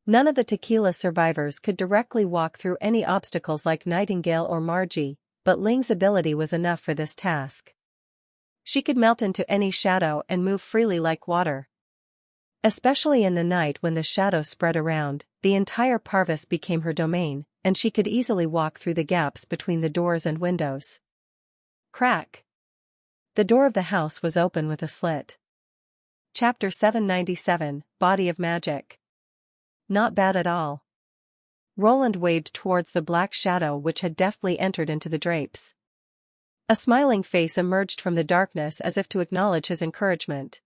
None of the tequila survivors could directly walk through any obstacles like Nightingale or Margie, but Ling's ability was enough for this task. She could melt into any shadow and move freely like water. Especially in the night when the shadow spread around, the entire parvis became her domain, and she could easily walk through the gaps between the doors and windows. Crack! The door of the house was open with a slit. Chapter 797, Body of Magic. Not bad at all. Roland waved towards the black shadow which had deftly entered into the drapes. A smiling face emerged from the darkness as if to acknowledge his encouragement.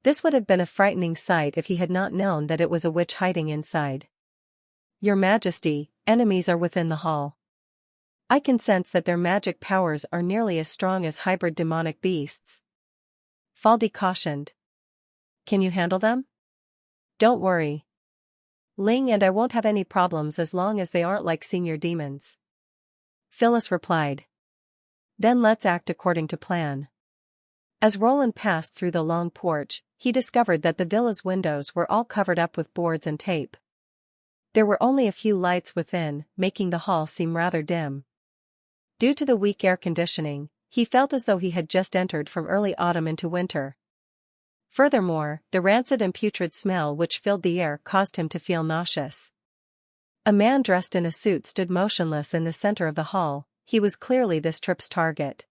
This would have been a frightening sight if he had not known that it was a witch hiding inside. "Your Majesty, enemies are within the hall. I can sense that their magic powers are nearly as strong as hybrid demonic beasts," Faldy cautioned. "Can you handle them?" "Don't worry. Ling and I won't have any problems as long as they aren't like senior demons." Phyllis replied. Then let's act according to plan. As Roland passed through the long porch, he discovered that the villa's windows were all covered up with boards and tape. There were only a few lights within, making the hall seem rather dim. Due to the weak air conditioning, he felt as though he had just entered from early autumn into winter. Furthermore, the rancid and putrid smell which filled the air caused him to feel nauseous. A man dressed in a suit stood motionless in the center of the hall. He was clearly this trip's target.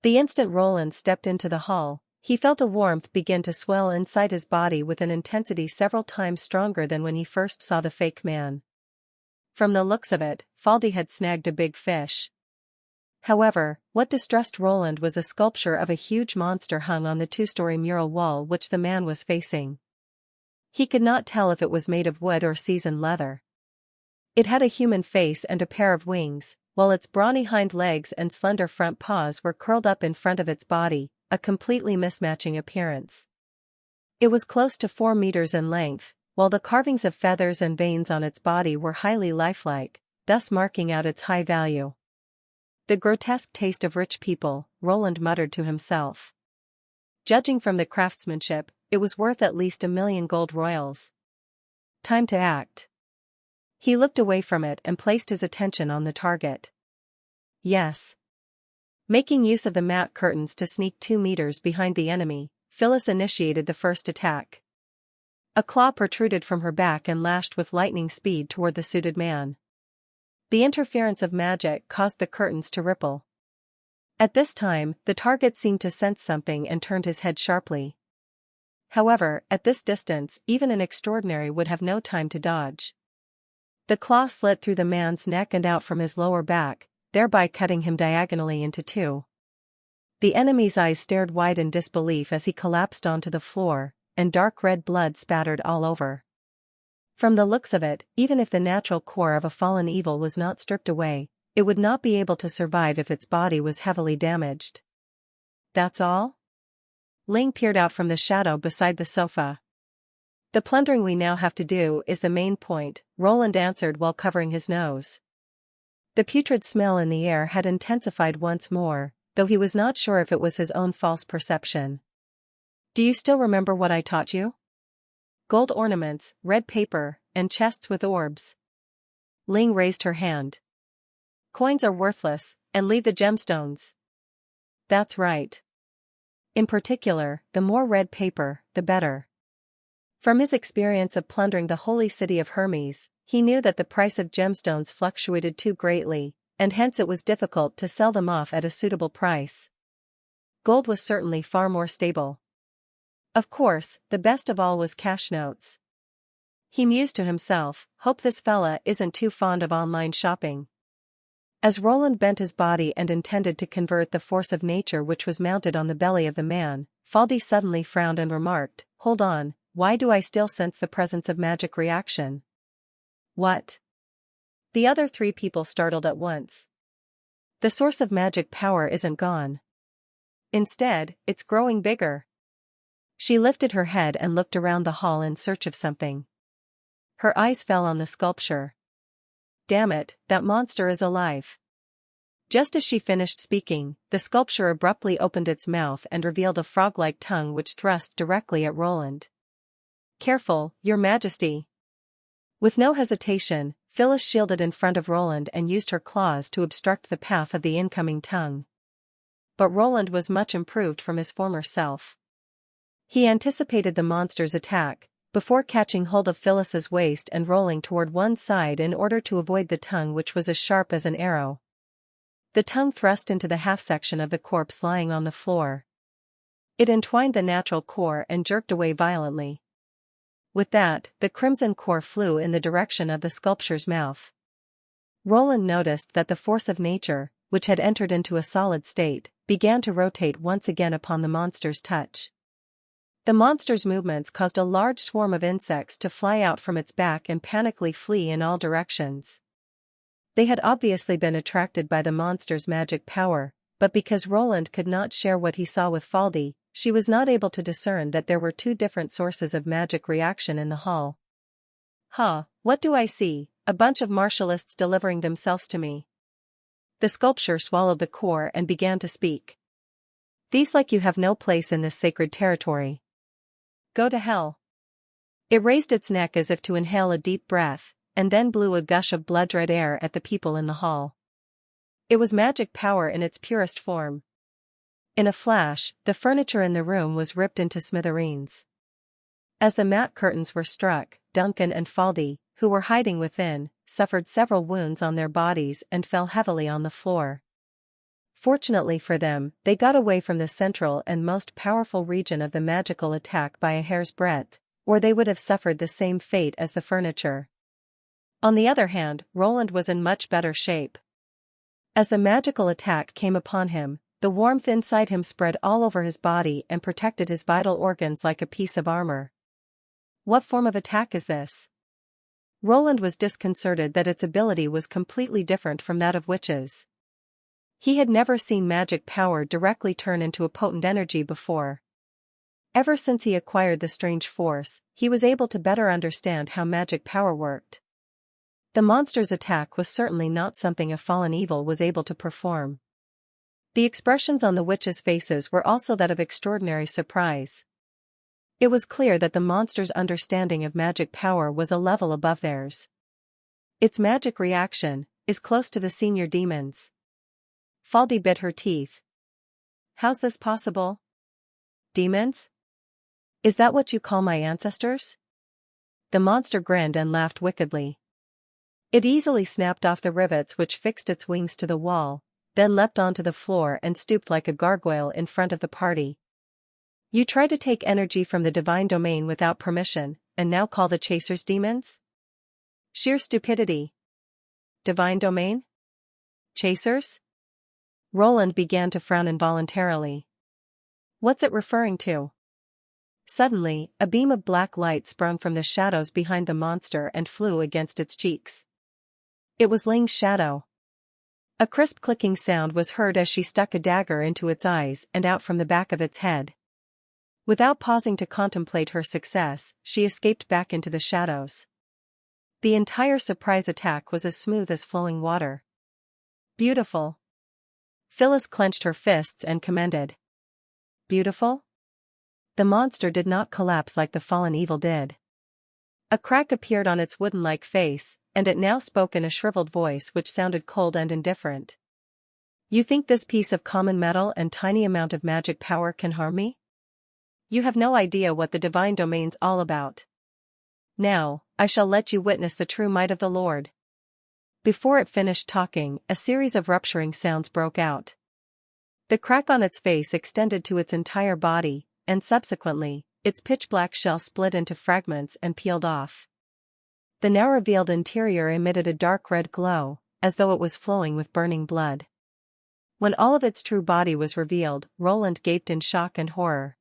The instant Roland stepped into the hall, he felt a warmth begin to swell inside his body with an intensity several times stronger than when he first saw the fake man. From the looks of it, Faldy had snagged a big fish. However, what distressed Roland was a sculpture of a huge monster hung on the two-story mural wall which the man was facing. He could not tell if it was made of wood or seasoned leather. It had a human face and a pair of wings, while its brawny hind legs and slender front paws were curled up in front of its body, a completely mismatching appearance. It was close to 4 meters in length, while the carvings of feathers and veins on its body were highly lifelike, thus marking out its high value. The grotesque taste of rich people, Roland muttered to himself. Judging from the craftsmanship, it was worth at least 1,000,000 gold royals. Time to act. He looked away from it and placed his attention on the target. Yes. Making use of the mat curtains to sneak 2 meters behind the enemy, Phyllis initiated the first attack. A claw protruded from her back and lashed with lightning speed toward the suited man. The interference of magic caused the curtains to ripple. At this time, the target seemed to sense something and turned his head sharply. However, at this distance, even an extraordinary would have no time to dodge. The claw slit through the man's neck and out from his lower back, thereby cutting him diagonally into 2. The enemy's eyes stared wide in disbelief as he collapsed onto the floor, and dark red blood spattered all over. From the looks of it, even if the natural core of a fallen evil was not stripped away, it would not be able to survive if its body was heavily damaged. That's all? Ling peered out from the shadow beside the sofa. The plundering we now have to do is the main point, Roland answered while covering his nose. The putrid smell in the air had intensified once more, though he was not sure if it was his own false perception. Do you still remember what I taught you? Gold ornaments, red paper, and chests with orbs. Ling raised her hand. Coins are worthless, and leave the gemstones. That's right. In particular, the more red paper, the better. From his experience of plundering the holy city of Hermes, he knew that the price of gemstones fluctuated too greatly, and hence it was difficult to sell them off at a suitable price. Gold was certainly far more stable. Of course, the best of all was cash notes. He mused to himself, hope this fella isn't too fond of online shopping. As Roland bent his body and intended to convert the force of nature which was mounted on the belly of the man, Faldy suddenly frowned and remarked, Hold on, why do I still sense the presence of magic reaction? What? The other 3 people startled at once. The source of magic power isn't gone. Instead, it's growing bigger. She lifted her head and looked around the hall in search of something. Her eyes fell on the sculpture. Damn it, that monster is alive. Just as she finished speaking, the sculpture abruptly opened its mouth and revealed a frog-like tongue which thrust directly at Roland. Careful, Your Majesty. With no hesitation, Phyllis shielded in front of Roland and used her claws to obstruct the path of the incoming tongue. But Roland was much improved from his former self. He anticipated the monster's attack, before catching hold of Phyllis's waist and rolling toward one side in order to avoid the tongue which was as sharp as an arrow. The tongue thrust into the half-section of the corpse lying on the floor. It entwined the natural core and jerked away violently. With that, the crimson core flew in the direction of the sculpture's mouth. Roland noticed that the force of nature, which had entered into a solid state, began to rotate once again upon the monster's touch. The monster's movements caused a large swarm of insects to fly out from its back and panically flee in all directions. They had obviously been attracted by the monster's magic power, but because Roland could not share what he saw with Faldy, she was not able to discern that there were 2 different sources of magic reaction in the hall. What do I see? A bunch of martialists delivering themselves to me. The sculpture swallowed the core and began to speak. "Thieves like you have no place in this sacred territory. Go to hell." It raised its neck as if to inhale a deep breath, and then blew a gush of blood-red air at the people in the hall. It was magic power in its purest form. In a flash, the furniture in the room was ripped into smithereens. As the mat curtains were struck, Duncan and Faldy, who were hiding within, suffered several wounds on their bodies and fell heavily on the floor. Fortunately for them, they got away from the central and most powerful region of the magical attack by a hair's breadth, or they would have suffered the same fate as the furniture. On the other hand, Roland was in much better shape. As the magical attack came upon him, the warmth inside him spread all over his body and protected his vital organs like a piece of armor. What form of attack is this? Roland was disconcerted that its ability was completely different from that of witches. He had never seen magic power directly turn into a potent energy before. Ever since he acquired the strange force, he was able to better understand how magic power worked. The monster's attack was certainly not something a fallen evil was able to perform. The expressions on the witches' faces were also that of extraordinary surprise. It was clear that the monster's understanding of magic power was a level above theirs. Its magic reaction is close to the senior demons. Faldy bit her teeth. "How's this possible? Demons? Is that what you call my ancestors?" The monster grinned and laughed wickedly. It easily snapped off the rivets which fixed its wings to the wall, then leapt onto the floor and stooped like a gargoyle in front of the party. "You try to take energy from the divine domain without permission, and now call the chasers demons? Sheer stupidity. Divine domain? Chasers?" Roland began to frown involuntarily. "What's it referring to?" Suddenly, a beam of black light sprung from the shadows behind the monster and flew against its cheeks. It was Ling's shadow. A crisp clicking sound was heard as she stuck a dagger into its eyes and out from the back of its head. Without pausing to contemplate her success, she escaped back into the shadows. The entire surprise attack was as smooth as flowing water. "Beautiful." Phyllis clenched her fists and commended. "Beautiful?" The monster did not collapse like the fallen evil did. A crack appeared on its wooden-like face, and it now spoke in a shriveled voice which sounded cold and indifferent. "You think this piece of common metal and tiny amount of magic power can harm me? You have no idea what the divine domain's all about. Now, I shall let you witness the true might of the Lord." Before it finished talking, a series of rupturing sounds broke out. The crack on its face extended to its entire body, and subsequently, its pitch-black shell split into fragments and peeled off. The now revealed interior emitted a dark red glow, as though it was flowing with burning blood. When all of its true body was revealed, Roland gaped in shock and horror.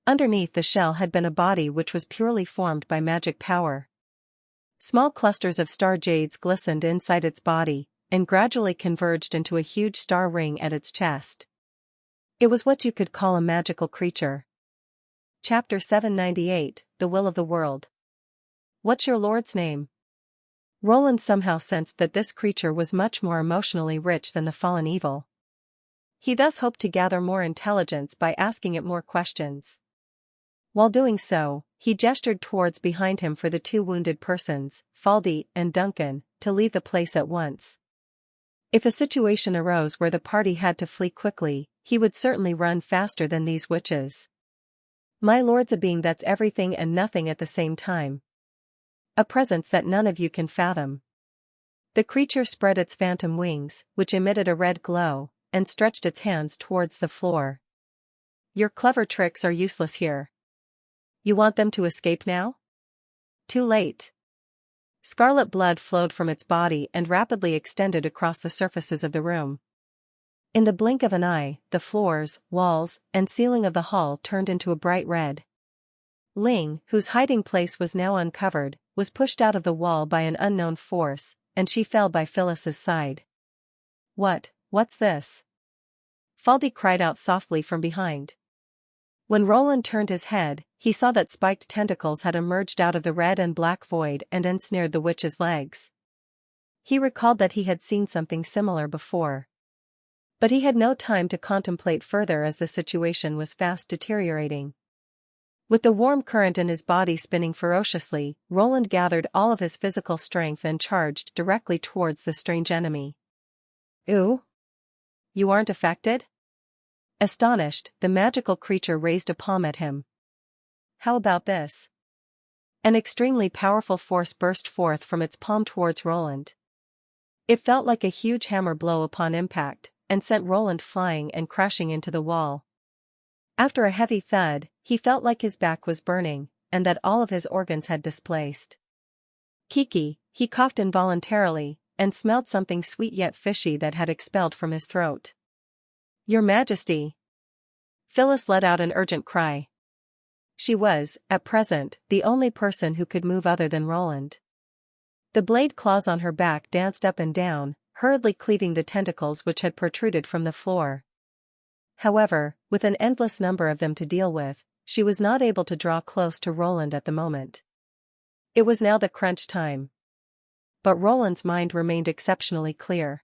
Underneath the shell had been a body which was purely formed by magic power. Small clusters of star jades glistened inside its body, and gradually converged into a huge star ring at its chest. It was what you could call a magical creature. Chapter 798, The Will of the World. "What's your lord's name?" Roland somehow sensed that this creature was much more emotionally rich than the fallen evil. He thus hoped to gather more intelligence by asking it more questions. While doing so, he gestured towards behind him for the two wounded persons, Faldy and Duncan, to leave the place at once. If a situation arose where the party had to flee quickly, he would certainly run faster than these witches. "My lord's a being that's everything and nothing at the same time. A presence that none of you can fathom." The creature spread its phantom wings, which emitted a red glow, and stretched its hands towards the floor. "Your clever tricks are useless here. You want them to escape now? Too late." Scarlet blood flowed from its body and rapidly extended across the surfaces of the room. In the blink of an eye, the floors, walls, and ceiling of the hall turned into a bright red. Ling, whose hiding place was now uncovered, was pushed out of the wall by an unknown force, and she fell by Phyllis's side. What's this?" Faldy cried out softly from behind. When Roland turned his head, he saw that spiked tentacles had emerged out of the red and black void and ensnared the witch's legs. He recalled that he had seen something similar before. But he had no time to contemplate further as the situation was fast deteriorating. With the warm current in his body spinning ferociously, Roland gathered all of his physical strength and charged directly towards the strange enemy. "Ooh? You aren't affected?" Astonished, the magical creature raised a palm at him. "How about this?" An extremely powerful force burst forth from its palm towards Roland. It felt like a huge hammer blow upon impact, and sent Roland flying and crashing into the wall. After a heavy thud, he felt like his back was burning, and that all of his organs had displaced. "Kiki," he coughed involuntarily, and smelled something sweet yet fishy that had expelled from his throat. "Your Majesty!" Phyllis let out an urgent cry. She was, at present, the only person who could move other than Roland. The blade claws on her back danced up and down, hurriedly cleaving the tentacles which had protruded from the floor. However, with an endless number of them to deal with, she was not able to draw close to Roland at the moment. It was now the crunch time. But Roland's mind remained exceptionally clear.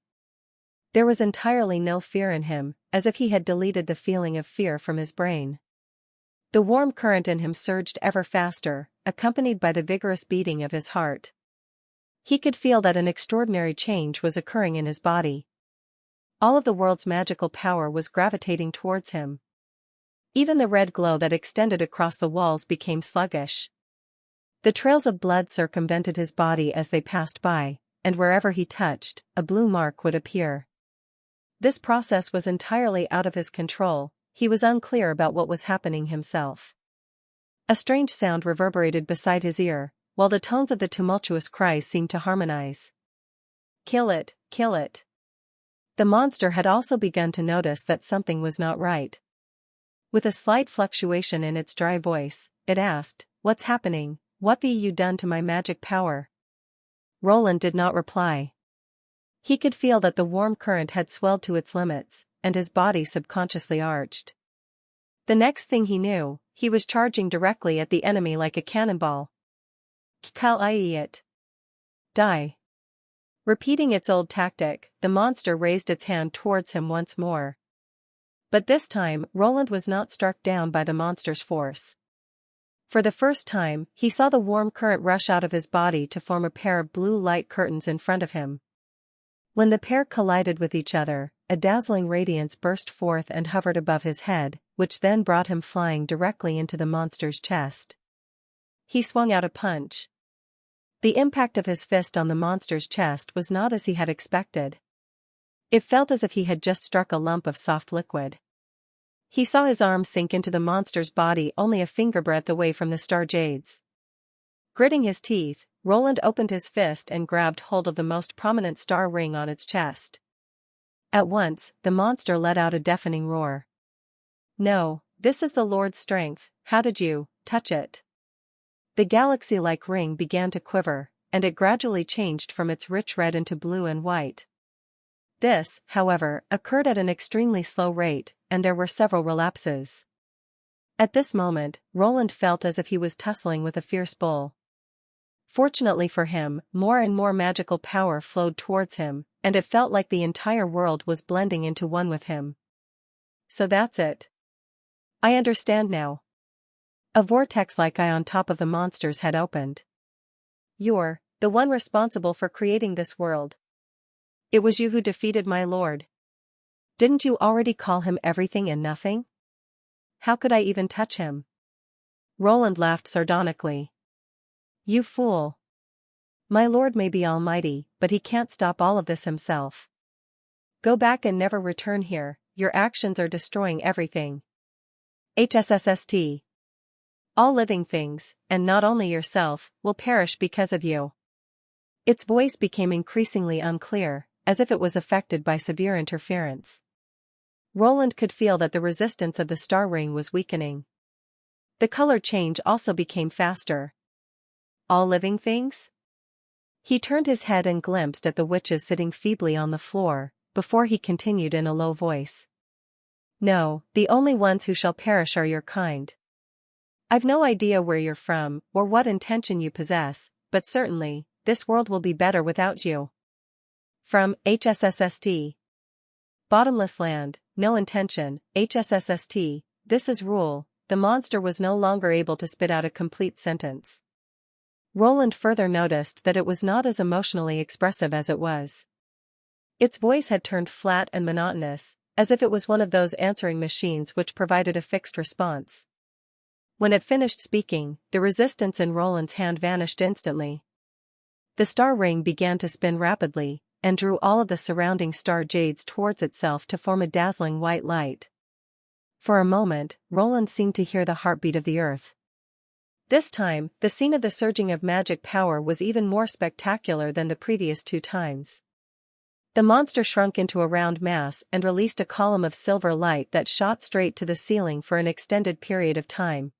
There was entirely no fear in him, as if he had deleted the feeling of fear from his brain. The warm current in him surged ever faster, accompanied by the vigorous beating of his heart. He could feel that an extraordinary change was occurring in his body. All of the world's magical power was gravitating towards him. Even the red glow that extended across the walls became sluggish. The trails of blood circumvented his body as they passed by, and wherever he touched, a blue mark would appear. This process was entirely out of his control. He was unclear about what was happening himself. A strange sound reverberated beside his ear, while the tones of the tumultuous cries seemed to harmonize. "Kill it, kill it." The monster had also begun to notice that something was not right. With a slight fluctuation in its dry voice, it asked, "What's happening? What be you done to my magic power?" Roland did not reply. He could feel that the warm current had swelled to its limits, and his body subconsciously arched. The next thing he knew, he was charging directly at the enemy like a cannonball. "Kal-I-it. Die." Repeating its old tactic, the monster raised its hand towards him once more. But this time, Roland was not struck down by the monster's force. For the first time, he saw the warm current rush out of his body to form a pair of blue light curtains in front of him. When the pair collided with each other, a dazzling radiance burst forth and hovered above his head, which then brought him flying directly into the monster's chest. He swung out a punch. The impact of his fist on the monster's chest was not as he had expected. It felt as if he had just struck a lump of soft liquid. He saw his arm sink into the monster's body only a fingerbreadth away from the star jades. Gritting his teeth, Roland opened his fist and grabbed hold of the most prominent star ring on its chest. At once, the monster let out a deafening roar. "No, this is the Lord's strength. How did you touch it?" The galaxy-like ring began to quiver, and it gradually changed from its rich red into blue and white. This, however, occurred at an extremely slow rate, and there were several relapses. At this moment, Roland felt as if he was tussling with a fierce bull. Fortunately for him, more and more magical power flowed towards him, and it felt like the entire world was blending into one with him. "So that's it. I understand now." A vortex-like eye on top of the monster's head opened. "You're the one responsible for creating this world. It was you who defeated my lord. Didn't you already call him everything and nothing? How could I even touch him?" Roland laughed sardonically. "You fool. My lord may be almighty, but he can't stop all of this himself. Go back and never return here. Your actions are destroying everything. HSSST. All living things, and not only yourself, will perish because of you." Its voice became increasingly unclear, as if it was affected by severe interference. Roland could feel that the resistance of the star ring was weakening. The color change also became faster. "All living things?" He turned his head and glimpsed at the witches sitting feebly on the floor, before he continued in a low voice. "No, the only ones who shall perish are your kind. I've no idea where you're from, or what intention you possess, but certainly, this world will be better without you. From HSSST. Bottomless land, no intention, HSSST, this is rule. The monster was no longer able to spit out a complete sentence. Roland further noticed that it was not as emotionally expressive as it was. Its voice had turned flat and monotonous, as if it was one of those answering machines which provided a fixed response. When it finished speaking, the resistance in Roland's hand vanished instantly. The star ring began to spin rapidly, and drew all of the surrounding star jades towards itself to form a dazzling white light. For a moment, Roland seemed to hear the heartbeat of the earth. This time, the scene of the surging of magic power was even more spectacular than the previous 2 times. The monster shrunk into a round mass and released a column of silver light that shot straight to the ceiling for an extended period of time.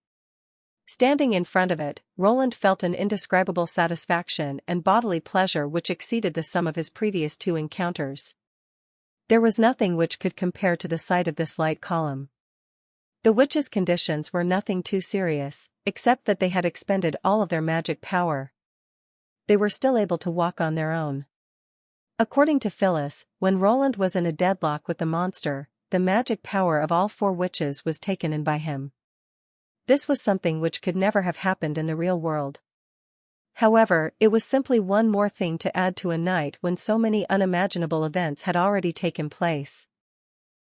Standing in front of it, Roland felt an indescribable satisfaction and bodily pleasure which exceeded the sum of his previous 2 encounters. There was nothing which could compare to the sight of this light column. The witches' conditions were nothing too serious, except that they had expended all of their magic power. They were still able to walk on their own. According to Phyllis, when Roland was in a deadlock with the monster, the magic power of all 4 witches was taken in by him. This was something which could never have happened in the real world. However, it was simply one more thing to add to a night when so many unimaginable events had already taken place.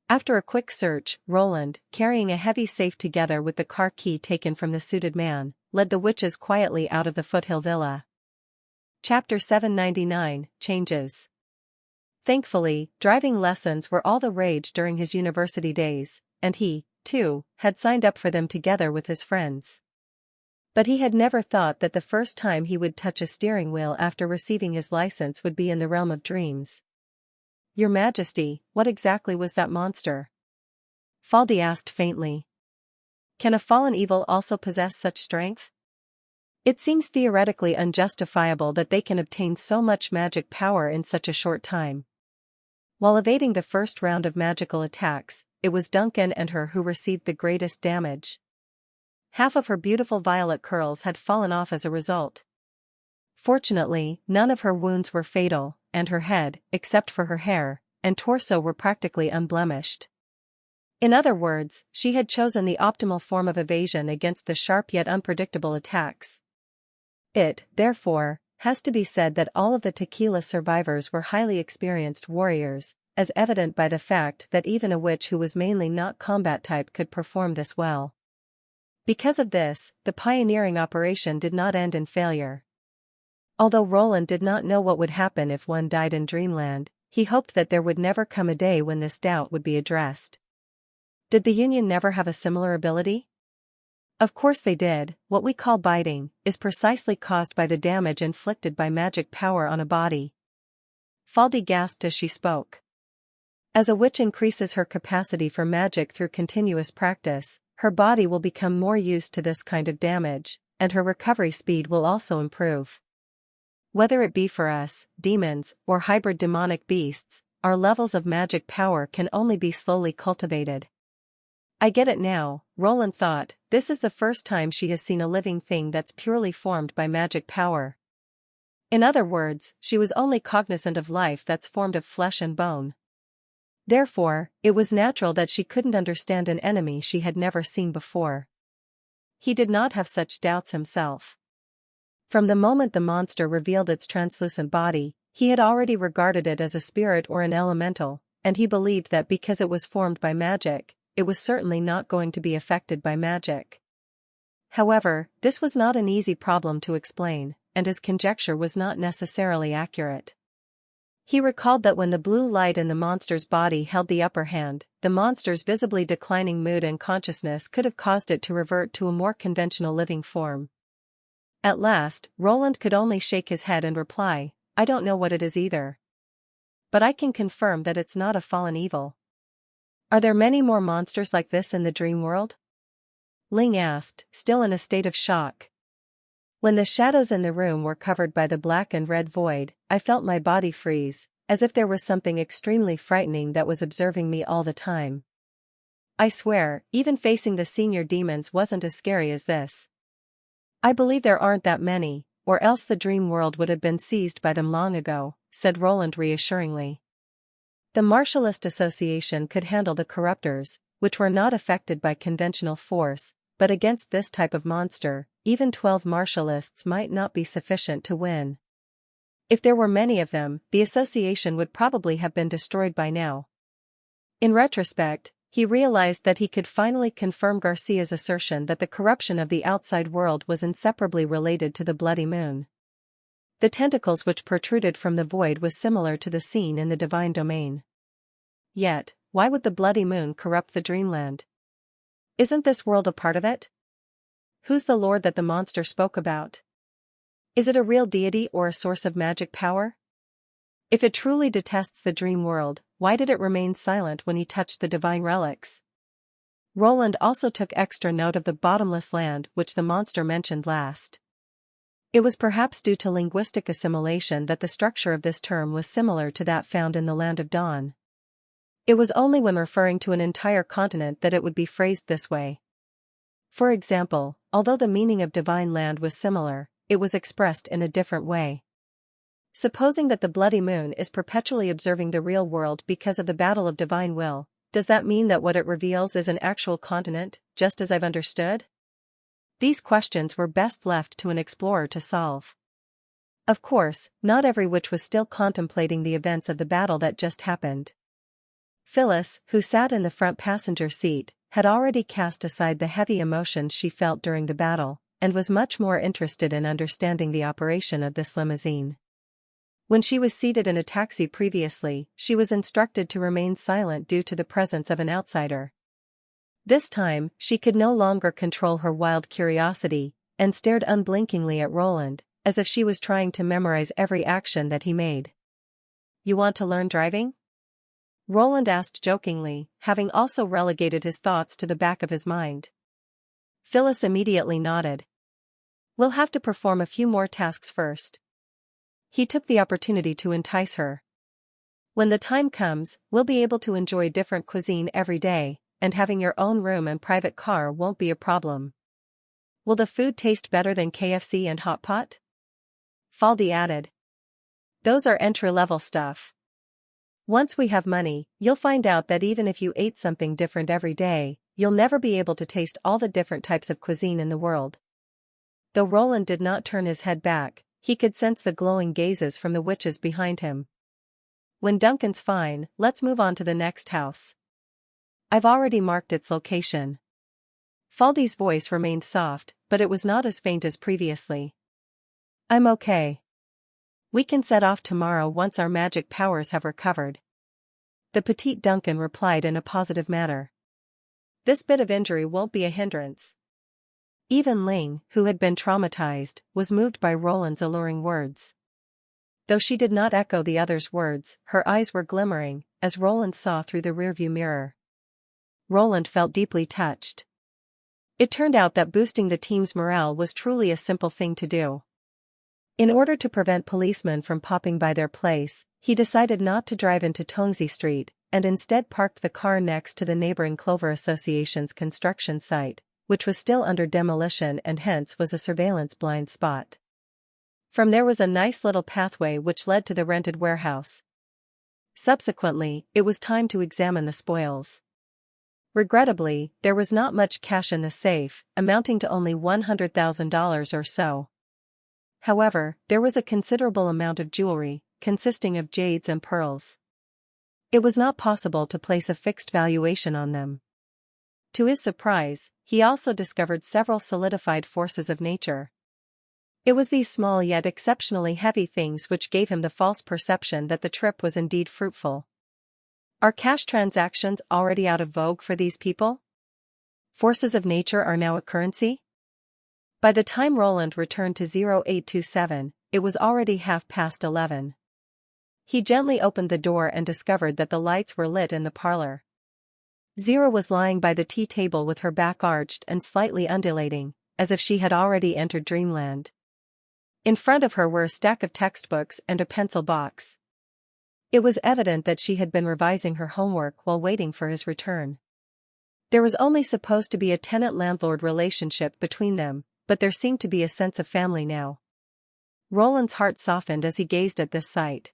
After a quick search, Roland, carrying a heavy safe together with the car key taken from the suited man, led the witches quietly out of the foothill villa. Chapter 799, Changes. Thankfully, driving lessons were all the rage during his university days, and he, too, had signed up for them together with his friends. But he had never thought that the first time he would touch a steering wheel after receiving his license would be in the realm of dreams. "Your Majesty, what exactly was that monster?" Faldi asked faintly. "Can a fallen evil also possess such strength? It seems theoretically unjustifiable that they can obtain so much magic power in such a short time." While evading the first round of magical attacks, it was Duncan and her who received the greatest damage. Half of her beautiful violet curls had fallen off as a result. Fortunately, none of her wounds were fatal, and her head, except for her hair, and torso were practically unblemished. In other words, she had chosen the optimal form of evasion against the sharp yet unpredictable attacks. It, therefore, has to be said that all of the tequila survivors were highly experienced warriors, as evident by the fact that even a witch who was mainly not combat type could perform this well. Because of this, the pioneering operation did not end in failure. Although Roland did not know what would happen if one died in Dreamland, he hoped that there would never come a day when this doubt would be addressed. Did the Union never have a similar ability? Of course they did. What we call biting is precisely caused by the damage inflicted by magic power on a body. Faldi gasped as she spoke. As a witch increases her capacity for magic through continuous practice, her body will become more used to this kind of damage, and her recovery speed will also improve. Whether it be for us, demons, or hybrid demonic beasts, our levels of magic power can only be slowly cultivated. I get it now, Roland thought. This is the first time she has seen a living thing that's purely formed by magic power. In other words, she was only cognizant of life that's formed of flesh and bone. Therefore, it was natural that she couldn't understand an enemy she had never seen before. He did not have such doubts himself. From the moment the monster revealed its translucent body, he had already regarded it as a spirit or an elemental, and he believed that because it was formed by magic, it was certainly not going to be affected by magic. However, this was not an easy problem to explain, and his conjecture was not necessarily accurate. He recalled that when the blue light in the monster's body held the upper hand, the monster's visibly declining mood and consciousness could have caused it to revert to a more conventional living form. At last, Roland could only shake his head and reply, "I don't know what it is either. But I can confirm that it's not a fallen evil." "Are there many more monsters like this in the dream world?" Ling asked, still in a state of shock. When the shadows in the room were covered by the black and red void, I felt my body freeze, as if there was something extremely frightening that was observing me all the time. I swear, even facing the senior demons wasn't as scary as this. I believe there aren't that many, or else the dream world would have been seized by them long ago, said Roland reassuringly. The Martialist Association could handle the corruptors, which were not affected by conventional force, but against this type of monster, even 12 Martialists might not be sufficient to win. If there were many of them, the association would probably have been destroyed by now. In retrospect, he realized that he could finally confirm Garcia's assertion that the corruption of the outside world was inseparably related to the bloody moon. The tentacles which protruded from the void was similar to the scene in the divine domain. Yet, why would the bloody moon corrupt the dreamland? Isn't this world a part of it? Who's the lord that the monster spoke about? Is it a real deity or a source of magic power? If it truly detests the dream world, why did it remain silent when he touched the divine relics? Roland also took extra note of the bottomless land which the monster mentioned last. It was perhaps due to linguistic assimilation that the structure of this term was similar to that found in the Land of Dawn. It was only when referring to an entire continent that it would be phrased this way. For example, although the meaning of divine land was similar, it was expressed in a different way. Supposing that the bloody moon is perpetually observing the real world because of the battle of divine will, does that mean that what it reveals is an actual continent, just as I've understood? These questions were best left to an explorer to solve. Of course, not every witch was still contemplating the events of the battle that just happened. Phyllis, who sat in the front passenger seat, had already cast aside the heavy emotions she felt during the battle, and was much more interested in understanding the operation of this limousine. When she was seated in a taxi previously, she was instructed to remain silent due to the presence of an outsider. This time, she could no longer control her wild curiosity, and stared unblinkingly at Roland, as if she was trying to memorize every action that he made. "You want to learn driving?" Roland asked jokingly, having also relegated his thoughts to the back of his mind. Phyllis immediately nodded. "We'll have to perform a few more tasks first." He took the opportunity to entice her. "When the time comes, we'll be able to enjoy different cuisine every day, and having your own room and private car won't be a problem." "Will the food taste better than KFC and Hot Pot?" Faldi added. "Those are entry-level stuff. Once we have money, you'll find out that even if you ate something different every day, you'll never be able to taste all the different types of cuisine in the world." Though Roland did not turn his head back, he could sense the glowing gazes from the witches behind him. "When Duncan's fine, let's move on to the next house. I've already marked its location." Faldi's voice remained soft, but it was not as faint as previously. "I'm okay. We can set off tomorrow once our magic powers have recovered." The petite Duncan replied in a positive manner. "This bit of injury won't be a hindrance." Even Ling, who had been traumatized, was moved by Roland's alluring words. Though she did not echo the other's words, her eyes were glimmering, as Roland saw through the rearview mirror. Roland felt deeply touched. It turned out that boosting the team's morale was truly a simple thing to do. In order to prevent policemen from popping by their place, he decided not to drive into Tongzi Street, and instead parked the car next to the neighboring Clover Association's construction site, which was still under demolition and hence was a surveillance blind spot. From there was a nice little pathway which led to the rented warehouse. Subsequently, it was time to examine the spoils. Regrettably, there was not much cash in the safe, amounting to only $100,000 or so. However, there was a considerable amount of jewelry, consisting of jades and pearls. It was not possible to place a fixed valuation on them. To his surprise, he also discovered several solidified forces of nature. It was these small yet exceptionally heavy things which gave him the false perception that the trip was indeed fruitful. Are cash transactions already out of vogue for these people? Forces of nature are now a currency? By the time Roland returned to 0827, it was already 11:30. He gently opened the door and discovered that the lights were lit in the parlor. Zero was lying by the tea table with her back arched and slightly undulating, as if she had already entered dreamland. In front of her were a stack of textbooks and a pencil box. It was evident that she had been revising her homework while waiting for his return. There was only supposed to be a tenant-landlord relationship between them, but there seemed to be a sense of family now. Roland's heart softened as he gazed at this sight.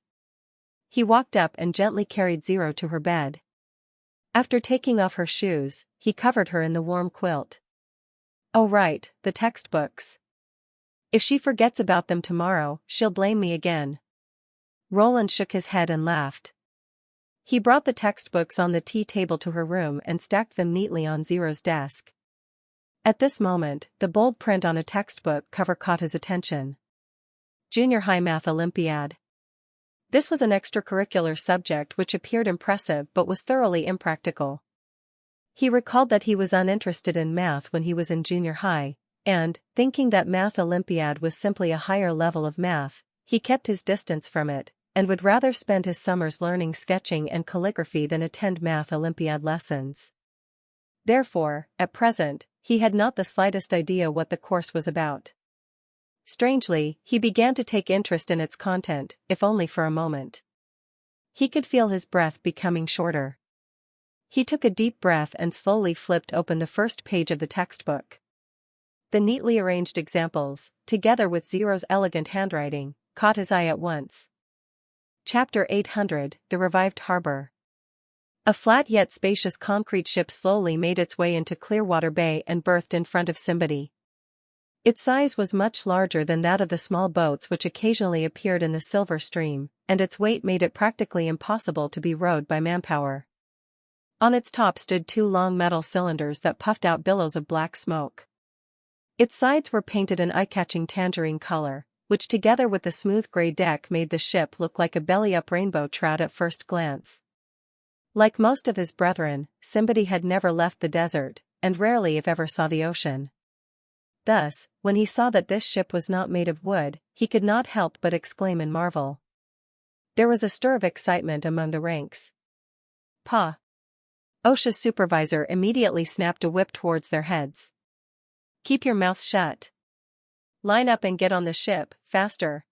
He walked up and gently carried Zero to her bed. After taking off her shoes, he covered her in the warm quilt. "Oh right, the textbooks. If she forgets about them tomorrow, she'll blame me again." Roland shook his head and laughed. He brought the textbooks on the tea table to her room and stacked them neatly on Zero's desk. At this moment, the bold print on a textbook cover caught his attention. Junior High Math Olympiad. This was an extracurricular subject which appeared impressive but was thoroughly impractical. He recalled that he was uninterested in math when he was in junior high, and, thinking that Math Olympiad was simply a higher level of math, he kept his distance from it, and would rather spend his summers learning sketching and calligraphy than attend Math Olympiad lessons. Therefore, at present, he had not the slightest idea what the course was about. Strangely, he began to take interest in its content, if only for a moment. He could feel his breath becoming shorter. He took a deep breath and slowly flipped open the first page of the textbook. The neatly arranged examples, together with Zero's elegant handwriting, caught his eye at once. Chapter 800, The Revived Harbor. A flat yet spacious concrete ship slowly made its way into Clearwater Bay and berthed in front of somebody. Its size was much larger than that of the small boats which occasionally appeared in the Silver Stream, and its weight made it practically impossible to be rowed by manpower. On its top stood two long metal cylinders that puffed out billows of black smoke. Its sides were painted an eye-catching tangerine color, which together with the smooth gray deck made the ship look like a belly-up rainbow trout at first glance. Like most of his brethren, Simbadi had never left the desert, and rarely if ever saw the ocean. Thus, when he saw that this ship was not made of wood, he could not help but exclaim in marvel. There was a stir of excitement among the ranks. "Pa!" OSHA's supervisor immediately snapped a whip towards their heads. "Keep your mouths shut. Line up and get on the ship, faster."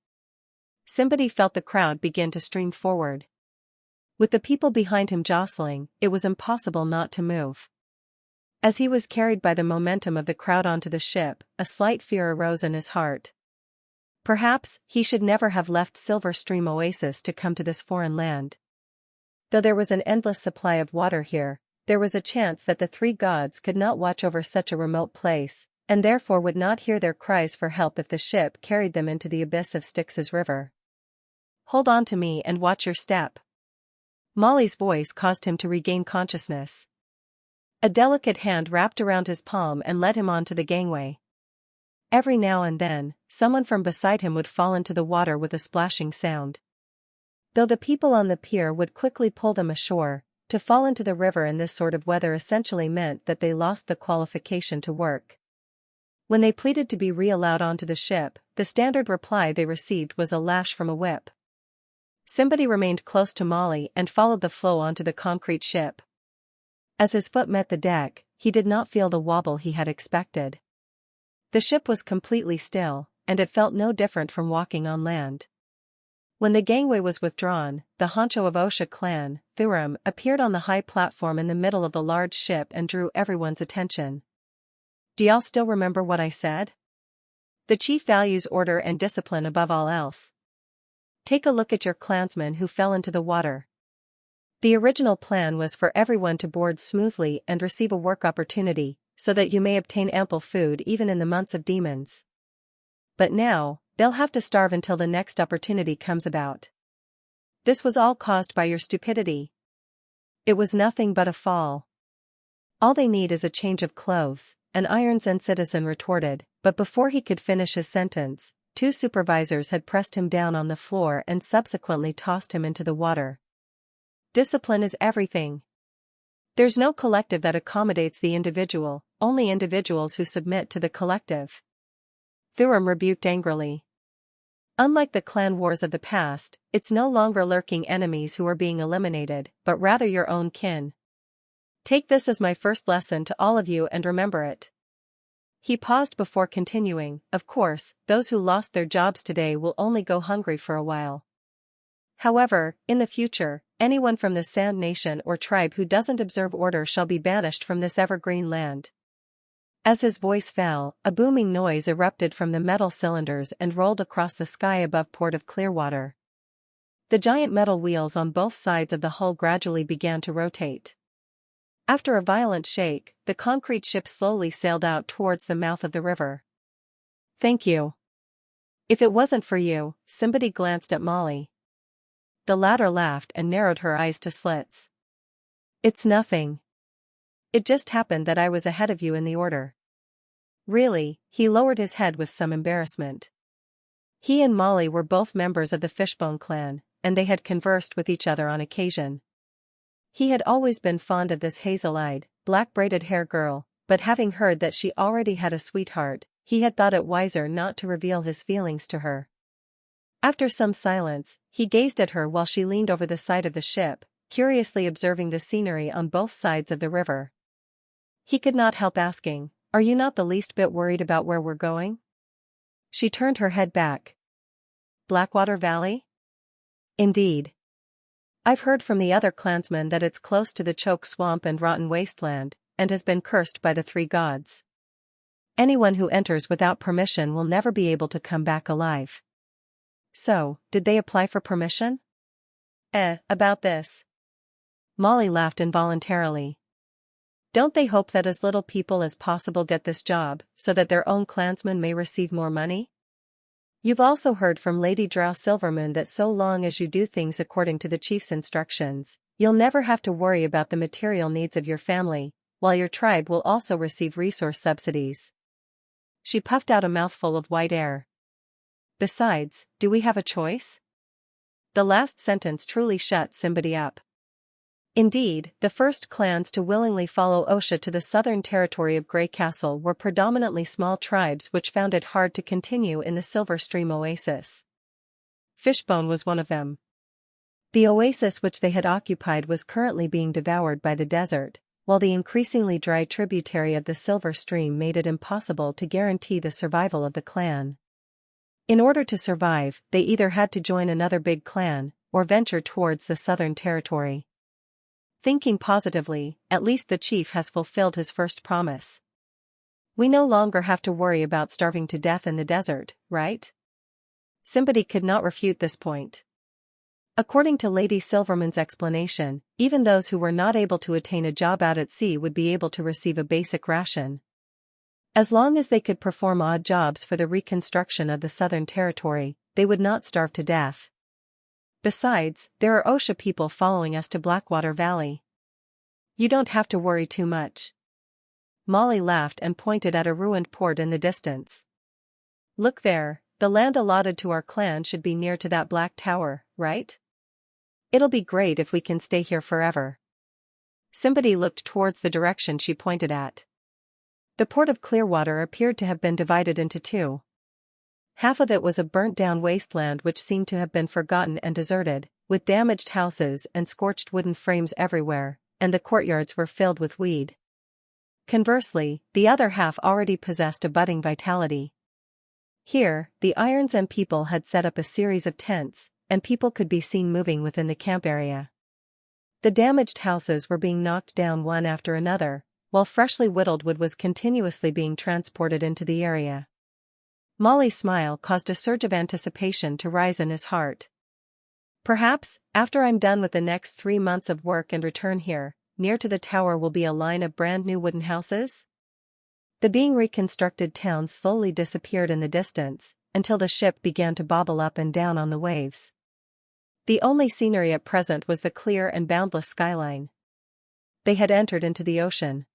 Simbadi felt the crowd begin to stream forward. With the people behind him jostling, it was impossible not to move. As he was carried by the momentum of the crowd onto the ship, a slight fear arose in his heart. Perhaps he should never have left Silver Stream Oasis to come to this foreign land. Though there was an endless supply of water here, there was a chance that the three gods could not watch over such a remote place, and therefore would not hear their cries for help if the ship carried them into the abyss of Styx's river. "Hold on to me and watch your step." Molly's voice caused him to regain consciousness. A delicate hand wrapped around his palm and led him onto the gangway. Every now and then, someone from beside him would fall into the water with a splashing sound. Though the people on the pier would quickly pull them ashore, to fall into the river in this sort of weather essentially meant that they lost the qualification to work. When they pleaded to be re-allowed onto the ship, the standard reply they received was a lash from a whip. Simbadi remained close to Molly and followed the flow onto the concrete ship. As his foot met the deck, he did not feel the wobble he had expected. The ship was completely still, and it felt no different from walking on land. When the gangway was withdrawn, the honcho of Osha clan, Thuram, appeared on the high platform in the middle of the large ship and drew everyone's attention. "Do y'all still remember what I said? The chief values order and discipline above all else. Take a look at your clansmen who fell into the water. The original plan was for everyone to board smoothly and receive a work opportunity, so that you may obtain ample food even in the months of demons. But now, they'll have to starve until the next opportunity comes about. This was all caused by your stupidity. It was nothing but a fall. All they need is a change of clothes," an Irons End citizen retorted, but before he could finish his sentence, two supervisors had pressed him down on the floor and subsequently tossed him into the water. "Discipline is everything. There's no collective that accommodates the individual, only individuals who submit to the collective." Thuram rebuked angrily. "Unlike the clan wars of the past, it's no longer lurking enemies who are being eliminated, but rather your own kin. Take this as my first lesson to all of you and remember it." He paused before continuing, "Of course, those who lost their jobs today will only go hungry for a while. However, in the future, anyone from the Sand Nation or tribe who doesn't observe order shall be banished from this evergreen land. As his voice fell, a booming noise erupted from the metal cylinders and rolled across the sky above Port of Clearwater. The giant metal wheels on both sides of the hull gradually began to rotate. After a violent shake, the concrete ship slowly sailed out towards the mouth of the river. "Thank you. If it wasn't for you," somebody glanced at Molly. The latter laughed and narrowed her eyes to slits. "It's nothing. It just happened that I was ahead of you in the order." "Really?" He lowered his head with some embarrassment. He and Molly were both members of the Fishbone clan, and they had conversed with each other on occasion. He had always been fond of this hazel-eyed, black-braided hair girl, but having heard that she already had a sweetheart, he had thought it wiser not to reveal his feelings to her. After some silence, he gazed at her while she leaned over the side of the ship, curiously observing the scenery on both sides of the river. He could not help asking, "Are you not the least bit worried about where we're going?" She turned her head back. "Blackwater Valley?" "Indeed. I've heard from the other clansmen that it's close to the choke swamp and rotten wasteland, and has been cursed by the three gods. Anyone who enters without permission will never be able to come back alive." "So, did they apply for permission?" About this." Molly laughed involuntarily. "Don't they hope that as little people as possible get this job, so that their own clansmen may receive more money? You've also heard from Lady Drow Silvermoon that so long as you do things according to the chief's instructions, you'll never have to worry about the material needs of your family, while your tribe will also receive resource subsidies." She puffed out a mouthful of white air. "Besides, do we have a choice?" The last sentence truly shut somebody up. Indeed, the first clans to willingly follow Osha to the southern territory of Grey Castle were predominantly small tribes which found it hard to continue in the Silver Stream Oasis. Fishbone was one of them. The oasis which they had occupied was currently being devoured by the desert, while the increasingly dry tributary of the Silver Stream made it impossible to guarantee the survival of the clan. In order to survive, they either had to join another big clan, or venture towards the southern territory. Thinking positively, at least the chief has fulfilled his first promise. "We no longer have to worry about starving to death in the desert, right?" Somebody could not refute this point. According to Lady Silverman's explanation, even those who were not able to attain a job out at sea would be able to receive a basic ration. As long as they could perform odd jobs for the reconstruction of the Southern Territory, they would not starve to death. "Besides, there are Osha people following us to Blackwater Valley. You don't have to worry too much." Molly laughed and pointed at a ruined port in the distance. "Look there, the land allotted to our clan should be near to that black tower, right? It'll be great if we can stay here forever." Somebody looked towards the direction she pointed at. The port of Clearwater appeared to have been divided into two. Half of it was a burnt-down wasteland which seemed to have been forgotten and deserted, with damaged houses and scorched wooden frames everywhere, and the courtyards were filled with weed. Conversely, the other half already possessed a budding vitality. Here, the Irons and people had set up a series of tents, and people could be seen moving within the camp area. The damaged houses were being knocked down one after another, while freshly whittled wood was continuously being transported into the area. Molly's smile caused a surge of anticipation to rise in his heart. "Perhaps, after I'm done with the next 3 months of work and return here, near to the tower will be a line of brand new wooden houses?" The being reconstructed town slowly disappeared in the distance, until the ship began to bobble up and down on the waves. The only scenery at present was the clear and boundless skyline. They had entered into the ocean.